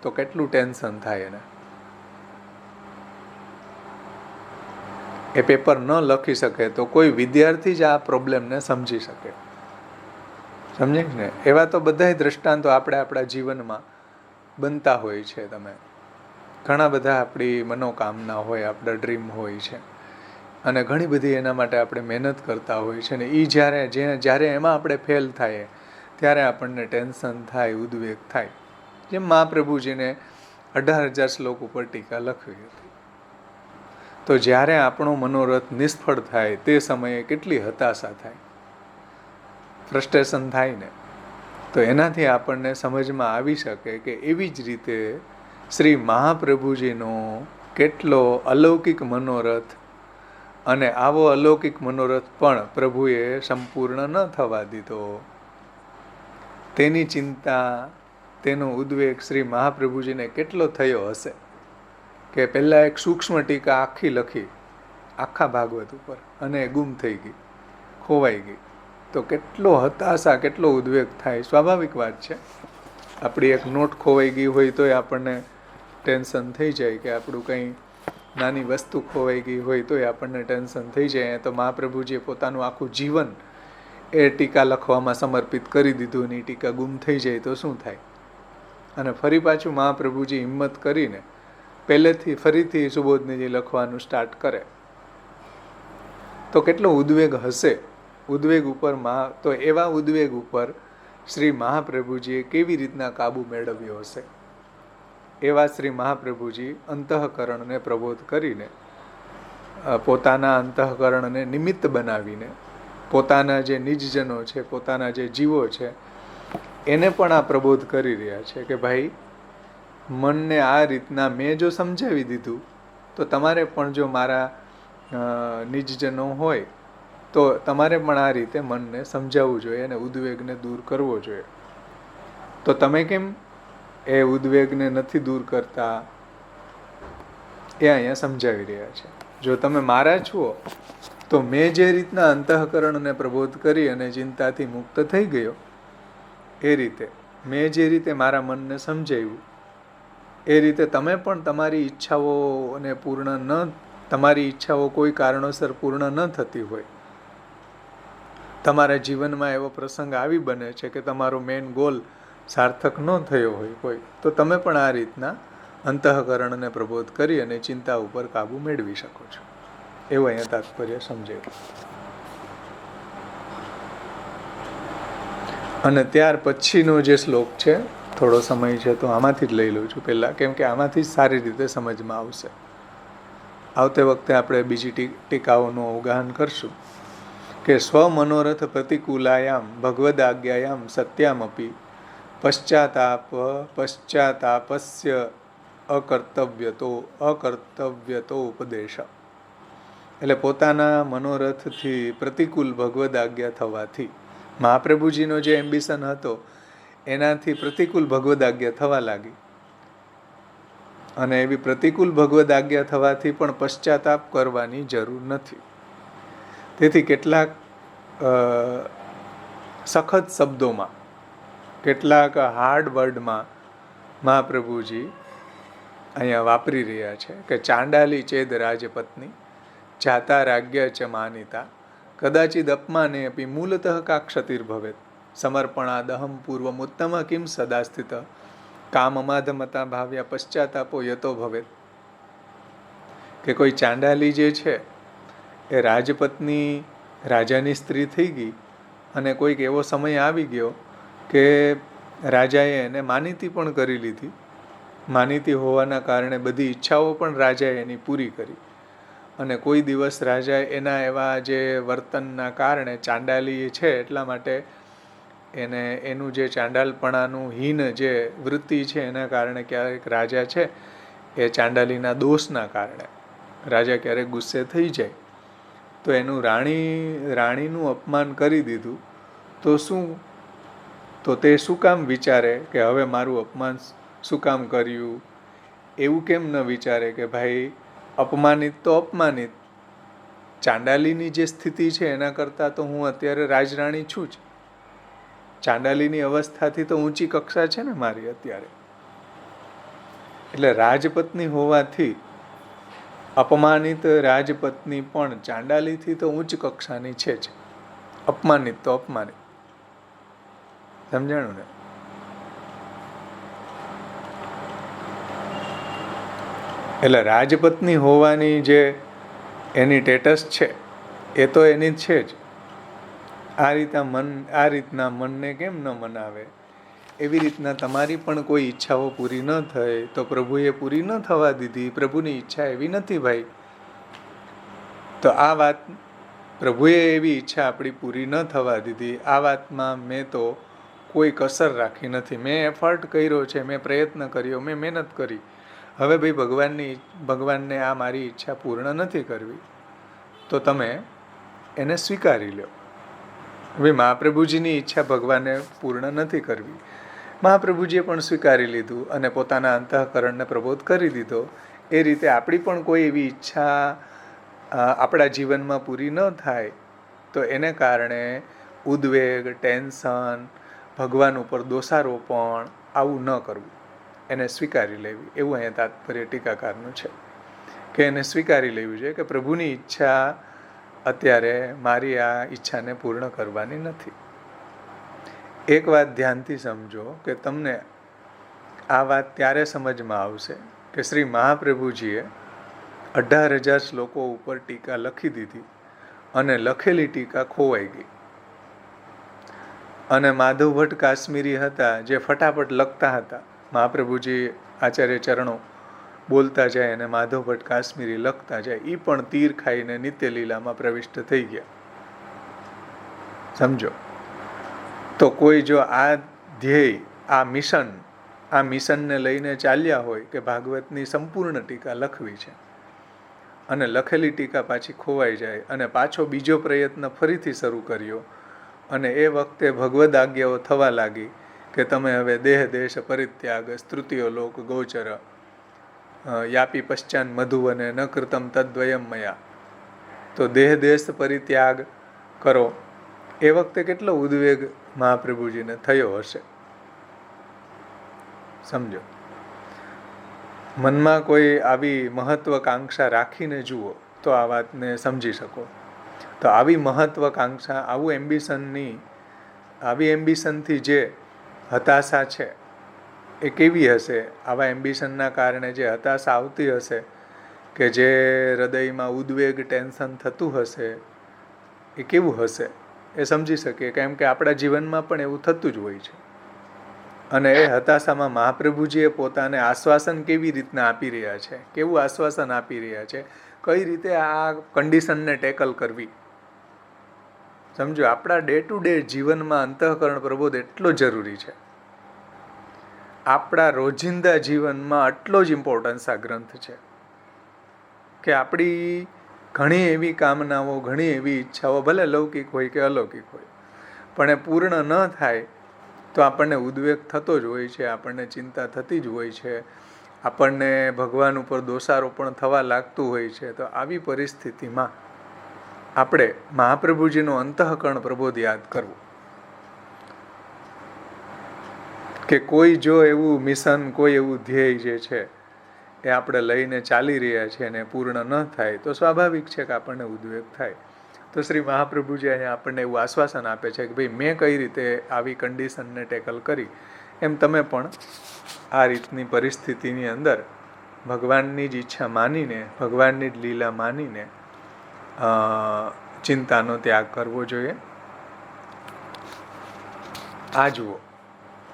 તો કેટલું ટેન્શન થાય એને. એ પેપર ન લખી શકે તો કોઈ વિદ્યાર્થી જ આ પ્રોબ્લેમને સમજી શકે, સમજે ને? એવા તો બધાય દ્રષ્ટાંતો આપણા જીવનમાં બનતા હોય છે. તમે ઘણા બધા આપણી મનોકામના હોય, આપણા ડ્રીમ હોય છે અને ઘણી બધી એના માટે આપણે મહેનત કરતા હોય છે ને એ જ્યારે એમાં આપણે ફેલ થાય ત્યારે આપણને ટેન્શન થાય, ઉદ્વેગ થાય. જેમ મહાપ્રભુજીને 18,000 શ્લોક ઉપર ટીકા લખવી હતી. તો જ્યારે આપણો મનોરથ નિષ્ફળ થાય તે સમયે કેટલી હતાશા થાય, ફ્રસ્ટ્રેશન થાય ને. તો એનાથી આપણને સમજમાં આવી શકે કે એવી જ રીતે શ્રી મહાપ્રભુજીનો કેટલો અલૌકિક મનોરથ, અને આવો અલૌકિક મનોરથ પણ પ્રભુએ સંપૂર્ણ ન થવા દીધો. તેની ચિંતા, તેનો ઉદ્વેગ શ્રી મહાપ્રભુજીને કેટલો થયો હશે કે પહેલાં એક સૂક્ષ્મ ટીકા આખી લખી આખા ભાગવત ઉપર અને ગુમ થઈ ગઈ, ખોવાઈ ગઈ. તો કેટલો હતાશા, કેટલો ઉદ્વેગ થાય, સ્વાભાવિક વાત છે. આપણી એક નોટ ખોવાઈ ગઈ હોય તોય આપણને ટેન્શન થઈ જાય, કે આપણું કંઈ નાની વસ્તુ ખોવાઈ ગઈ હોય તોય આપણને ટેન્શન થઈ જાય. તો મહાપ્રભુજીએ પોતાનું આખું જીવન એ ટીકા લખવામાં સમર્પિત કરી દીધું અને એ ટીકા ગુમ થઈ જાય તો શું થાય? અને ફરી પાછું મહાપ્રભુજી હિંમત કરીને પહેલેથી ફરીથી સુબોધનીજી લખવાનું સ્ટાર્ટ કરે તો કેટલો ઉદ્વેગ હશે. ઉદ્વેગ ઉપર તો એવા ઉદ્વેગ ઉપર શ્રી મહાપ્રભુજીએ કેવી રીતના કાબુ મેળવ્યો હશે. એવા શ્રી મહાપ્રભુજી અંતઃકરણને પ્રબોધ કરીને, પોતાના અંતઃકરણને નિમિત્ત બનાવીને, પોતાના જે નિજજનો છે, પોતાના જે જીવો છે, એને પણ આ પ્રબોધ કરી રહ્યા છે કે ભાઈ, મનને આ રીતના મેં જો સમજાવી દીધું તો તમારે પણ જો મારા નિજજનો હોય તો તમારે પણ આ રીતે મનને સમજાવવું જોઈએ અને ઉદ્વેગને દૂર કરવો જોઈએ. તો તમે કેમ એ ઉદ્વેગને નથી દૂર કરતા, એ અહીંયા સમજાવી રહ્યા છે. જો તમે મારા છો તો મેં જે રીતના અંતઃકરણને પ્રબોધ કરી અને ચિંતાથી મુક્ત થઈ ગયો, એ રીતે મેં જે રીતે મારા મનને સમજાવ્યું, એ રીતે તમે પણ તમારી ઈચ્છાઓને તમારી ઈચ્છાઓ કોઈ કારણોસર પૂર્ણ ન થતી હોય, તમારા જીવનમાં એવો પ્રસંગ આવી બને છે કે તમારો મેઇન ગોલ સાર્થક ન થયો હોય કોઈ, તો તમે પણ આ રીતના અંતઃકરણને પ્રબોધ કરી અને ચિંતા ઉપર કાબુ મેળવી શકો છો. એવું અહીંયા તાત્પર્ય સમજાયું. અને ત્યાર પછીનો જે શ્લોક છે, થોડો સમય છે તો આમાંથી જ લઈ લઉં છું પહેલાં, કેમ કે આમાંથી જ સારી રીતે સમજમાં આવશે. આવતે વખતે આપણે બીજી ટીકાઓનું અવગાહન કરશું કે સ્વમનોરથ પ્રતિકૂલાયામ ભગવદ્આજ્ઞાયામ સત્યામપી પશ્ચાતાપસ્ય અકર્તવ્યતો ઉપદેશ. એટલે પોતાના મનોરથથી પ્રતિકૂળ ભગવદ આજ્ઞા થવાથી, મહાપ્રભુજીનો જે એમ્બિશન હતો એનાથી પ્રતિકૂળ ભગવદ આજ્ઞા થવા લાગી, અને એવી પ્રતિકૂળ ભગવદ આજ્ઞા થવાથી પણ પશ્ચાતાપ કરવાની જરૂર નથી. તેથી કેટલાક સખત શબ્દોમાં, કેટલાક હાર્ડ વર્ડમાં મહાપ્રભુજી અહીંયા વાપરી રહ્યા છે કે ચાંડાલી ચેદ રાજપત્ની જાતા રાજ્ય ચ માનિતા કદાચિદ અપમાને અપી મૂલતઃ કા ક્ષતિર્ભવેત સમર્પણાદહમ પૂર્વમુત્તમ કિમ સદા સ્થિત કામમાધમતા ભાવ્યા પશ્ચાતાપો યતો ભવેત. કે કોઈ ચાંડાલી જે છે એ રાજપત્ની, રાજાની સ્ત્રી થઈ ગઈ, અને કોઈક એવો સમય આવી ગયો કે રાજાએ એને માનીતી પણ કરી લીધી. માનીતી હોવાના કારણે બધી ઈચ્છાઓ પણ રાજાએ એની પૂરી કરી, અને કોઈ દિવસ રાજાએ એના એવા જે વર્તનના કારણે, ચાંડાલી છે એટલા માટે એને એનું જે ચાંડાલપણાનું હીન જે વૃત્તિ છે એના કારણે ક્યારેક રાજા છે એ ચાંડાલીના દોષના કારણે રાજા ક્યારેક ગુસ્સે થઈ જાય તો એનું રાણીનું અપમાન કરી દીધું. તો તે શું કામ વિચારે કે હવે મારું અપમાન શું કામ કર્યું? એવું કેમ ન વિચારે કે ભાઈ અપમાનિત તો અપમાનિત, ચાંડાલીની જે સ્થિતિ છે એના કરતાં તો હું અત્યારે રાજરાણી છું જ. ચાંડાલીની અવસ્થાથી તો ઊંચી કક્ષા છે ને મારી અત્યારે. એટલે રાજપત્ની હોવાથી અપમાનિત રાજપત્ની પણ ચાંડાલીથી તો ઉચ્ચ કક્ષાની છે જ, અપમાનિત તો અપમાનિત. સમજાણું ને? એટલે રાજપત્ની હોવાની જે એની સ્ટેટસ છે એ તો એની છે જ. આ રીતના મનને કેમ ન મનાવે? એવી રીતના તમારી પણ કોઈ ઈચ્છાઓ પૂરી ન થઈ તો પ્રભુએ પૂરી ન થવા દીધી. પ્રભુની ઈચ્છા એવી નથી ભાઈ. તો આ વાત, પ્રભુએ એવી ઈચ્છા આપણી પૂરી ન થવા દીધી, આ વાતમાં મેં તો કોઈ કસર રાખી નથી. મેં એફર્ટ કર્યો છે, મેં પ્રયત્ન કર્યો, મેં મહેનત કરી. હવે ભાઈ ભગવાનને આ મારી ઈચ્છા પૂર્ણ નથી કરવી તો તમે એને સ્વીકારી લો. હવે મહાપ્રભુજીની ઈચ્છા ભગવાને પૂર્ણ નથી કરવી, મહાપ્રભુજીએ પણ સ્વીકારી લીધું અને પોતાના અંતઃકરણને પ્રબોધ કરી દીધો. એ રીતે આપણી પણ કોઈ એવી ઈચ્છા આપણા જીવનમાં પૂરી ન થાય તો એને કારણે ઉદ્વેગ, ટેન્શન, ભગવાન ઉપર દોષારોપણ આવું ન કરવું, એને સ્વીકારી લેવી. એવું અહીંયા તાત્પર્ય ટીકાકારનું છે કે એને સ્વીકારી લેવું જોઈએ કે પ્રભુની ઈચ્છા અત્યારે મારી આ ઈચ્છાને પૂર્ણ કરવાની નથી. એક વાત ધ્યાનથી સમજો કે તમને આ વાત ત્યારે સમજમાં આવશે કે શ્રી મહાપ્રભુજીએ 18,000 શ્લોકો ઉપર ટીકા લખી દીધી અને લખેલી ટીકા ખોવાઈ ગઈ. અને માધવ ભટ્ટ કાશ્મીરી હતા જે ફટાફટ લખતા હતા. મહાપ્રભુજી આચાર્ય ચરણો બોલતા જાય અને માધવ ભટ્ટ કાશ્મીરી લખતા જાય, એ પણ તીર ખાઈને નિત્યલીલામાં પ્રવિષ્ટ થઈ ગયા. સમજો. તો કોઈ જો આ ધ્યેય, આ મિશનને લઈને ચાલ્યા હોય કે ભાગવતની સંપૂર્ણ ટીકા લખવી છે અને લખેલી ટીકા પાછી ખોવાઈ જાય અને પાછો બીજો પ્રયત્ન ફરીથી શરૂ કર્યો અને એ વખતે ભગવદ આજ્ઞાઓ થવા લાગી કે તમે હવે દેહ દેશ પરિત્યાગ સ્તુતિયો લોક ગોચર યાપી પશ્ચાન મધુવને ન કૃતમ તદ્વયમ મયા. તો દેહ દેશ પરિત્યાગ કરો. એ વખતે કેટલો ઉદ્વેગ મહાપ્રભુજીને થયો હશે. સમજો. મનમાં કોઈ આવી મહત્વકાંક્ષા રાખીને જુઓ તો આ વાતને સમજી શકો. તો આવી મહત્વકાંક્ષા, આવી એમ્બિશનથી જે હતાશા છે એ કેવી હશે? આવા એમ્બિશનના કારણે જે હતાશા આવતી હશે, કે જે હૃદયમાં ઉદ્વેગ, ટેન્શન થતું હશે, એ કેવું હશે એ સમજી શકીએ. કેમ કે આપણા જીવનમાં પણ એવું થતું જ હોય છે. અને એ હતાશામાં મહાપ્રભુજીએ પોતાને આશ્વાસન કેવી રીતના આપી રહ્યા છે, કેવું આશ્વાસન આપી રહ્યા છે, કઈ રીતે આ કન્ડિશનને ટેકલ કરવી. સમજો. આપણા ડે ટુ ડે જીવનમાં અંતઃકરણ પ્રબોધ એટલો જરૂરી છે. આપણા રોજિંદા જીવનમાં આટલો જ ઇમ્પોર્ટન્સ આ ગ્રંથ છે કે આપણી ઘણી એવી કામનાઓ, ઘણી એવી ઈચ્છાઓ, ભલે લૌકિક હોય કે અલૌકિક હોય, પણ એ પૂર્ણ ન થાય તો આપણને ઉદ્વેગ થતો જ હોય છે, આપણને ચિંતા થતી જ હોય છે, આપણને ભગવાન ઉપર દોષારોપણ થવા લાગતું હોય છે. તો આવી પરિસ્થિતિમાં આપણે મહાપ્રભુજીનો અંતઃકરણ પ્રબોધ યાદ કરવું કે કોઈ જો એવું મિશન, કોઈ એવું ધ્યેય જે છે એ આપણે લઈને ચાલી રહ્યા છીએ અને પૂર્ણ ન થાય તો સ્વાભાવિક છે કે આપણને ઉદ્વેગ થાય. તો શ્રી મહાપ્રભુજી અહીંયા આપણને એવું આશ્વાસન આપે છે કે ભાઈ મેં કઈ રીતે આવી કન્ડિશનને ટેકલ કરી, એમ તમે પણ આ રીતની પરિસ્થિતિની અંદર ભગવાનની જ ઈચ્છા માનીને, ભગવાનની જ લીલા માનીને ચિંતાનો ત્યાગ કરવો જોઈએ. આ જુઓ,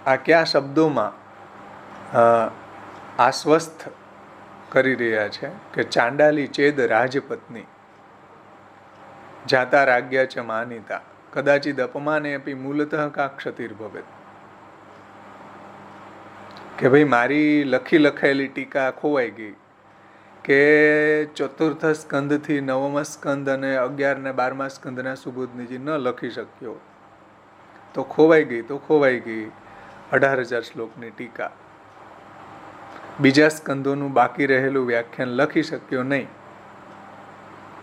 આ કયા શબ્દોમાં આશ્વસ્ત કરી રહ્યા છે કે ચાંડાલી ચેદ રાજપત્ની જાતા રાજ્યા ચ માનિતા કદાચિદ અપમાને અપી મૂલતઃ કા ક્ષતિર્ભવેત. કે ભાઈ મારી લખાયેલી ટીકા ખોવાઈ ગઈ, કે ચતુર્થ સ્કંદથી 9મ સ્કંદ અને 11 ને 12મા સ્કંદના સુબોધનીજી ન લખી શક્યો તો ખોવાઈ ગઈ. 18,000 શ્લોકની ટીકા. બીજા સ્કંદોનું બાકી રહેલું વ્યાખ્યાન લખી શક્યો નહીં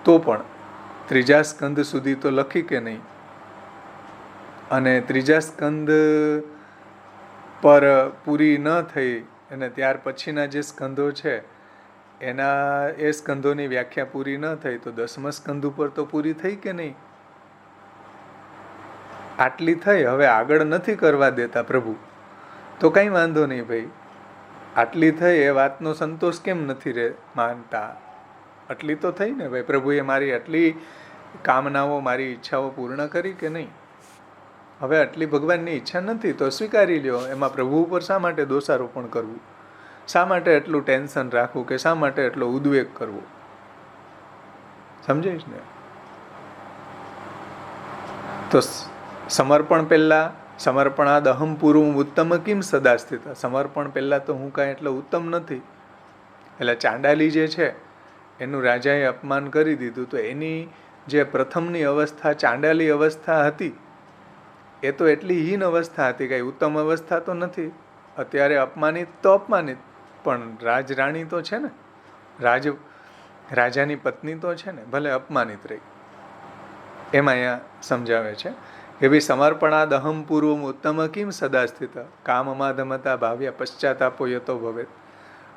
તો પણ ત્રીજા સ્કંદ સુધી તો લખી કે નહીં. અને ત્રીજા સ્કંદ પર પૂરી ન થઈ અને ત્યાર પછીના જે સ્કંદો છે એ સ્કંદોની વ્યાખ્યા પૂરી ન થઈ તો 10મા સ્કંદ ઉપર તો પૂરી થઈ કે નહીં? આટલી થઈ, હવે આગળ નથી કરવા દેતા પ્રભુ, તો કંઈ વાંધો નહીં ભાઈ. આટલી થઈ એ વાતનો સંતોષ કેમ નથી માનતા? આટલી તો થઈ ને ભાઈ, પ્રભુએ મારી આટલી કામનાઓ, મારી ઈચ્છાઓ પૂર્ણ કરી કે નહીં? હવે આટલી ભગવાનની ઈચ્છા નથી તો સ્વીકારી લ્યો. એમાં પ્રભુ ઉપર શા માટે દોષારોપણ કરવું? શા માટે એટલું ટેન્શન રાખવું? કે શા માટે એટલો ઉદ્વેગ કરવો? સમજાઈશ ને? તો સમર્પણ પહેલા સમર્પણાદ અહમ પૂર્વમ ઉત્તમ કિમ સદા સ્થિત. સમર્પણ પહેલા તો હું કાંઈ એટલો ઉત્તમ નથી. એટલે ચાંડાલી જે છે એનું રાજાએ અપમાન કરી દીધું તો એની જે પ્રથમની અવસ્થા ચાંડાલી અવસ્થા હતી એ તો એટલી હીન અવસ્થા હતી, કાંઈ ઉત્તમ અવસ્થા તો નથી. અત્યારે અપમાનિત તો અપમાનિત, પણ રાજરાણી તો છે ને, રાજાની પત્ની તો છે ને, ભલે અપમાનિત રહી. એમાં અહીંયા સમજાવે છે કે ભાઈ સમર્પણાદ અહમ પૂર્વમ ઉત્તમ કિમ સદા સ્થિત કામમાધમતા ભાવ્યા પશ્ચાતાપો યતો ભવેત.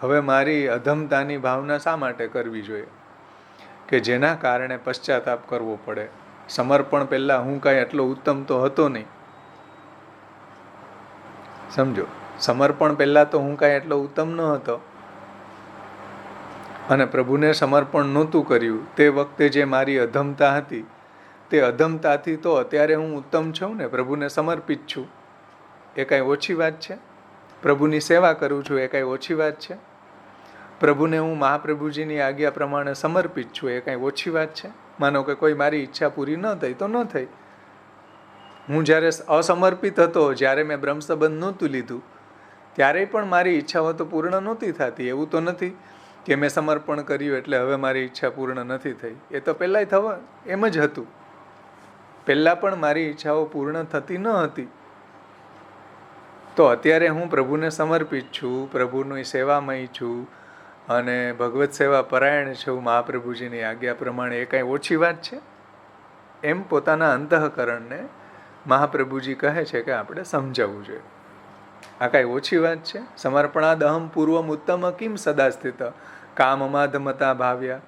હવે મારી અધમતાની ભાવના શા માટે કરવી જોઈએ કે જેના કારણે પશ્ચાતાપ કરવો પડે? સમર્પણ પહેલાં હું કાંઈ એટલો ઉત્તમ તો હતો નહીં. સમજો, સમર્પણ પહેલાં તો હું કાંઈ એટલો ઉત્તમ ન હતો, અને પ્રભુને સમર્પણ નહોતું કર્યું તે વખતે જે મારી અધમતા હતી, તે અધમતાથી તો અત્યારે હું ઉત્તમ છું ને, પ્રભુને સમર્પિત છું. એ કાંઈ ઓછી વાત છે? પ્રભુની સેવા કરું છું, એ કાંઈ ઓછી વાત છે? પ્રભુને હું મહાપ્રભુજીની આજ્ઞા પ્રમાણે સમર્પિત છું, એ કાંઈ ઓછી વાત છે? માનો કે કોઈ મારી ઈચ્છા પૂરી ન થઈ તો ન થઈ. હું જ્યારે અસમર્પિત હતો, જ્યારે મેં બ્રહ્મ સંબંધ નહોતું લીધું, ત્યારે પણ મારી ઈચ્છાઓ તો પૂર્ણ નહોતી થતી. એવું તો નથી કે મેં સમર્પણ કર્યું એટલે હવે મારી ઈચ્છા પૂર્ણ નથી થઈ. એ તો પહેલાંય થવા એમ જ હતું. પહેલાં પણ મારી ઈચ્છાઓ પૂર્ણ થતી ન હતી. તો અત્યારે હું પ્રભુને સમર્પિત છું, પ્રભુની સેવામય છું અને ભગવત સેવા પરાયણ છું મહાપ્રભુજીની આજ્ઞા પ્રમાણે. એ કાંઈ ઓછી વાત છે? એમ પોતાના અંતઃકરણને મહાપ્રભુજી કહે છે કે આપણે સમજાવવું જોઈએ. આ કાંઈ ઓછી વાત છે? સમર્પણાદ અહમ પૂર્વમ ઉત્તમ કિમ સદા સ્થિત કામમાધમતા ભાવ્યા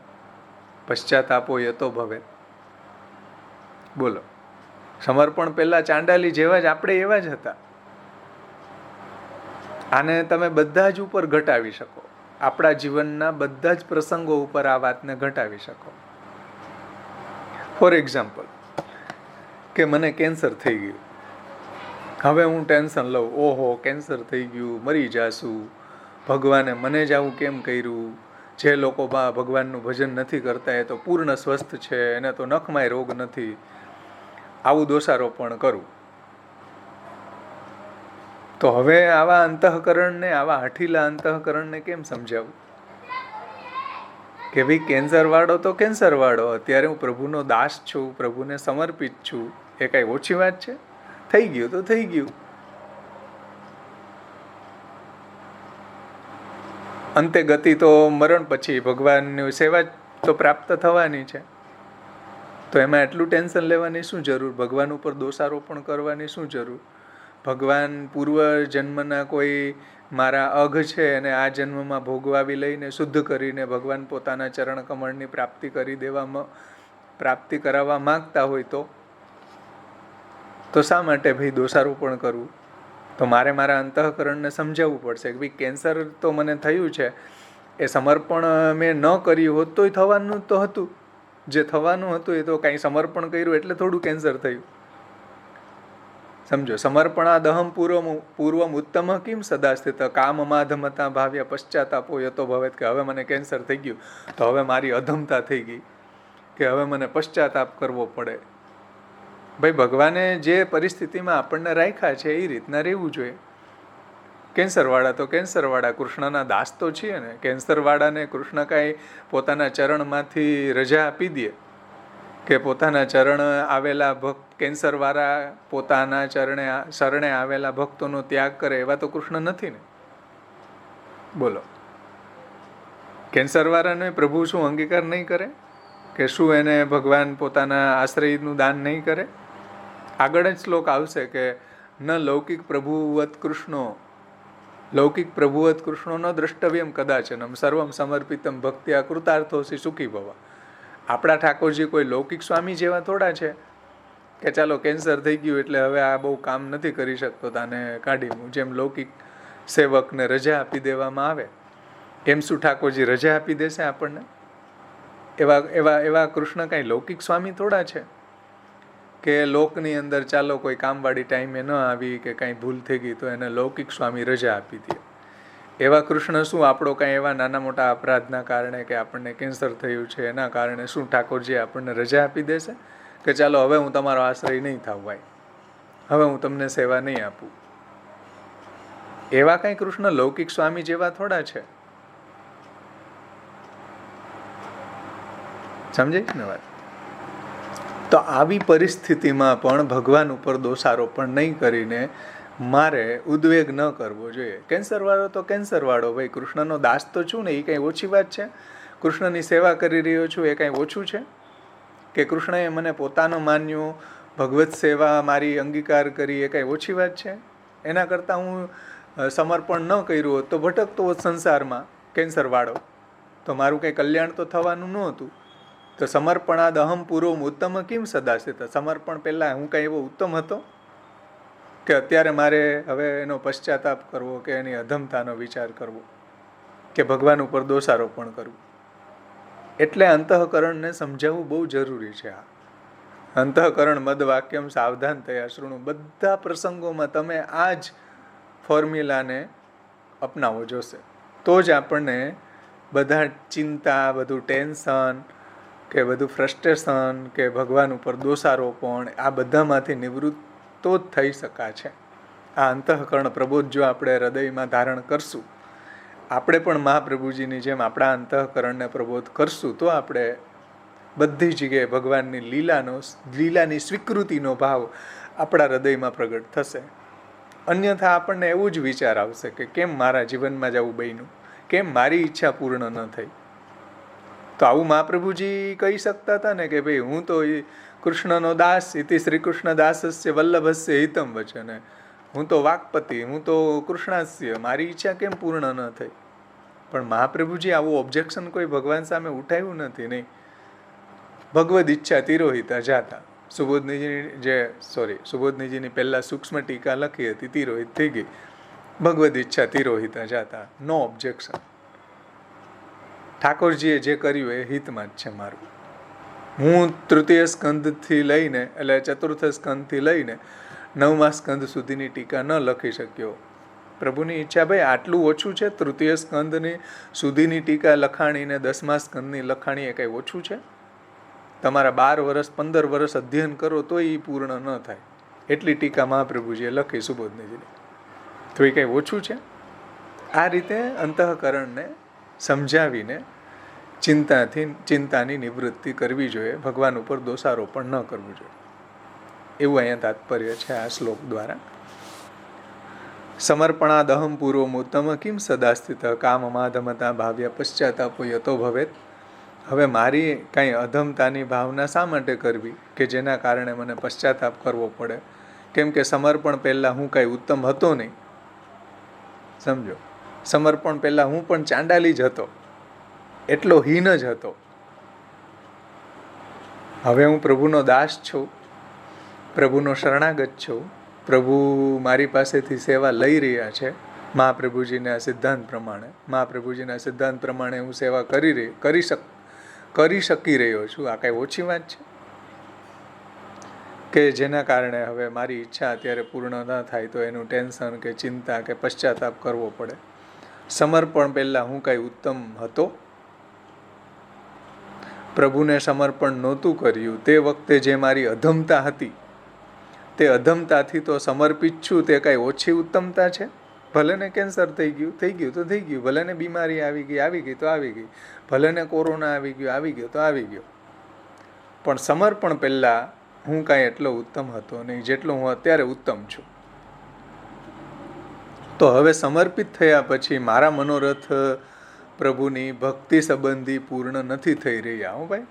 પશ્ચાતાપો યતો ભવે. બોલો, સમર્પણ પહેલાં ચાંડાલી જેવા જ આપણે એવા જ હતા. આને તમે બધા જ ઉપર ઘટાવી શકો. આપણા જીવનના બધા જ પ્રસંગો ઉપર આ વાતને ઘટાવી શકો. ફોર એક્ઝામ્પલ, કે મને કેન્સર થઈ ગયું. હવે હું ટેન્શન લઉં, ઓહો કેન્સર થઈ ગયું, મરી જાશું, ભગવાને મને જ આવું કેમ કર્યું? જે લોકો ભગવાનનું ભજન નથી કરતા એ તો પૂર્ણ સ્વસ્થ છે, એને તો નખમાંય રોગ નથી. આવું દોષારોપણ કરું. તો હવે આવા અંતઃકરણને, આવા હઠીલા અંતઃકરણને કેમ સમજાવું કે ભાઈ કેન્સરવાળો તો કેન્સરવાળો, અત્યારે હું પ્રભુનો દાસ છું, પ્રભુને સમર્પિત છું. એ કાંઈ ઓછી વાત છે? થઈ ગયું તો થઈ ગયું. અંતે ગતિ તો મરણ પછી ભગવાનની સેવા તો પ્રાપ્ત થવાની છે. તો એમાં એટલું ટેન્શન લેવાની શું જરૂર? ભગવાન ઉપર દોષારોપણ કરવાની શું જરૂર? ભગવાન પૂર્વ જન્મના કોઈ મારા અઘ છે અને આ જન્મમાં ભોગવાવી લઈને શુદ્ધ કરીને ભગવાન પોતાના ચરણ કમળની પ્રાપ્તિ કરાવવા માગતા હોય તો શા માટે ભાઈ દોષારોપણ કરવું? તો મારે મારા અંતઃકરણને સમજાવવું પડશે કે ભાઈ કેન્સર તો મને થયું છે, એ સમર્પણ મેં ન કર્યું હોત તોય થવાનું તો હતું. જે થવાનું હતું એ તો કાંઈ સમર્પણ કર્યું એટલે થોડું કેન્સર થયું. સમજો, સમર્પણાદહમ પૂર્વમ ઉત્તમ કિમ સદા સ્થિત કામમાધમતા ભાવ્ય પશ્ચાતાપો યતો ભવેત. કે હવે મને કેન્સર થઈ ગયું તો હવે મારી અધમતા થઈ ગઈ, કે હવે મને પશ્ચાતાપ કરવો પડે. ભાઈ ભગવાને જે પરિસ્થિતિમાં આપણને રાખ્યા છે એ રીતના રહેવું જોઈએ. કેન્સરવાળા તો કેન્સરવાળા, કૃષ્ણના દાસ તો છીએ ને. કેન્સરવાળાને કૃષ્ણ કાંઈ પોતાના ચરણમાંથી રજા આપી દે કે પોતાના ચરણ આવેલા ભક્ત, કેન્સરવાળા પોતાના શરણે આવેલા ભક્તોનો ત્યાગ કરે, એવા તો કૃષ્ણ નથી ને. બોલો, કેન્સરવાળાને પ્રભુ શું અંગીકાર નહીં કરે? કે શું એને ભગવાન પોતાના આશ્રયનું દાન નહીં કરે? આગળ જ શ્લોક આવશે કે ન લૌકિક પ્રભુવત કૃષ્ણો ન દ્રષ્ટવ્યમ કદાચનમ સર્વમ સમર્પિતમ ભક્ત્યા કૃતાર્થોસી સુખી ભવા. આપણા ઠાકોરજી કોઈ લૌકિક સ્વામી જેવા થોડા છે કે ચાલો કેન્સર થઈ ગયું એટલે હવે આ બહુ કામ નથી કરી શકતો, તાને કાઢી હું. જેમ લૌકિક સેવકને રજા આપી દેવામાં આવે એમ શું ઠાકોરજી રજા આપી દેશે આપણને? એવા કૃષ્ણ કાંઈ લૌકિક સ્વામી થોડા છે કે લોકની અંદર ચાલો કોઈ કામવાળી ટાઈમે ન આવી કે કાંઈ ભૂલ થઈ ગઈ તો એને લૌકિક સ્વામી રજા આપી દે. એવા કૃષ્ણ શું આપણો કાંઈ એવા નાના મોટા અપરાધના કારણે કે આપણને કેન્સર થયું છે એના કારણે શું ઠાકોરજી આપણને રજા આપી દેશે કે ચાલો હવે હું તમારો આશ્રય નહીં થાવ ભાઈ, હવે હું તમને સેવા નહીં આપું? એવા કાંઈ કૃષ્ણ લૌકિક સ્વામી જેવા થોડા છે. સમજાય ને વાત? તો આવી પરિસ્થિતિમાં પણ ભગવાન ઉપર દોષારોપણ નહીં કરીને મારે ઉદ્વેગ ન કરવો જોઈએ. કેન્સરવાળો તો કેન્સરવાળો, ભાઈ કૃષ્ણનો દાસ તો છું ને, એ કાંઈ ઓછી વાત છે? કૃષ્ણની સેવા કરી રહ્યો છું એ કાંઈ ઓછું છે? કે કૃષ્ણએ મને પોતાનો માન્યો, ભગવત સેવા મારી અંગીકાર કરી, એ કાંઈ ઓછી વાત છે? એના કરતાં હું સમર્પણ ન કર્યું હોત તો ભટકતો હોત સંસારમાં કેન્સરવાળો, તો મારું કંઈ કલ્યાણ તો થવાનું નહોતું. તો સમર્પણાદ અહમ પૂર્વમ ઉત્તમ કિમ સદા સ્થિત. સમર્પણ પહેલાં હું કાંઈ એવો ઉત્તમ હતો કે અત્યારે મારે હવે એનો પશ્ચાતાપ કરવો કે એની અધમતાનો વિચાર કરવો કે ભગવાન ઉપર દોષારોપણ કરવું. એટલે અંતઃકરણને સમજાવવું બહુ જરૂરી છે. આ અંતઃકરણ મદ વાક્યમ સાવધાન થયા શૃણુ, બધા પ્રસંગોમાં તમે આ જ ફોર્મ્યુલાને અપનાવો જોશે તો જ આપણને બધા ચિંતા, બધું ટેન્શન કે બધું ફ્રસ્ટ્રેશન કે ભગવાન ઉપર દોષારોપણ આ બધામાંથી નિવૃત્ત તો જ થઈ શકા છે. આ અંતઃકરણ પ્રબોધ જો આપણે હૃદયમાં ધારણ કરશું, આપણે પણ મહાપ્રભુજીની જેમ આપણા અંતઃકરણને પ્રબોધ કરશું તો આપણે બધી જગ્યાએ ભગવાનની લીલાની સ્વીકૃતિનો ભાવ આપણા હૃદયમાં પ્રગટ થશે. અન્યથા આપણને એવું જ વિચાર આવશે કે કેમ મારા જીવનમાં જ આવું બન્યું, કેમ મારી ઈચ્છા પૂર્ણ ન થઈ. તો આવું મહાપ્રભુજી કહી શકતા હતા ને કે ભાઈ હું તો કૃષ્ણનો દાસ, ઇતિ શ્રી કૃષ્ણ દાસસ્ય વલ્લભસ્ય હિતમ વચન, હું તો વાકપતિ, હું તો કૃષ્ણાસ્ય, મારી ઈચ્છા કેમ પૂર્ણ ન થઈ. પણ મહાપ્રભુજી આવું ઓબ્જેક્શન કોઈ ભગવાન સામે ઉઠાવ્યું નથી. નહીં, ભગવદ ઈચ્છા તિરોહિતા જાતા. સુબોધનીજીની પહેલા સૂક્ષ્મ ટીકા લખી હતી, તિરોહિત થઈ ગઈ. ભગવદ ઈચ્છા તિરોહિતા જાતા, નો ઓબ્જેક્શન. ઠાકોરજીએ જે કર્યું એ હિતમાં જ છે મારું. હું તૃતીય સ્કંદથી લઈને એટલે ચતુર્થ સ્કંદથી લઈને 9મા સ્કંદ સુધીની ટીકા ન લખી શક્યો. પ્રભુની ઈચ્છા ભાઈ આટલું ઓછું છે? તૃતીય સ્કંદની સુધીની ટીકા લખાણી ને 10મા સ્કંદની લખાણી એ કંઈ ઓછું છે? તમારા 12 વર્ષ 15 વર્ષ અધ્યયન કરો તો એ પૂર્ણ ન થાય એટલી ટીકા મહાપ્રભુજીએ લખી સુબોધનીજીની. તો એ કંઈ ઓછું છે? આ રીતે અંતઃકરણને સમજાવીને ચિંતાની નિવૃત્તિ કરવી જોઈએ, ભગવાન ઉપર દોષારોપણ ન કરવું જોઈએ. એવું અહીંયા તાત્પર્ય છે આ શ્લોક દ્વારા. સમર્પણાદહમ પૂર્વમુત્તમ કિમ સદા સ્થિત કામમાધમતા ભાવ્ય પશ્ચાતાપો યતો ભવેત. હવે મારી કાંઈ અધમતાની ભાવના શા માટે કરવી કે જેના કારણે મને પશ્ચાતાપ કરવો પડે? કેમ કે સમર્પણ પહેલાં હું કાંઈ ઉત્તમ હતો નહીં. સમજો, સમર્પણ પહેલાં હું પણ ચાંડાલી જ હતો, એટલો હીન જ હતો. હવે હું પ્રભુનો દાસ છું, પ્રભુનો શરણાગત છું, પ્રભુ મારી પાસેથી સેવા લઈ રહ્યા છે મહાપ્રભુજીના સિદ્ધાંત પ્રમાણે. મહાપ્રભુજીના સિદ્ધાંત પ્રમાણે હું સેવા કરી શકી રહ્યો છું. આ કાંઈ ઓછી વાત છે કે જેના કારણે હવે મારી ઈચ્છા અત્યારે પૂર્ણ ન થાય તો એનું ટેન્શન કે ચિંતા કે પશ્ચાતાપ કરવો પડે? સમર્પણ પહેલાં હું કાંઈ ઉત્તમ હતો? પ્રભુને સમર્પણ નહોતું કર્યું તે વખતે જે મારી અધમતા હતી તે અધમતાથી તો સમર્પિત છું તે કાંઈ ઓછી ઉત્તમતા છે? ભલે ને કેન્સર થઈ ગયું તો થઈ ગયું, ભલે ને બીમારી આવી ગઈ તો આવી ગઈ, ભલે ને કોરોના આવી ગયો તો આવી ગયો, પણ સમર્પણ પહેલાં હું કાંઈ એટલો ઉત્તમ હતો નહીં જેટલો હું અત્યારે ઉત્તમ છું. તો હવે સમર્પિત થયા પછી મારા મનોરથ પ્રભુની ભક્તિ સંબંધી પૂર્ણ નથી થઈ રહ્યા. હું ભાઈ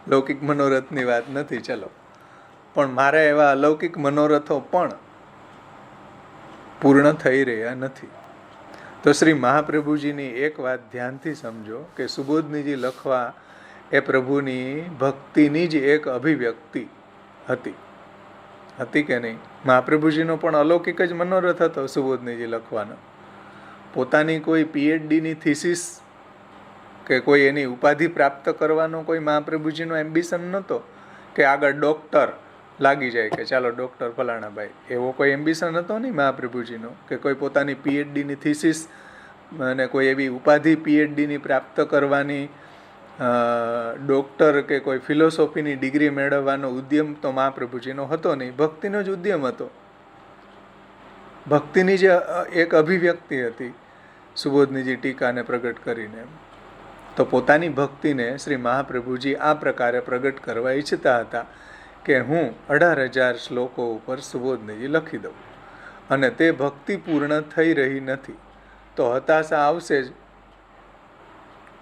લૌકિક મનોરથની વાત નથી, ચલો, પણ મારા એવા અલૌકિક મનોરથો પણ પૂર્ણ થઈ રહ્યા નથી. તો શ્રી મહાપ્રભુજીની એક વાત ધ્યાનથી સમજો કે સુબોધનીજી લખવા એ પ્રભુની ભક્તિની જ એક અભિવ્યક્તિ હતી કે નહીં? મહાપ્રભુજીનો પણ અલૌકિક જ મનોરથ હતો સુબોધનીજી લખવાનો. પોતાની કોઈ PhDની થીસીસ કે કોઈ એની ઉપાધિ પ્રાપ્ત કરવાનો કોઈ મહાપ્રભુજીનો એમ્બિશન નહોતો કે આગળ ડૉક્ટર લાગી જાય કે ચાલો ડૉક્ટર ફલાણાભાઈ, એવો કોઈ એમ્બિશન હતો નહીં મહાપ્રભુજીનો કે કોઈ પોતાની PhDની થીસીસ અને કોઈ એવી ઉપાધિ PhDની પ્રાપ્ત કરવાની, ડૉક્ટર કે કોઈ ફિલોસોફીની ડિગ્રી મેળવવાનો ઉદ્યમ તો મહાપ્રભુજીનો હતો નહીં. ભક્તિનો જ ઉદ્યમ હતો, ભક્તિની જ એક અભિવ્યક્તિ હતી સુબોધનીજી ટીકાને પ્રગટ કરીને. તો પોતાની ભક્તિને શ્રી મહાપ્રભુજી આ પ્રકારે પ્રગટ કરવા ઈચ્છતા હતા કે હું 18,000 શ્લોકો ઉપર સુબોધનીજી લખી દઉં અને તે ભક્તિ પૂર્ણ થઈ રહી નથી તો હતાશા આવશે જ.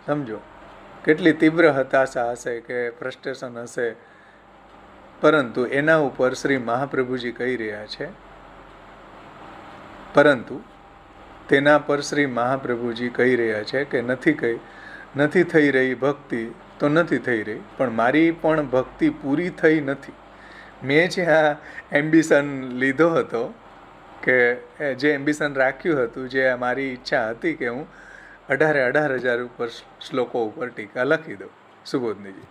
સમજો કેટલી તીવ્ર હતાશા હશે કે ફ્રસ્ટ્રેશન હશે, પરંતુ એના ઉપર શ્રી મહાપ્રભુજી કહી રહ્યા છે, પરંતુ તેના પર શ્રી મહાપ્રભુજી કહી રહ્યા છે કે નથી થઈ રહી ભક્તિ તો નથી થઈ રહી, પણ મારી પણ ભક્તિ પૂરી થઈ નથી. મેં જે આ એમ્બિશન લીધો હતો કે જે એમ્બિશન રાખ્યું હતું, જે મારી ઈચ્છા હતી કે હું 18,000 ઉપર શ્લોકો ઉપર ટીકા લખી દઉં સુબોધનીજી,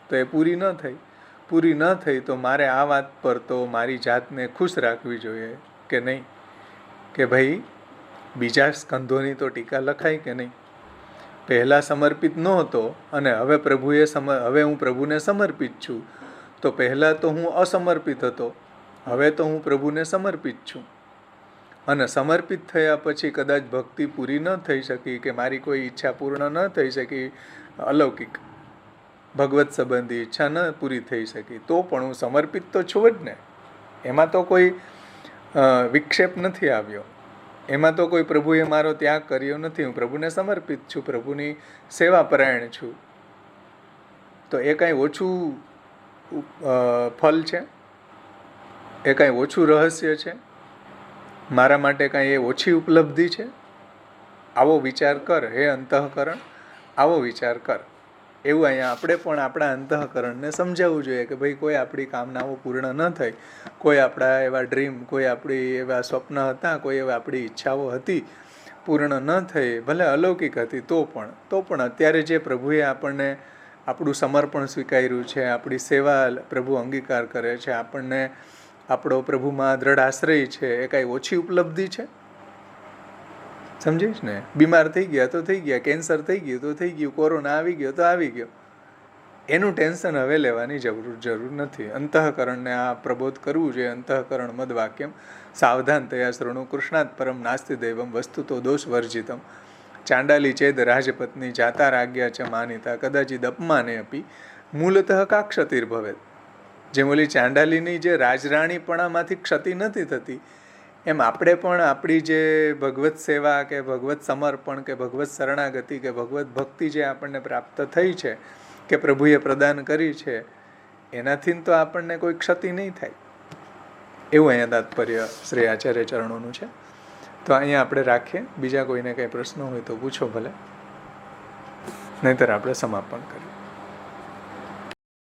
તો એ પૂરી ન થઈ તો મારે આ વાત પર તો મારી જાતને ખુશ રાખવી જોઈએ કે નહીં, કે ભાઈ બીજા સ્કંધોની તો ટીકા લખાય કે નહીં. પહેલાં સમર્પિત નહોતો અને હવે હવે હું પ્રભુને સમર્પિત છું, તો પહેલાં તો હું અસમર્પિત હતો, હવે તો હું પ્રભુને સમર્પિત છું. અને સમર્પિત થયા પછી કદાચ ભક્તિ પૂરી ન થઈ શકી, કે મારી કોઈ ઈચ્છા પૂર્ણ ન થઈ શકી, અલૌકિક ભગવત સંબંધી ઈચ્છા ન પૂરી થઈ શકી, તો પણ હું સમર્પિત તો છું જ ને. એમાં તો કોઈ વિક્ષેપ નથી આવ્યો, એમાં તો કોઈ પ્રભુએ મારો ત્યાગ કર્યો નથી. હું પ્રભુને સમર્પિત છું, પ્રભુની સેવા પરાયણ છું. તો એ કાંઈ ઓછું ફલ છે? એ કાંઈ ઓછું રહસ્ય છે? મારા માટે કાંઈ એ ઓછી ઉપલબ્ધિ છે? આવો વિચાર કર હે અંતઃકરણ, આવો વિચાર કર. એવું અહીંયા આપણે પણ આપણા અંતઃકરણને સમજાવવું જોઈએ કે ભાઈ કોઈ આપણી કામનાઓ પૂર્ણ ન થઈ, કોઈ આપણા એવા ડ્રીમ, કોઈ આપણી એવા સ્વપ્ન હતા, કોઈ એવા આપણી ઈચ્છાઓ હતી પૂર્ણ ન થઈ, ભલે અલૌકિક હતી, તો પણ અત્યારે જે પ્રભુએ આપણને આપણું સમર્પણ સ્વીકાર્યું છે, આપણી સેવા પ્રભુ અંગીકાર કરે છે, આપણને આપણો પ્રભુમાં દ્રઢ આશ્રય છે, એ કાંઈ ઓછી ઉપલબ્ધિ છે? સમજીશ ને? બીમાર થઈ ગયા તો થઈ ગયા, કેન્સર થઈ ગયું તો થઈ ગયું, કોરોના આવી ગયો તો આવી ગયો, એનું ટેન્શન હવે લેવાની જરૂર નથી. અંતઃકરણને આ પ્રબોધ કરવું જોઈએ. અંતઃકરણ મદ વાક્યમ સાવધાન તયા શૃણુ કૃષ્ણાત પરમ નાસ્તિ દૈવમ વસ્તુ તો દોષ વર્જિતમ ચાંડાલી ચેદ રાજપત્ની જાતા રાજ્યા ચ માનિતા કદાચિદ અપમાને અપી મૂલતઃ કા ક્ષતિર્ભવેત. જેમ ઓલી ચાંડાલીની જે રાજરાણીપણામાંથી ક્ષતિ નથી થતી, એમ આપણે પણ આપણી જે ભગવત સેવા કે ભગવત સમર્પણ કે ભગવત શરણાગતિ કે ભગવત ભક્તિ જે આપણને પ્રાપ્ત થઈ છે, કે પ્રભુએ પ્રદાન કરી છે, એનાથી તો આપણને કોઈ ક્ષતિ નહીં થાય. એવું અહીંયા તાત્પર્ય શ્રી આચાર્ય ચરણોનું છે. તો અહીંયા આપણે રાખીએ. બીજા કોઈને કંઈ પ્રશ્નો હોય તો પૂછો ભલે, નહીંતર આપણે સમાપન કરીએ.